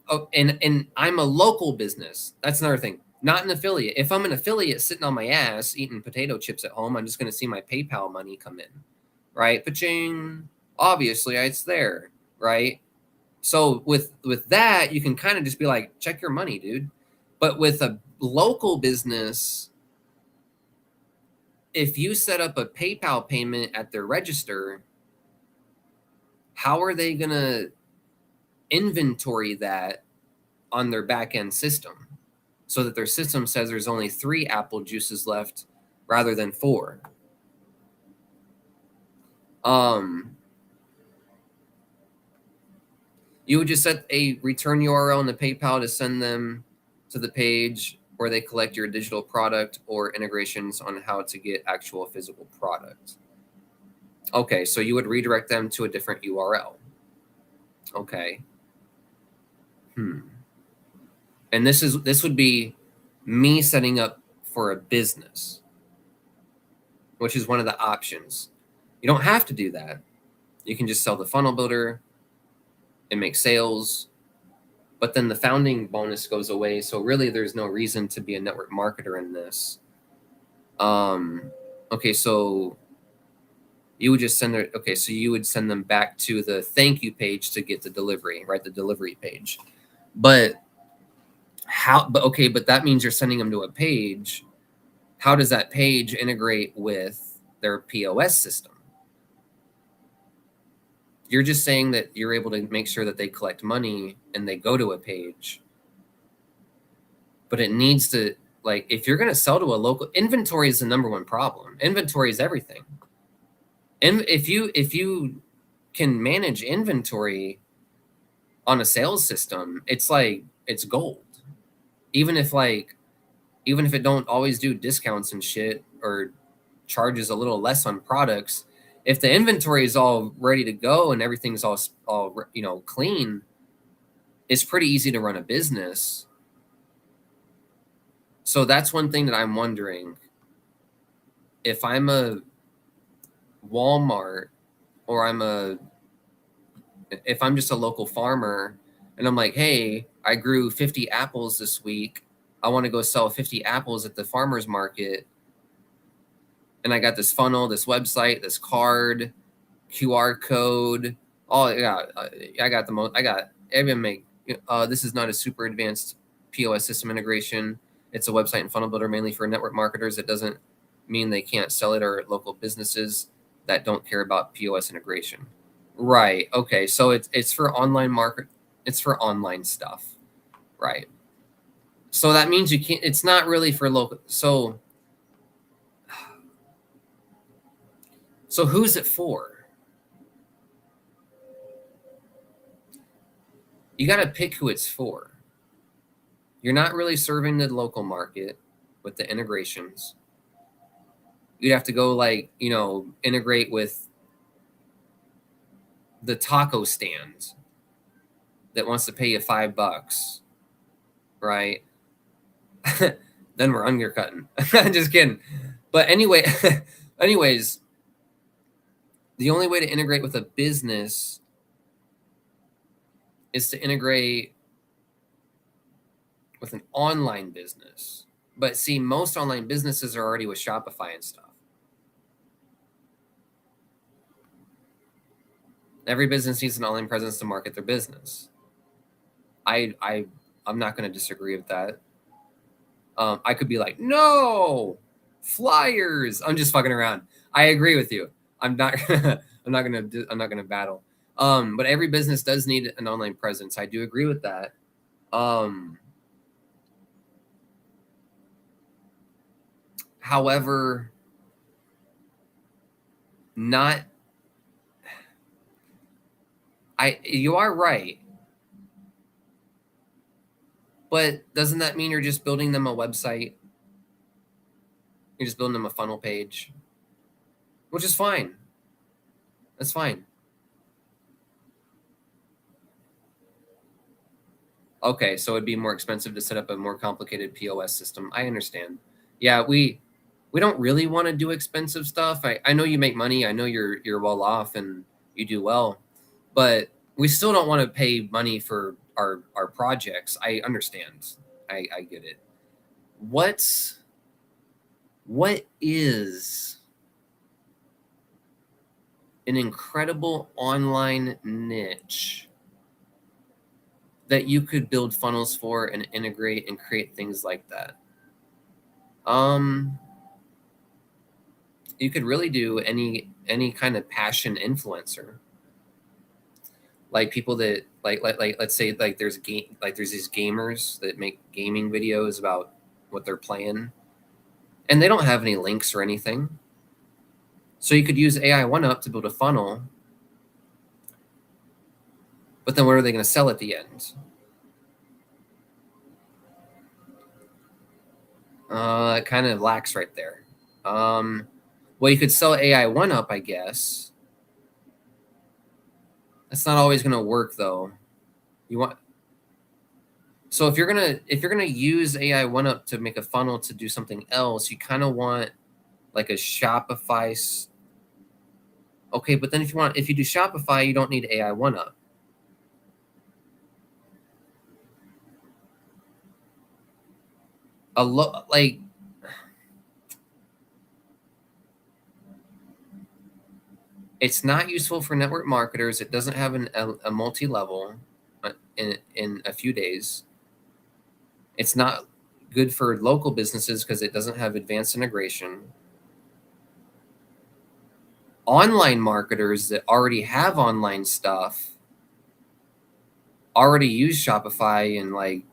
Oh, and I'm a local business. That's another thing. Not an affiliate. If I'm an affiliate sitting on my ass eating potato chips at home, I'm just going to see my PayPal money come in, right? Paching. Obviously, it's there, right? So with that, you can kind of just be like, check your money, dude. But with a local business, if you set up a PayPal payment at their register, how are they going to inventory that on their back end system so that their system says there's only 3 apple juices left rather than 4? You would just set a return URL in the PayPal to send them to the page where they collect your digital product or integrations on how to get actual physical product. Okay, so you would redirect them to a different URL. Okay. And this would be me setting up for a business, which is one of the options. You don't have to do that. You can just sell the funnel builder and make sales, but then the founding bonus goes away. So really there's no reason to be a network marketer in this. Okay, so you would just so you would send them back to the thank you page to get the delivery, right? The delivery page. But that means you're sending them to a page. How does that page integrate with their POS system? You're just saying that you're able to make sure that they collect money and they go to a page. But it needs to, like, if you're going to sell to a local, inventory is the number one problem. Inventory is everything. And if you can manage inventory on a sales system, it's like, it's gold. Even if it don't always do discounts and shit or charges a little less on products, if the inventory is all ready to go and everything's all clean, it's pretty easy to run a business. So that's one thing that I'm wondering. If I'm a Walmart or if I'm just a local farmer and I'm like, hey, I grew 50 apples this week. I want to go sell 50 apples at the farmer's market. And I got this funnel, this website, this card, QR code. Oh yeah, I got the most. I got everyone make. This is not a super advanced POS system integration. It's a website and funnel builder mainly for network marketers. It doesn't mean they can't sell it, or local businesses that don't care about POS integration. Right. Okay. So it's for online market. It's for online stuff. Right. So that means you can't. It's not really for local. So who's it for? You got to pick who it's for. You're not really serving the local market with the integrations. You'd have to go integrate with the taco stand that wants to pay you $5, right? Then we're undercutting. Just kidding. But anyways, the only way to integrate with a business is to integrate with an online business. But see, most online businesses are already with Shopify and stuff. Every business needs an online presence to market their business. I'm not going to disagree with that. I could be like, no, flyers. I'm just fucking around. I agree with you. I'm not gonna battle. But every business does need an online presence. I do agree with that. However, You are right. But doesn't that mean you're just building them a website? You're just building them a funnel page, which is fine. That's fine. Okay, so it'd be more expensive to set up a more complicated POS system. I understand. Yeah, we don't really want to do expensive stuff. I know you make money. I know you're well off and you do well, but we still don't want to pay money for our projects. I understand. I get it. What is an incredible online niche that you could build funnels for and integrate and create things like that? You could really do any kind of passion influencer, like people that like let's say like there's these gamers that make gaming videos about what they're playing, and they don't have any links or anything. So you could use AI1UP to build a funnel, but then what are they going to sell at the end? It kind of lacks right there. Well, you could sell AI1UP, I guess. That's not always going to work though. You want So if you're gonna use AI1UP to make a funnel to do something else, you kind of want like a Shopify. Okay, but then if you do Shopify, you don't need AI1UP. Like it's not useful for network marketers. It doesn't have a multi-level in a few days. It's not good for local businesses because it doesn't have advanced integration. Online marketers that already have online stuff already use Shopify and like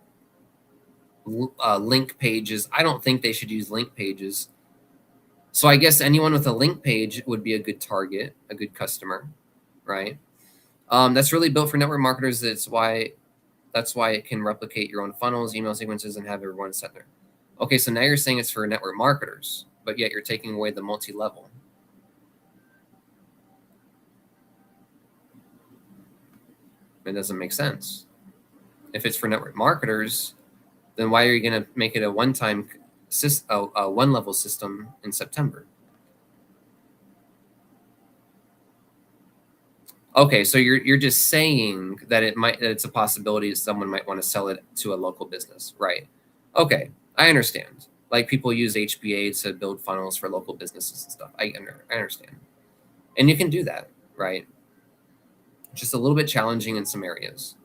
link pages. I don't think they should use link pages. So I guess anyone with a link page would be a good target, a good customer, right? That's really built for network marketers. That's why it can replicate your own funnels, email sequences, and have everyone set there. Okay, so now you're saying it's for network marketers, but yet you're taking away the multi-level. It doesn't make sense. If it's for network marketers, then why are you going to make it a one-time one-level system in September? Okay, so you're just saying that it's a possibility that someone might want to sell it to a local business, right? Okay, I understand. Like people use HBA to build funnels for local businesses and stuff. I understand, and you can do that, right? Just a little bit challenging in some areas.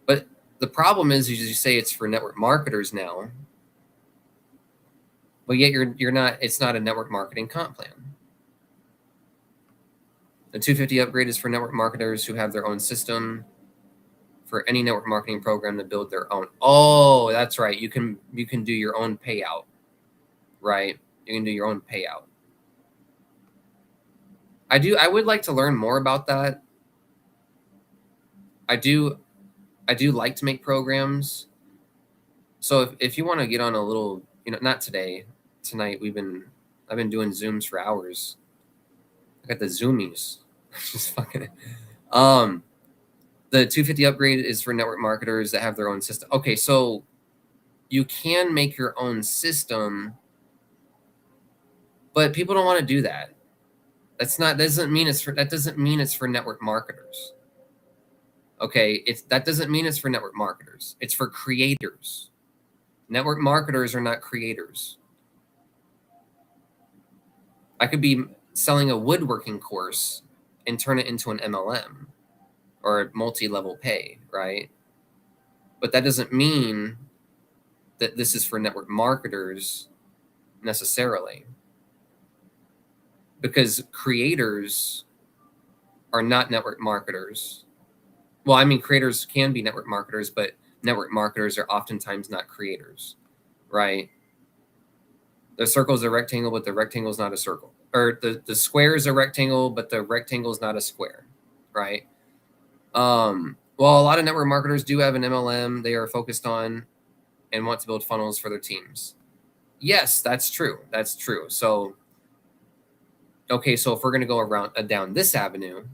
But the problem is, you say it's for network marketers now, but yet you're not. It's not a network marketing comp plan. The 250 upgrade is for network marketers who have their own system. For any network marketing program to build their own. Oh, that's right. You can do your own payout, right? You can do your own payout. I would like to learn more about that. I do like to make programs. So if you want to get on a little, not today, tonight I've been doing Zooms for hours. I got the Zoomies. Just fucking the 250 upgrade is for network marketers that have their own system. Okay, so you can make your own system, but people don't want to do that. That doesn't mean it's for network marketers. Okay, that doesn't mean it's for network marketers. It's for creators. Network marketers are not creators. I could be selling a woodworking course and turn it into an MLM or a multi-level pay, right? But that doesn't mean that this is for network marketers necessarily, because creators are not network marketers. Well, I mean, creators can be network marketers, but network marketers are oftentimes not creators, right? The circle is a rectangle, but the rectangle is not a circle. Or the square is a rectangle, but the rectangle is not a square, right? Well, a lot of network marketers do have an MLM they are focused on and want to build funnels for their teams. Yes, that's true. That's true. So, okay, so if we're going to go around down this avenue,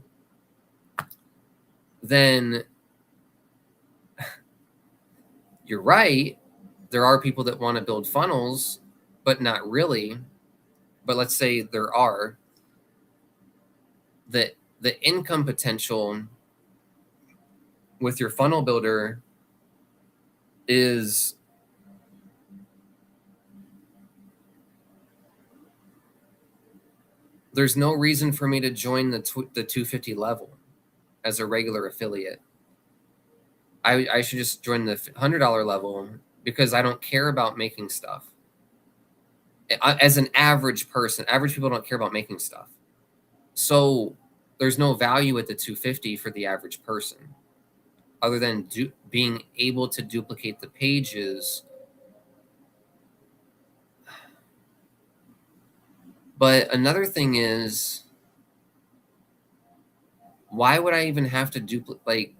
then you're right. There are people that want to build funnels, but not really. But let's say there are. The income potential with your funnel builder is there's no reason for me to join the 250 level as a regular affiliate. I should just join the $100 level because I don't care about making stuff. As an average person, average people don't care about making stuff. So there's no value at the 250 for the average person other than being able to duplicate the pages. But another thing is, why would I even have to duplicate? Like,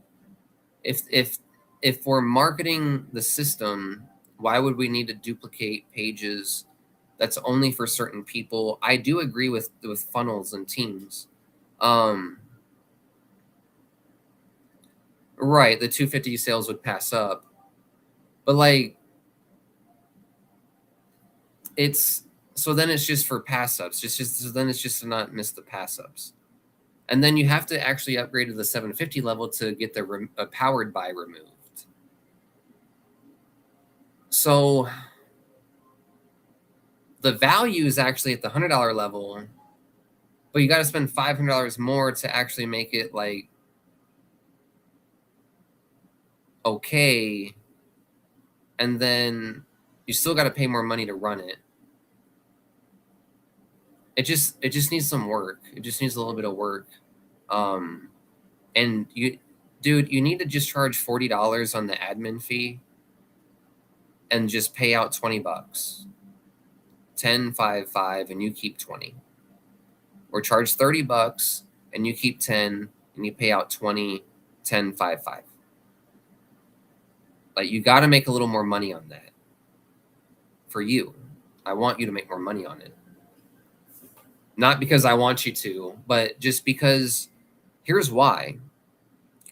if we're marketing the system, why would we need to duplicate pages? That's only for certain people. I do agree with funnels and teams. Right, the 250 sales would pass up, but like it's so then it's just for pass ups. Just so then it's just to not miss the pass ups. And then you have to actually upgrade to the 750 level to get the powered by removed. So the value is actually at the $100 level, but you got to spend $500 more to actually make it like okay. And then you still got to pay more money to run it. It just needs some work. It just needs a little bit of work. And you need to just charge $40 on the admin fee and just pay out $20. 10, 5, 5, and you keep 20. Or charge $30 and you keep 10 and you pay out 20, 10, 5, 5. Like, you got to make a little more money on that for you. I want you to make more money on it. Not because I want you to, but just because here's why.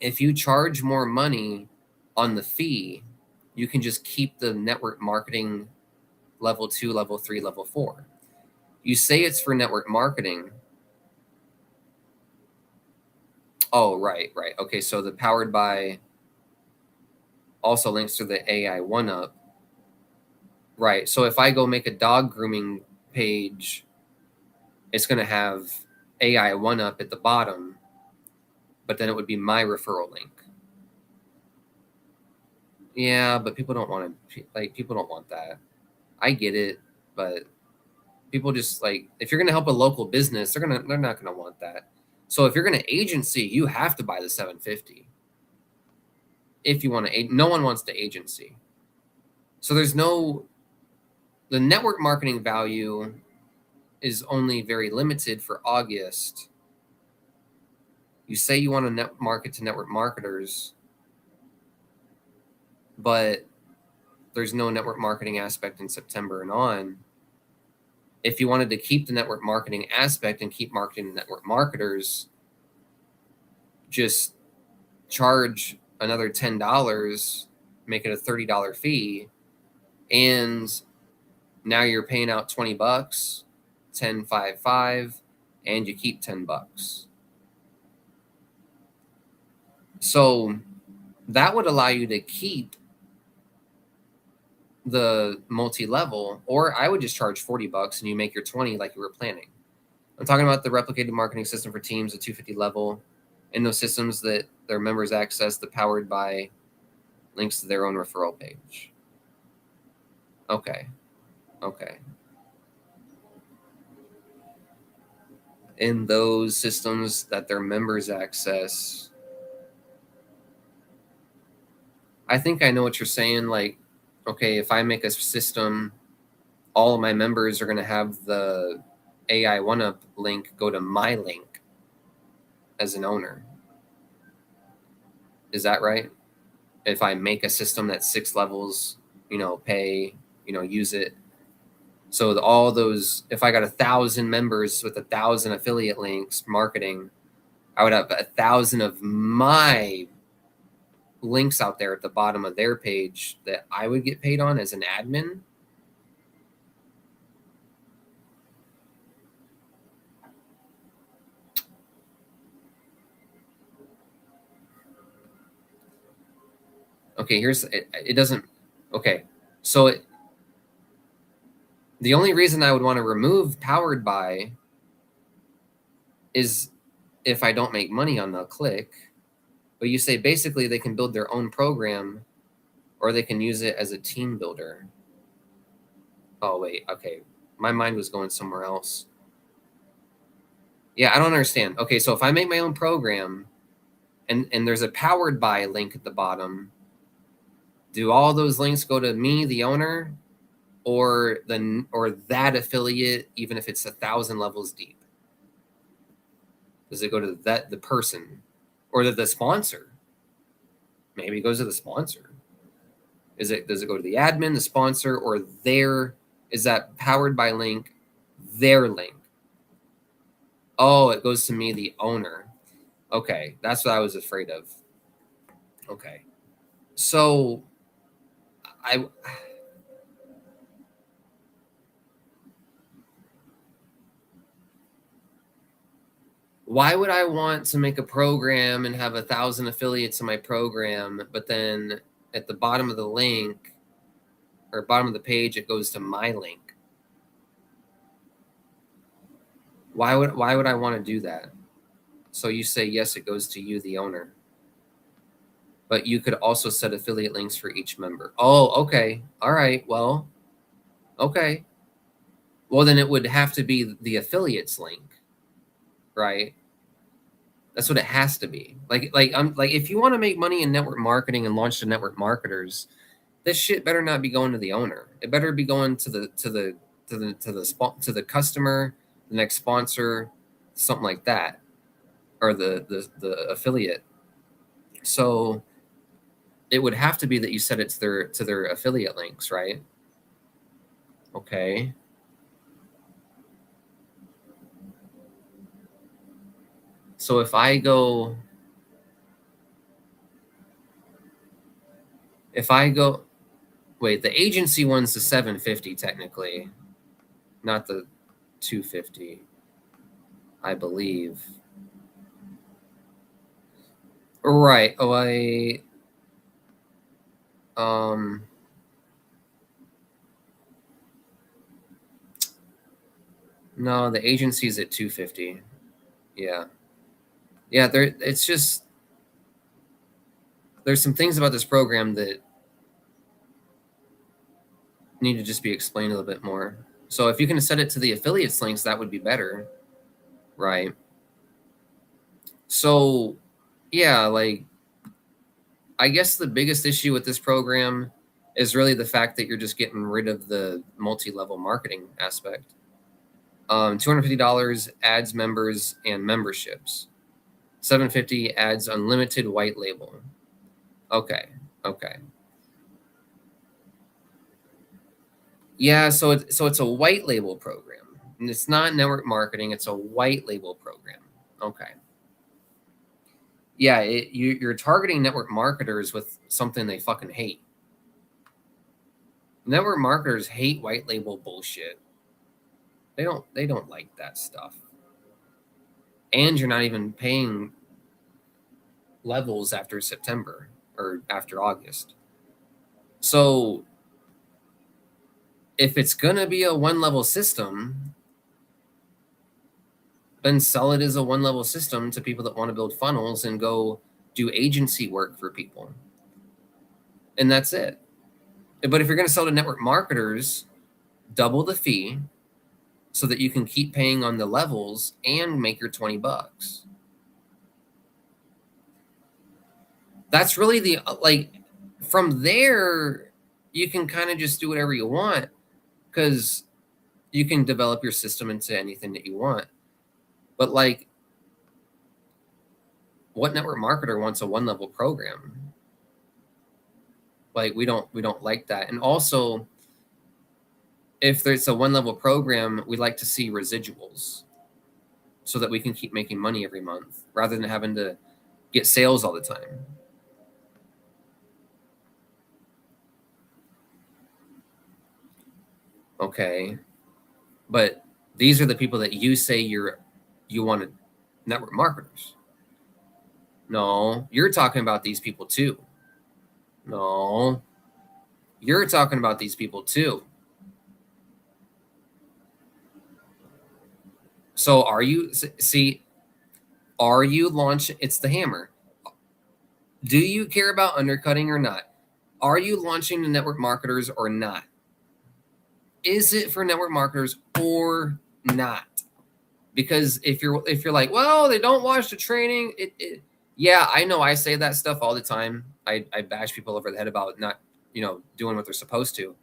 If you charge more money on the fee, you can just keep the network marketing level 2, level 3, level 4. You say it's for network marketing. Oh, right. Okay, so the powered by also links to the AI1UP. Right. So if I go make a dog grooming page, it's going to have AI1UP at the bottom, but then it would be my referral link. Yeah, but people don't want that. I get it, but people just like, if you're going to help a local business, they're not going to want that. So if you're going to agency, you have to buy the 750. If you want to, no one wants to agency. So the network marketing value is only very limited for August. You say you want to market to network marketers, but there's no network marketing aspect in September and on. If you wanted to keep the network marketing aspect and keep marketing network marketers, just charge another $10, make it a $30 fee, and now you're paying out $20, 10, 5, 5, and you keep $10. So that would allow you to keep the multi-level, or I would just charge $40 and you make your 20 like you were planning. I'm talking about the replicated marketing system for teams at 250 level, and those systems that their members access, the powered by links to their own referral page. Okay. In those systems that their members access, I think I know what you're saying. Like, okay, if I make a system, all of my members are going to have the AI1UP link go to my link as an owner. Is that right? If I make a system that's 6 levels, pay, use it. So all those, if I got 1,000 members with 1,000 affiliate links marketing, I would have 1,000 of my links out there at the bottom of their page that I would get paid on as an admin. Okay, here's it doesn't. Okay, so the only reason I would want to remove powered by is if I don't make money on the click. But you say basically they can build their own program, or they can use it as a team builder. Oh wait, okay, my mind was going somewhere else. Yeah, I don't understand. Okay, so if I make my own program, and there's a powered by link at the bottom, do all those links go to me, the owner, or that affiliate, even if it's 1,000 levels deep? Does it go to the person, or the sponsor? Maybe it goes to the sponsor. Does it go to the admin, the sponsor, or is that powered by link their link? Oh, it goes to me, the owner. Okay, that's what I was afraid of. Okay, so why would I want to make a program and have 1,000 affiliates in my program, but then at the bottom of the link or bottom of the page, it goes to my link? Why would I want to do that? So you say, yes, it goes to you, the owner. But you could also set affiliate links for each member. Oh, okay. All right. Well, okay. Well, then it would have to be the affiliates link, right? That's what it has to be. Like if you want to make money in network marketing and launch to network marketers, this shit better not be going to the owner. It better be going to the customer, the next sponsor, something like that, or the affiliate. So it would have to be that you set it to their affiliate links, right? Okay. So if I go, wait, the agency one's the 750 technically, not the 250, I believe. Right. Oh, no, the agency's at 250. Yeah. Yeah, it's just there's some things about this program that need to just be explained a little bit more. So if you can set it to the affiliates links, that would be better, right? So yeah, like I guess the biggest issue with this program is really the fact that you're just getting rid of the multi-level marketing aspect. $250 adds members and memberships. $750 adds unlimited white label. Okay. Yeah, so it's a white label program. And it's not network marketing, it's a white label program. Okay. Yeah, you're targeting network marketers with something they fucking hate. Network marketers hate white label bullshit. They don't like that stuff. And you're not even paying levels after September or after August. So if it's going to be a one level system, then sell it as a one level system to people that want to build funnels and go do agency work for people. And that's it. But if you're going to sell to network marketers, double the fee so that you can keep paying on the levels and make your $20. That's really the, from there, you can kind of just do whatever you want because you can develop your system into anything that you want. But what network marketer wants a 1-level program? Like, we don't like that. And also, if there's a 1-level program, we like to see residuals so that we can keep making money every month rather than having to get sales all the time. Okay, but these are the people that you say you want to network marketers. No, you're talking about these people too. No, you're talking about these people too. So are you, see, are you launching? It's the hammer. Do you care about undercutting or not? Are you launching the network marketers or not? Is it for network marketers or not? Because if you're like, well, they don't watch the training, yeah, I know, I say that stuff all the time. I bash people over the head about not, doing what they're supposed to.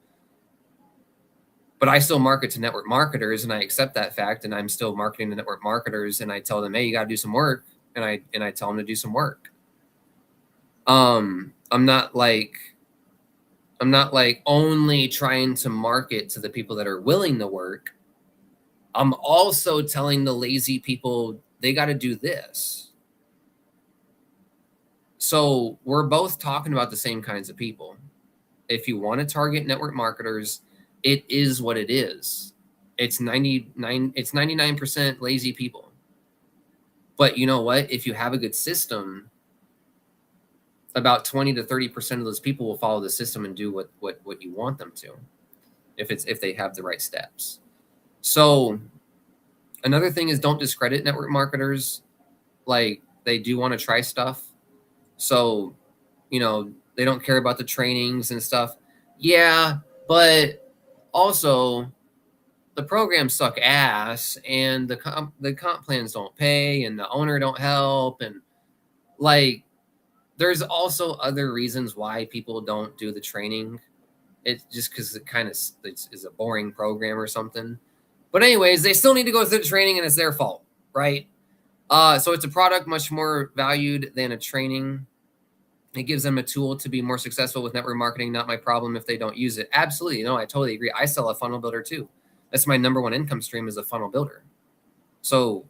But I still market to network marketers, and I accept that fact, and I'm still marketing to network marketers, and I tell them, hey, you got to do some work, and I tell them to do some work. I'm not like only trying to market to the people that are willing to work. I'm also telling the lazy people they got to do this. So we're both talking about the same kinds of people. If you want to target network marketers, it is what it is. It's 99% lazy people. But you know what? If you have a good system, about 20 to 30% of those people will follow the system and do what you want them to, if they have the right steps. So another thing is, don't discredit network marketers. Like, they do want to try stuff. So, they don't care about the trainings and stuff. Yeah, but also the programs suck ass, and the comp plans don't pay, and the owner don't help, and like, there's also other reasons why people don't do the training. It's just because it kind of is a boring program or something. But anyways, they still need to go through the training, and it's their fault, right? So it's a product much more valued than a training. It gives them a tool to be more successful with network marketing. Not my problem if they don't use it. Absolutely. No, I totally agree. I sell a funnel builder too. That's my number one income stream, is a funnel builder. So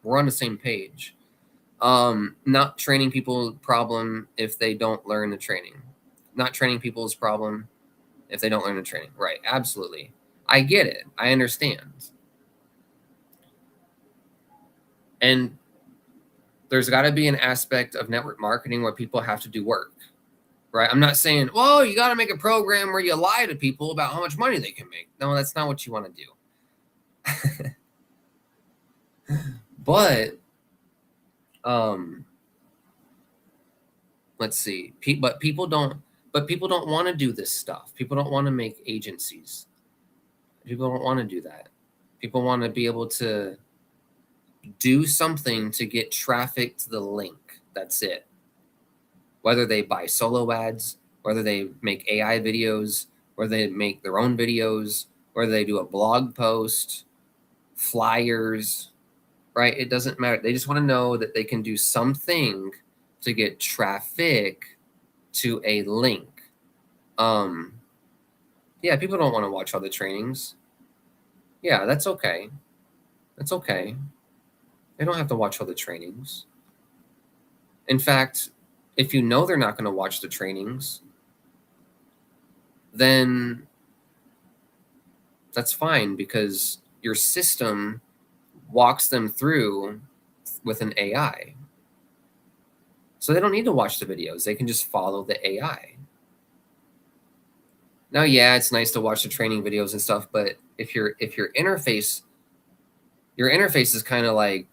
we're on the same page. Not training people problem if they don't learn the training. Not training people's problem if they don't learn the training. Right. Absolutely. I get it. I understand. And there's got to be an aspect of network marketing where people have to do work. Right? I'm not saying, well, you got to make a program where you lie to people about how much money they can make. No, that's not what you want to do. But let's see. But people don't want to do this stuff. People don't want to make agencies. People don't want to do that. People want to be able to do something to get traffic to the link. That's it. Whether they buy solo ads, whether they make AI videos, whether they make their own videos, whether they do a blog post, flyers, right? It doesn't matter. They just want to know that they can do something to get traffic to a link. Yeah, people don't want to watch all the trainings. Yeah, that's okay. That's okay. They don't have to watch all the trainings. In fact, if you know they're not going to watch the trainings, then that's fine, because your system walks them through with an AI. So they don't need to watch the videos. They can just follow the AI. Now, yeah, it's nice to watch the training videos and stuff, but if your interface is kind of like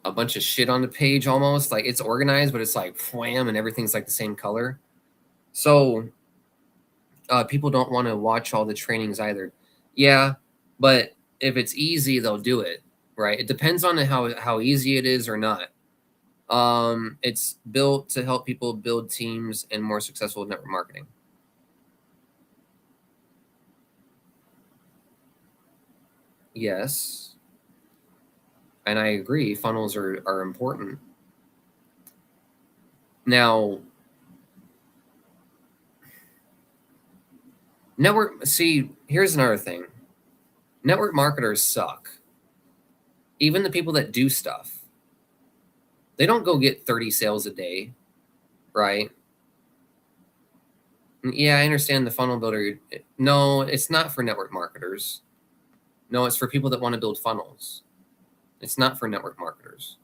a bunch of shit on the page, almost like it's organized, but it's like wham, and everything's like the same color. So people don't want to watch all the trainings either. Yeah, but if it's easy, they'll do it, right? It depends on how easy it is or not. It's built to help people build teams and more successful network marketing. Yes. And I agree, funnels are important. Now, here's another thing. Network marketers suck. Even the people that do stuff, they don't go get 30 sales a day, right? Yeah, I understand the funnel builder. No, it's not for network marketers. No, it's for people that want to build funnels. It's not for network marketers.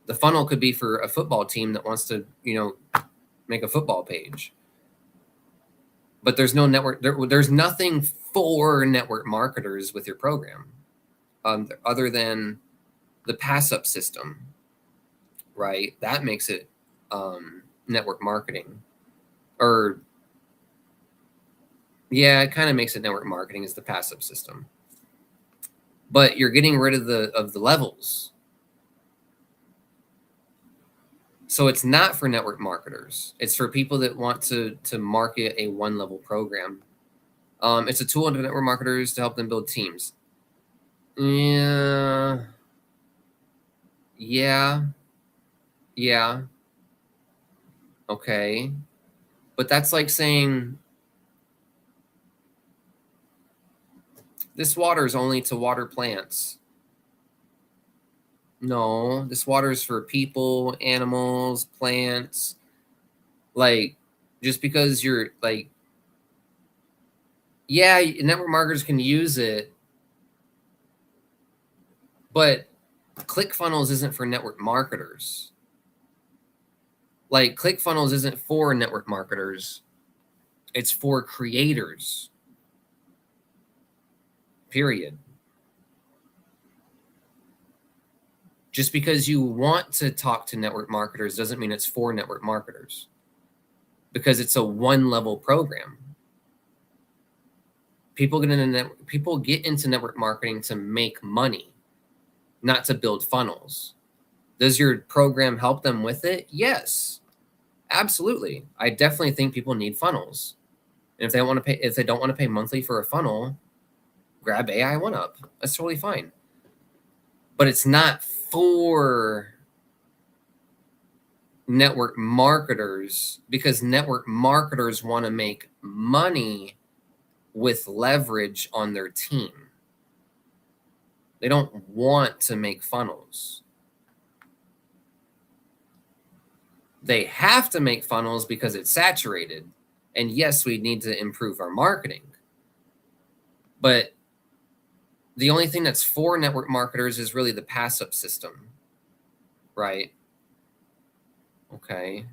The funnel could be for a football team that wants to, make a football page. But there's no network. There's nothing for network marketers with your program, other than the pass up system, right? That makes it network marketing, or yeah, it kind of makes it network marketing is the pass up system. But you're getting rid of the levels. So it's not for network marketers. It's for people that want to market a one level program. It's a tool to network marketers to help them build teams. Yeah. Yeah. Yeah. Okay. But that's like saying this water is only to water plants. No, this water is for people, animals, plants. Like, just because you're like, yeah, network marketers can use it, but ClickFunnels isn't for network marketers. Like, ClickFunnels isn't for network marketers. It's for creators. Period. Just because you want to talk to network marketers doesn't mean it's for network marketers, because it's a one level program. People get into network marketing to make money, not to build funnels. Does your program help them with it? Yes, absolutely. I definitely think people need funnels. And if they don't want to pay monthly for a funnel, grab AI1UP. That's totally fine. But it's not for network marketers, because network marketers want to make money with leverage on their team. They don't want to make funnels. They have to make funnels because it's saturated. And yes, we need to improve our marketing. But the only thing that's for network marketers is really the pass up system, right? Okay.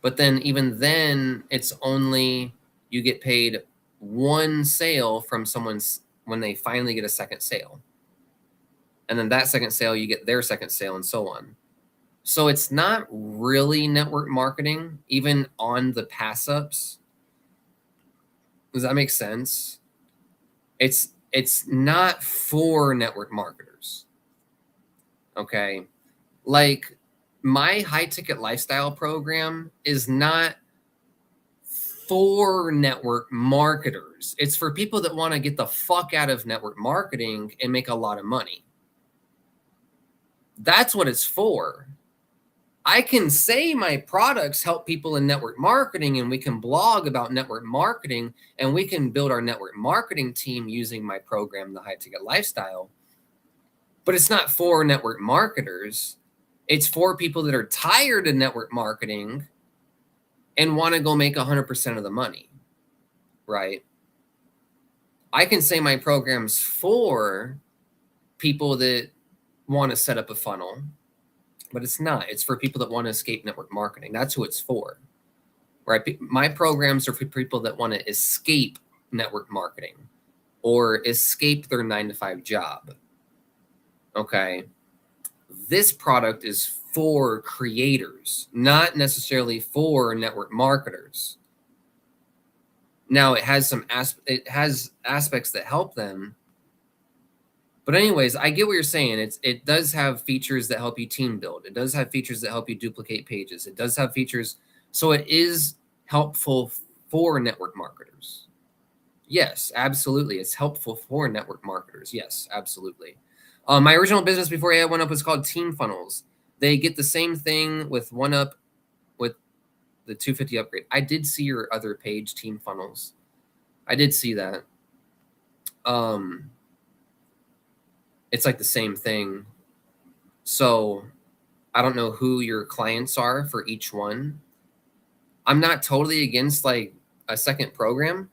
But then, even then, it's only you get paid one sale from someone's when they finally get a second sale. And then that second sale, you get their second sale, and so on. So it's not really network marketing, even on the pass ups. Does that make sense? It's not for network marketers. Okay. Like, my high ticket lifestyle program is not for network marketers. It's for people that want to get the fuck out of network marketing and make a lot of money. That's what it's for. I can say my products help people in network marketing, and we can blog about network marketing, and we can build our network marketing team using my program, the High Ticket Lifestyle. But it's not for network marketers. It's for people that are tired of network marketing and want to go make 100% of the money, right? I can say my program's for people that want to set up a funnel, but it's not. It's for people that want to escape network marketing. That's who it's for, right? My programs are for people that want to escape network marketing or escape their 9-to-5 job. Okay. This product is for creators, not necessarily for network marketers. Now, it has aspects that help them. But anyways, I get what you're saying. It does have features that help you team build. It does have features that help you duplicate pages. It does have features. So it is helpful for network marketers. Yes, absolutely. It's helpful for network marketers. Yes, absolutely. My original business before AI1UP was called Team Funnels. They get the same thing with 1UP with the 250 upgrade. I did see your other page, Team Funnels. I did see that. It's like the same thing. So I don't know who your clients are for each one. I'm not totally against like a second program,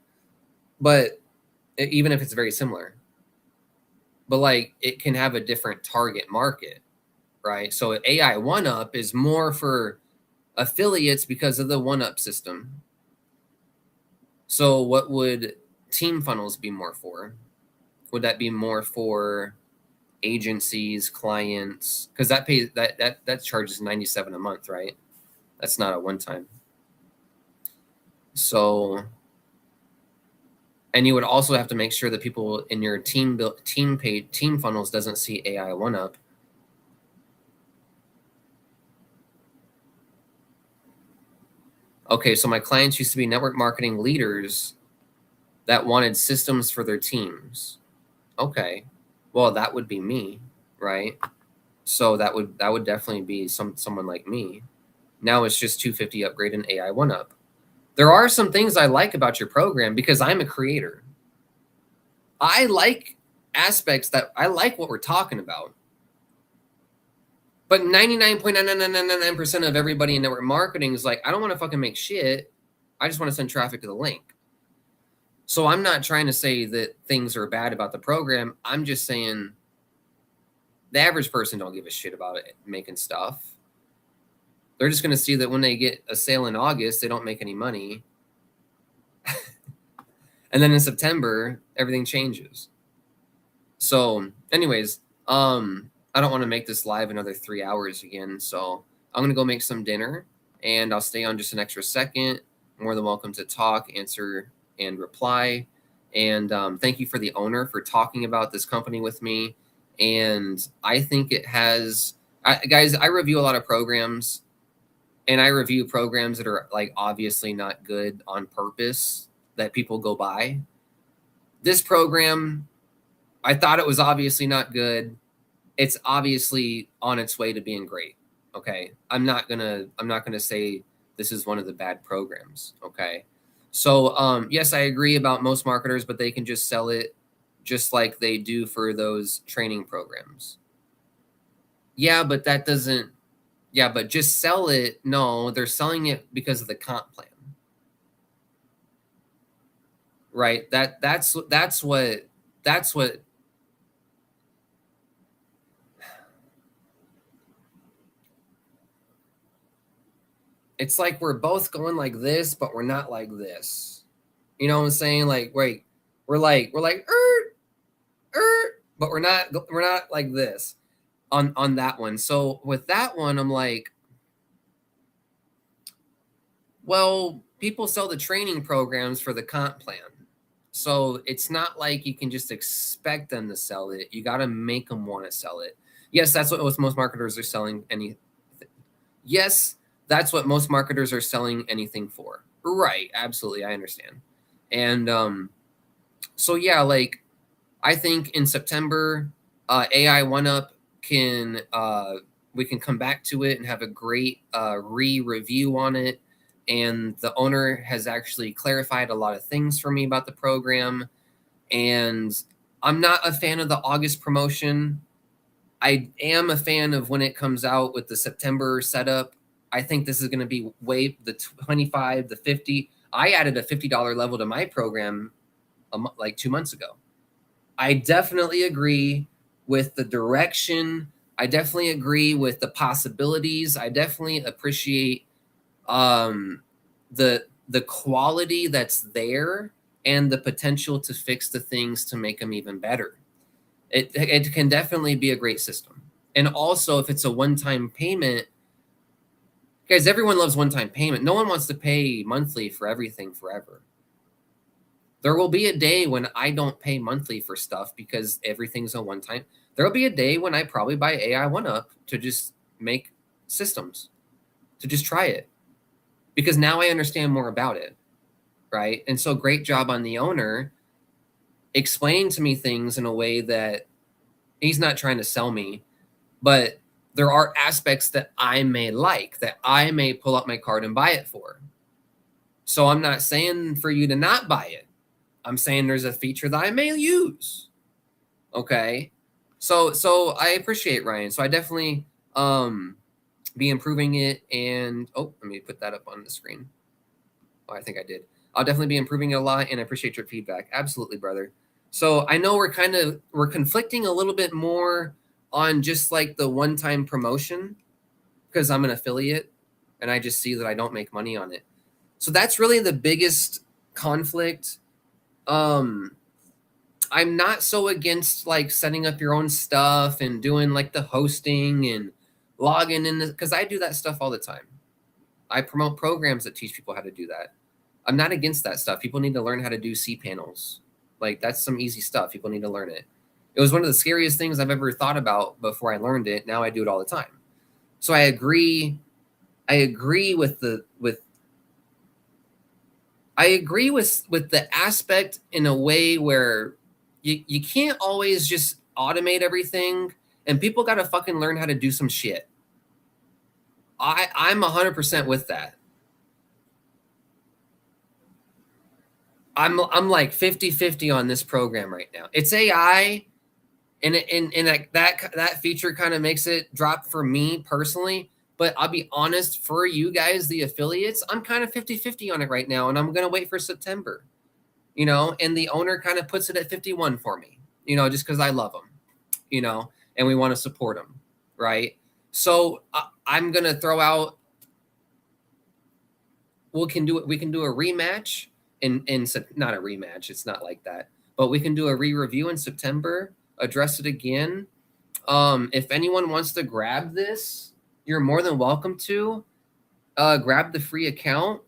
but even if it's very similar, but like it can have a different target market, right? So AI1UP is more for affiliates because of the 1UP system. So what would Team Funnels be more for? Would that be more for agencies, clients? Because that pays that charges $97 a month, right? That's not a one time. So, and you would also have to make sure that people in your team funnels doesn't see AI1UP. Okay, so my clients used to be network marketing leaders that wanted systems for their teams. Okay, well that would be me, right? So that would definitely be someone like me. Now it's just 250 upgrade and AI1UP. There are some things I like about your program because I'm a creator. I like aspects that I like what we're talking about. But 99.99999% of everybody in network marketing is like, I don't want to fucking make shit. I just want to send traffic to the link. So I'm not trying to say that things are bad about the program. I'm just saying the average person don't give a shit about it making stuff. They're just going to see that when they get a sale in August, they don't make any money. And then in September, everything changes. So anyways, I don't want to make this live another 3 hours again. So I'm going to go make some dinner and I'll stay on just an extra second. More than welcome to talk, answer, and reply. And thank you for the owner for talking about this company with me. And I think it has, guys, I review a lot of programs and I review programs that are like obviously not good on purpose that people go by. This program, I thought it was obviously not good. It's obviously on its way to being great. Okay. I'm not gonna say this is one of the bad programs. Okay. So yes, I agree about most marketers, but they can just sell it just like they do for those training programs. Yeah, but that doesn't, yeah, but just sell it. No, they're selling it because of the comp plan. Right? That's what it's like we're both going like this, but we're not like this. You know what I'm saying? Like, wait, we're like, but we're not like this on that one. So with that one, I'm like, well, people sell the training programs for the comp plan. So it's not like you can just expect them to sell it. You got to make them want to sell it. Yes, that's what most marketers are selling Yes, that's what most marketers are selling anything for. Right, absolutely, I understand. And so yeah, like I think in September, AI1UP can we can come back to it and have a great review on it. And the owner has actually clarified a lot of things for me about the program. And I'm not a fan of the August promotion. I am a fan of when it comes out with the September setup. I think this is going to be way the 25, the 50. I added a $50 level to my program like 2 months ago. I definitely agree with the direction. I definitely agree with the possibilities. I definitely appreciate the quality that's there and the potential to fix the things to make them even better. It can definitely be a great system. And also, if it's a one-time payment, guys, everyone loves one-time payment. No one wants to pay monthly for everything forever. There will be a day when I don't pay monthly for stuff because everything's a one-time. There will be a day when I probably buy AI1UP to just make systems, to just try it, because now I understand more about it, right? And so great job on the owner explaining to me things in a way that He's not trying to sell me, but there are aspects that I may like, that I may pull up my card and buy it for. So I'm not saying for you to not buy it. I'm saying there's a feature that I may use. Okay. So I appreciate Ryan. So I definitely be improving it. And let me put that up on the screen. Oh, I think I did. I'll definitely be improving it a lot, and I appreciate your feedback. Absolutely, brother. So I know we're conflicting a little bit more on just like the one-time promotion, because I'm an affiliate and I just see that I don't make money on it. So that's really the biggest conflict. I'm not so against like setting up your own stuff and doing like the hosting and logging in, because I do that stuff all the time. I promote programs that teach people how to do that. I'm not against that stuff. People need to learn how to do cPanels. Like, that's some easy stuff. People need to learn it. It was one of the scariest things I've ever thought about before I learned it. Now I do it all the time. So I agree with the aspect in a way where you can't always just automate everything, and people got to fucking learn how to do some shit. I'm 100% with that. I'm like 50-50 on this program right now. It's AI, and that feature kind of makes it drop for me personally. But I'll be honest, for you guys, the affiliates, I'm kind of 50-50 on it right now, and I'm gonna wait for September. And the owner kind of puts it at 51 for me, just because I love them, and we want to support them, right? So I'm gonna throw out. We can do a rematch in not a rematch. It's not like that, but we can do a re-review in September. Address it again. If anyone wants to grab this, you're more than welcome to. Grab the free account.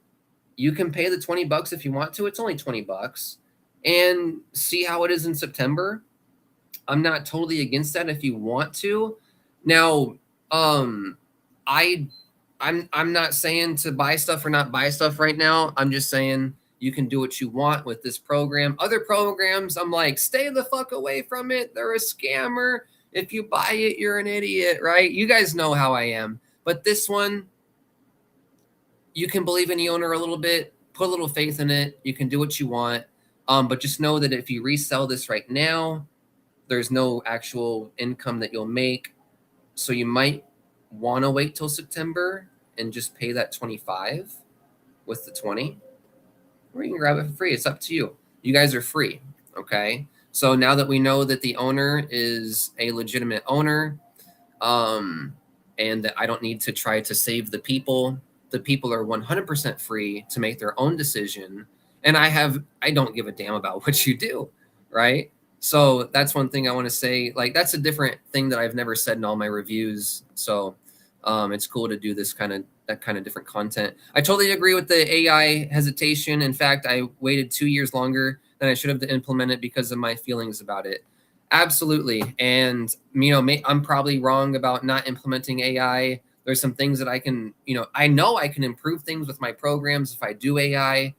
You can pay the $20 if you want to. It's only $20, and see how it is in September. I'm not totally against that if you want to. Now, I'm not saying to buy stuff or not buy stuff right now. I'm just saying you can do what you want with this program. Other programs, I'm like, stay the fuck away from it. They're a scammer. If you buy it, you're an idiot, right? You guys know how I am. But this one, you can believe in the owner a little bit, put a little faith in it. You can do what you want. But just know that if you resell this right now, there's no actual income that you'll make. So you might want to wait till September and just pay that 25 with the 20, or you can grab it for free. It's up to you. You guys are free. Okay. So now that we know that the owner is a legitimate owner, and that I don't need to try to save the people are 100% free to make their own decision. And I don't give a damn about what you do. Right. So that's one thing I want to say. Like, that's a different thing that I've never said in all my reviews. So it's cool to do that kind of different content. I totally agree with the AI hesitation. In fact, I waited 2 years longer than I should have to implement it because of my feelings about it. Absolutely. And, I'm probably wrong about not implementing AI. There's some things that I can, I know I can improve things with my programs if I do AI.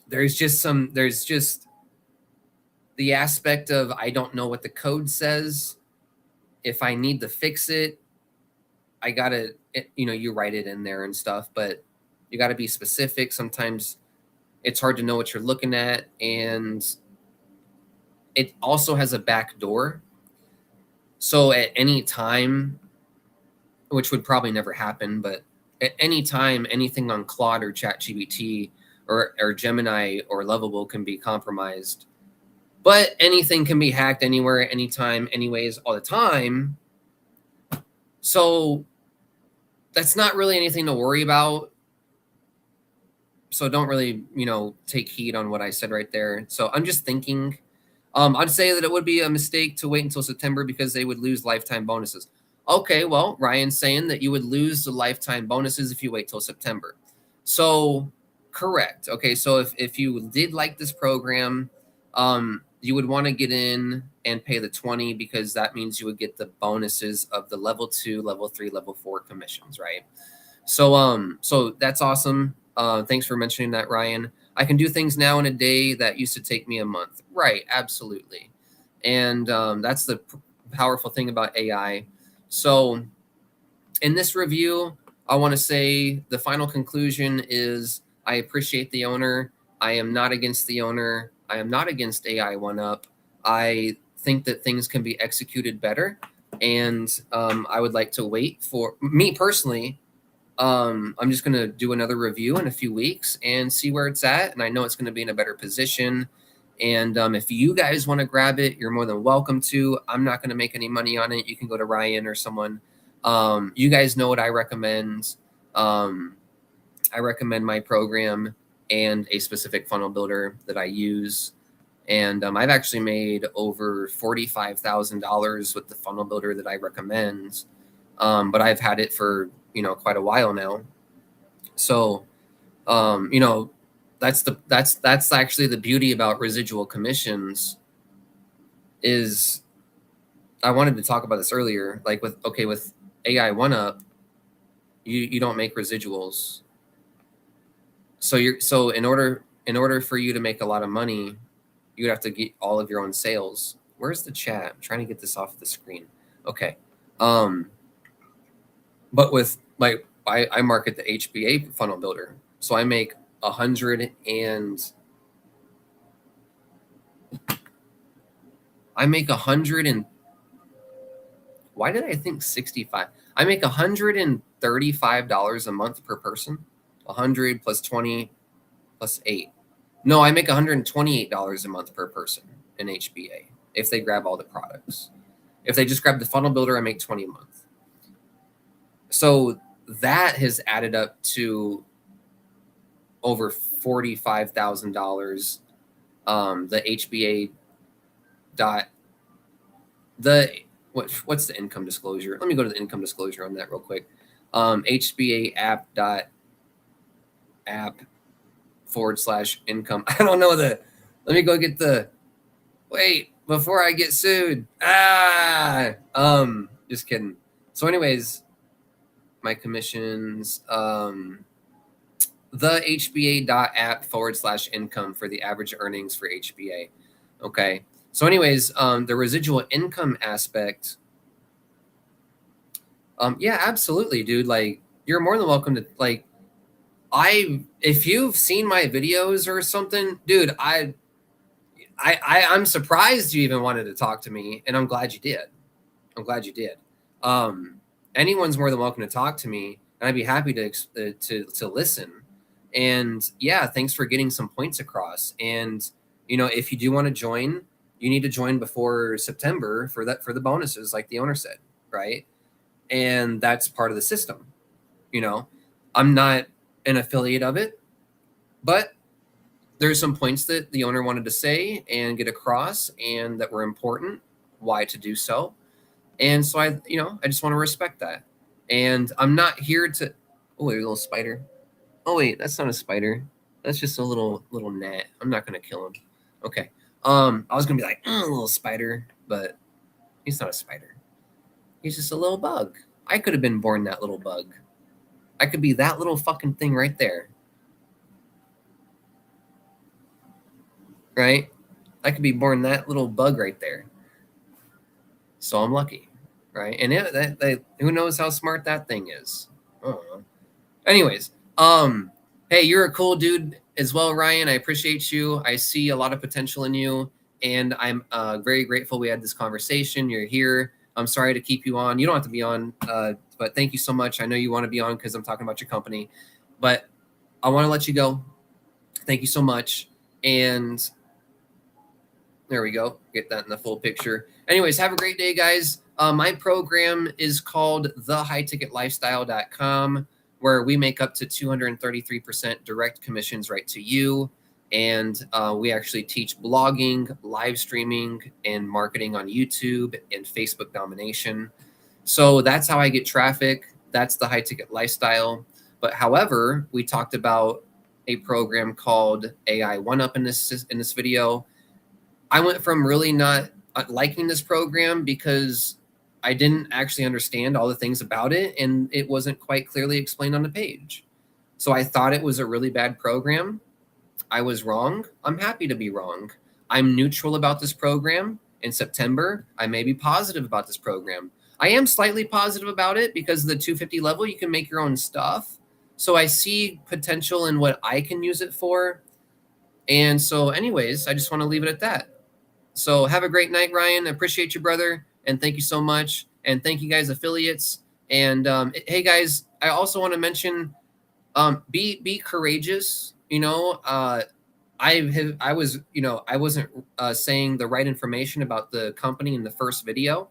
There's just the aspect of I don't know what the code says. If I need to fix it, I gotta, you write it in there and stuff, but you gotta be specific. Sometimes it's hard to know what you're looking at, and it also has a back door. So at any time, which would probably never happen, but at any time, anything on Claude or ChatGPT or Gemini or Lovable can be compromised. But anything can be hacked anywhere, anytime, anyways, all the time. So that's not really anything to worry about. So don't really, take heed on what I said right there. So I'm just thinking, I'd say that it would be a mistake to wait until September because they would lose lifetime bonuses. Okay, well, Ryan's saying that you would lose the lifetime bonuses if you wait till September. So correct. Okay, so if you did like this program, you would want to get in and pay the 20, because that means you would get the bonuses of the level 2, level 3, level 4 commissions, right? So that's awesome. Thanks for mentioning that, Ryan. I can do things now in a day that used to take me a month. Right, absolutely. And that's the powerful thing about AI. So in this review, I want to say the final conclusion is I appreciate the owner. I am not against the owner. I am not against AI1UP. I think that things can be executed better. And I would like to wait for me personally. I'm just going to do another review in a few weeks and see where it's at. And I know it's going to be in a better position. And if you guys want to grab it, you're more than welcome to. I'm not going to make any money on it. You can go to Ryan or someone. You guys know what I recommend. I recommend my program and a specific funnel builder that I use. And I've actually made over $45,000 with the funnel builder that I recommend. But I've had it for, quite a while now. So, that's actually the beauty about residual commissions is I wanted to talk about this earlier. Like with AI1UP, you don't make residuals. So in order for you to make a lot of money, you would have to get all of your own sales. Where's the chat? I'm trying to get this off the screen. Okay. But with I market the HBA funnel builder. So I make 100 and why did I think 65? I make $135 a month per person. 100 plus 20 plus 8. No, I make $128 a month per person in HBA if they grab all the products. If they just grab the funnel builder, I make 20 a month. So that has added up to over $45,000. The HBA what's the income disclosure? Let me go to the income disclosure on that real quick. HBA app.app/income. I don't know let me go get wait, before I get sued. Just kidding. So anyways, my commissions, the HBA.app/income for the average earnings for HBA. Okay. So anyways, the residual income aspect. Yeah, absolutely, dude. Like, you're more than welcome to if you've seen my videos or something, dude, I'm surprised you even wanted to talk to me, and I'm glad you did. Anyone's more than welcome to talk to me, and I'd be happy to listen. And yeah, thanks for getting some points across. And if you do want to join, you need to join before September for the bonuses, like the owner said, right? And that's part of the system. I'm not an affiliate of it, but there's some points that the owner wanted to say and get across and that were important, why to do so. And so I just want to respect that. And I'm not here to, oh, wait, a little spider. Oh, wait, that's not a spider. That's just a little gnat. I'm not going to kill him. Okay. I was going to be like, a little spider, but he's not a spider. He's just a little bug. I could have been born that little bug. I could be that little fucking thing right there. Right? I could be born that little bug right there. So I'm lucky. Right? And who knows how smart that thing is. I don't know. Anyways, hey, you're a cool dude as well, Ryan. I appreciate you. I see a lot of potential in you, and I'm very grateful we had this conversation. You're here. I'm sorry to keep you on. You don't have to be on, but thank you so much. I know you want to be on because I'm talking about your company, but I want to let you go. Thank you so much. And there we go. Get that in the full picture. Anyways, have a great day, guys. My program is called thehighticketlifestyle.com, where we make up to 233% direct commissions right to you. And we actually teach blogging, live streaming, and marketing on YouTube and Facebook domination. So that's how I get traffic. That's the high ticket lifestyle. But however, we talked about a program called AI1UP in this video. I went from really not liking this program because I didn't actually understand all the things about it, and it wasn't quite clearly explained on the page. So I thought it was a really bad program. I was wrong. I'm happy to be wrong. I'm neutral about this program, In September, I may be positive about this program. I am slightly positive about it because of the 250 level, you can make your own stuff. So I see potential in what I can use it for. And so anyways, I just want to leave it at that. So have a great night, Ryan. I appreciate you, brother. And thank you so much. And thank you guys, affiliates. And hey guys, I also want to mention, be courageous. I wasn't saying the right information about the company in the first video,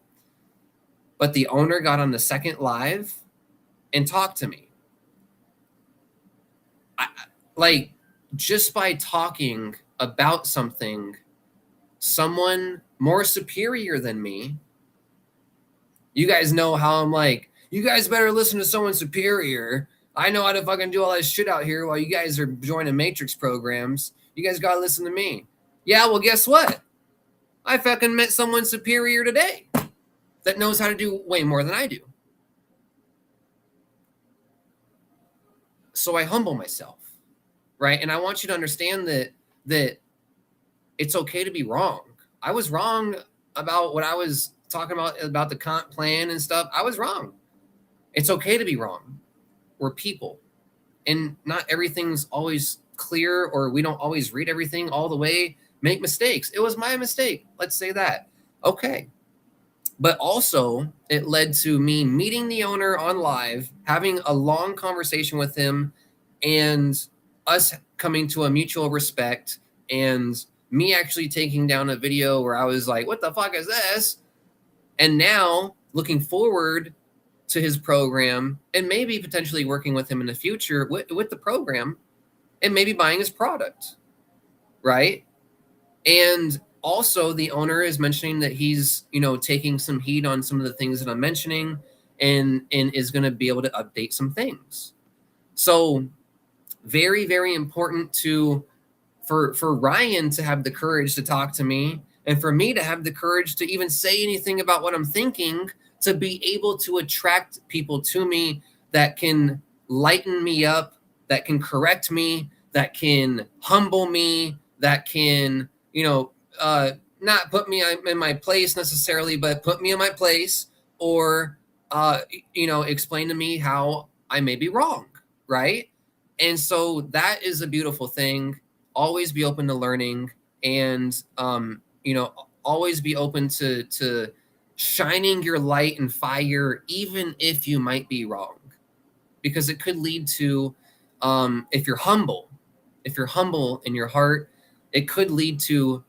but the owner got on the second live and talked to me. Like, just by talking about something, someone more superior than me, you guys know how I'm like, you guys better listen to someone superior. I know how to fucking do all this shit out here while you guys are joining matrix programs. You guys gotta listen to me. Yeah, well, guess what? I fucking met someone superior today that knows how to do way more than I do. So I humble myself, right? And I want you to understand that it's okay to be wrong. I was wrong about what I was talking about the comp plan and stuff. I was wrong. It's okay to be wrong. We're people, and not everything's always clear, or we don't always read everything all the way, make mistakes. It was my mistake. Let's say that. Okay. But also, it led to me meeting the owner on live, having a long conversation with him, and us coming to a mutual respect, and me actually taking down a video where I was like, what the fuck is this? And now looking forward to his program and maybe potentially working with him in the future with the program and maybe buying his product, right? And also the owner is mentioning that he's, taking some heat on some of the things that I'm mentioning, and is going to be able to update some things. So very, very important for Ryan to have the courage to talk to me, and for me to have the courage to even say anything about what I'm thinking, to be able to attract people to me that can lighten me up, that can correct me, that can humble me, that can, not put me in my place necessarily, but put me in my place, or, explain to me how I may be wrong, right? And so that is a beautiful thing. Always be open to learning, and, always be open to shining your light and fire, even if you might be wrong, because it could lead to, if you're humble in your heart, it could lead to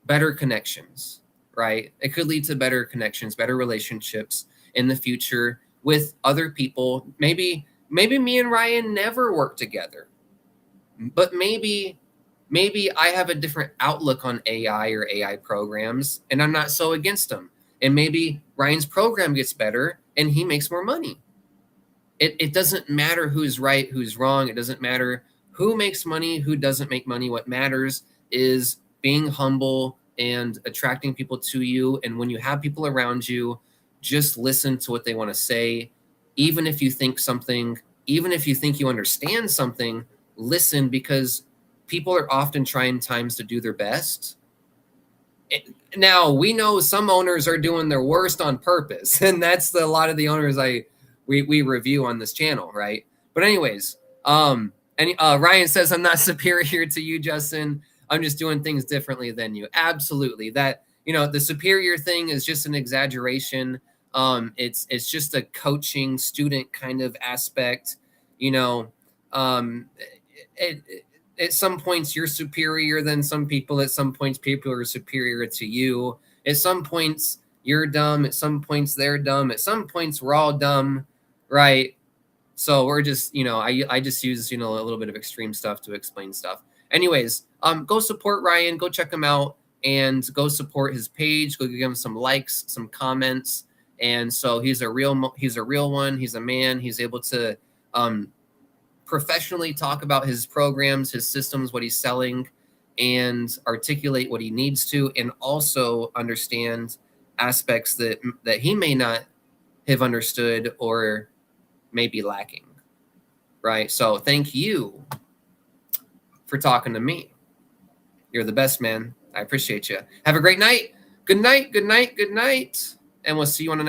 better connections, right? It could lead to better connections, better relationships in the future with other people. Maybe me and Ryan never work together, but maybe I have a different outlook on AI or AI programs, and I'm not so against them. And maybe Ryan's program gets better and he makes more money. It doesn't matter who's right, who's wrong. It doesn't matter who makes money, who doesn't make money. What matters is being humble and attracting people to you. And when you have people around you, just listen to what they want to say. Even if you think you understand something, listen, because people are often trying times to do their best. Now, we know some owners are doing their worst on purpose, and that's a lot of the owners we review on this channel, right? But anyways, and Ryan says, I'm not superior to you, Justin. I'm just doing things differently than you. Absolutely. That, the superior thing is just an exaggeration. It's just a coaching student kind of aspect. At some points you're superior than some people. At some points people are superior to you. At some points you're dumb. At some points they're dumb. At some points we're all dumb, right? So we're just, I just use, a little bit of extreme stuff to explain stuff. Anyways, go support Ryan, go check him out, and go support his page. Go give him some likes, some comments. And so he's a real one. He's a man. He's able to professionally talk about his programs, his systems, what he's selling, and articulate what he needs to, and also understand aspects that he may not have understood or may be lacking, right? So thank you for talking to me. You're the best, man. I appreciate you. Have a great night. Good night, good night, good night. And we'll see you on the